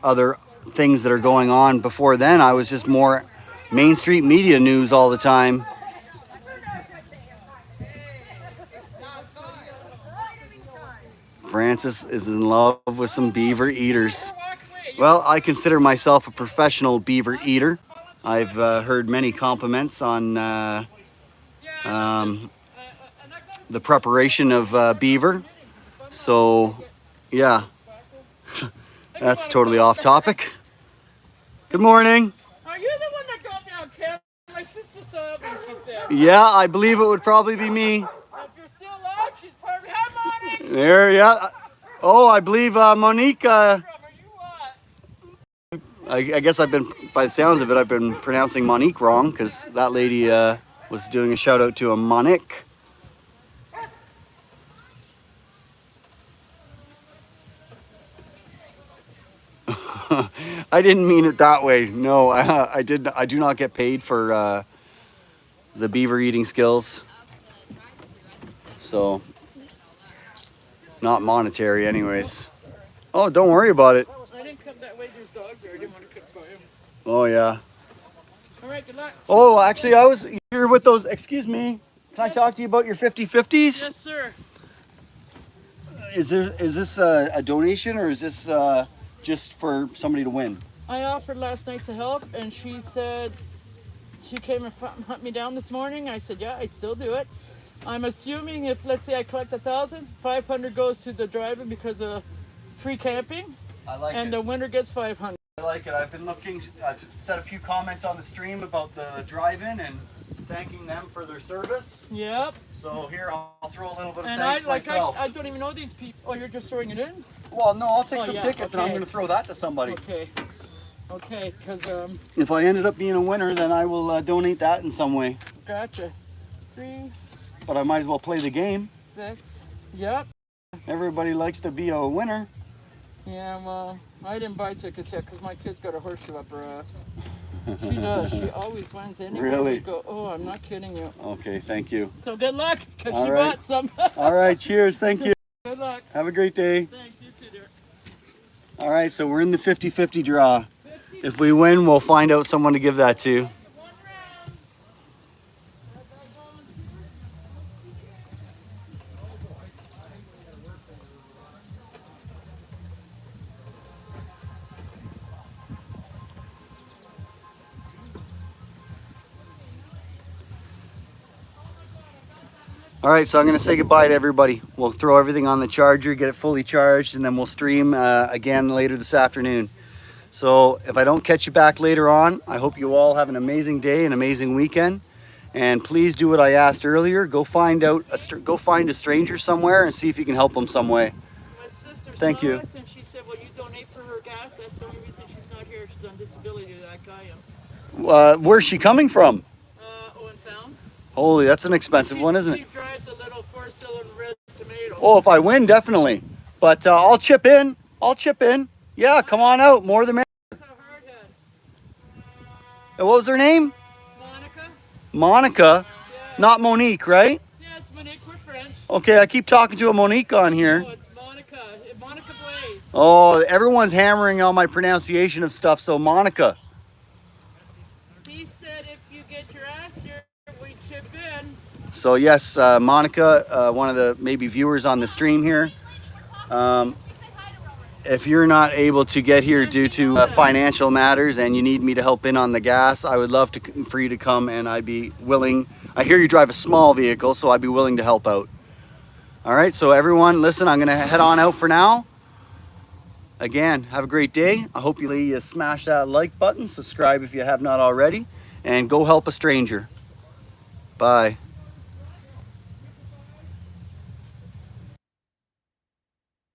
other things that are going on. Before then, I was just more Main Street media news all the time. Francis is in love with some beaver eaters. Well, I consider myself a professional beaver eater. I've heard many compliments on the preparation of beaver. So, yeah, that's totally off topic. Good morning. Are you the one that got me on camera? My sister saw me, she said. Yeah, I believe it would probably be me. If you're still alive, she's probably, hi, Monique. There, yeah. Oh, I believe Monique. I guess I've been, by the sounds of it, I've been pronouncing Monique wrong because that lady was doing a shout out to a Monique. I didn't mean it that way. No, I did. I do not get paid for the beaver eating skills, so not monetary, anyways. Oh, don't worry about it. I didn't come that way. There's dogs there. I didn't want to cook by them. Oh yeah. All right, good luck. Oh, actually, I was here with those. Excuse me. Can I talk to you about your 50/50s? Yes, sir. Is this a donation or is this just for somebody to win? I offered last night to help, and she said she came and hunt me down this morning. I said, yeah, I'd still do it. I'm assuming if, let's say I collect 1,000, 500 goes to the driver because of free camping. I like it. And the winner gets 500. I like it. I've been looking, I've said a few comments on the stream about the drive-in and thanking them for their service. Yep. So here, I'll throw a little bit of And thanks myself. I don't even know these people. Oh, you're just throwing it in? Well, no, I'll take some yeah, tickets and I'm going to throw that to somebody. Okay. Okay, because if I ended up being a winner, then I will donate that in some way. Gotcha. 3. But I might as well play the game. 6. Yep. Everybody likes to be a winner. Yeah, well, I didn't buy tickets yet because my kid's got a horseshoe up her ass. She does. She always wins anywhere Really? we go. Oh, I'm not kidding you. Okay, thank you. So good luck, because All she right. bought some. All right, cheers. Thank you. Good luck. Have a great day. Thanks, you too, dear. All right, so we're in the 50/50 draw. If we win, we'll find out someone to give that to. All right, so I'm going to say goodbye to everybody. We'll throw everything on the charger, get it fully charged, and then we'll stream again later this afternoon. So if I don't catch you back later on, I hope you all have an amazing day, an amazing weekend. And please do what I asked earlier. Go find a stranger somewhere and see if you can help them some way. My sister Thank saw you. us and she said, well, you donate for her gas. That's the only reason she's not here. She's on disability like I am. Where's she coming from? Owen Sound. Holy, that's an expensive one, isn't it? She drives a little 4-cylinder red tomato. Oh, if I win, definitely. But I'll chip in. Yeah, come on out. More than merrier. And what was her name? Monica. Monica. Yeah. Not Monique, right? Yeah, it's Monique. We're French. Okay, I keep talking to a Monique on here. Oh, it's Monica. Monica Blaze. Oh, everyone's hammering on my pronunciation of stuff, so Monica. He said if you get your ass here, we chip in. So yes, Monica, one of the maybe viewers on the stream here. If you're not able to get here due to financial matters and you need me to help in on the gas, I would love for you to come, and I'd be willing. I hear you drive a small vehicle, so I'd be willing to help out. All right, so everyone, listen, I'm going to head on out for now. Again, have a great day. I hope you smash that like button, subscribe if you have not already, and go help a stranger. Bye.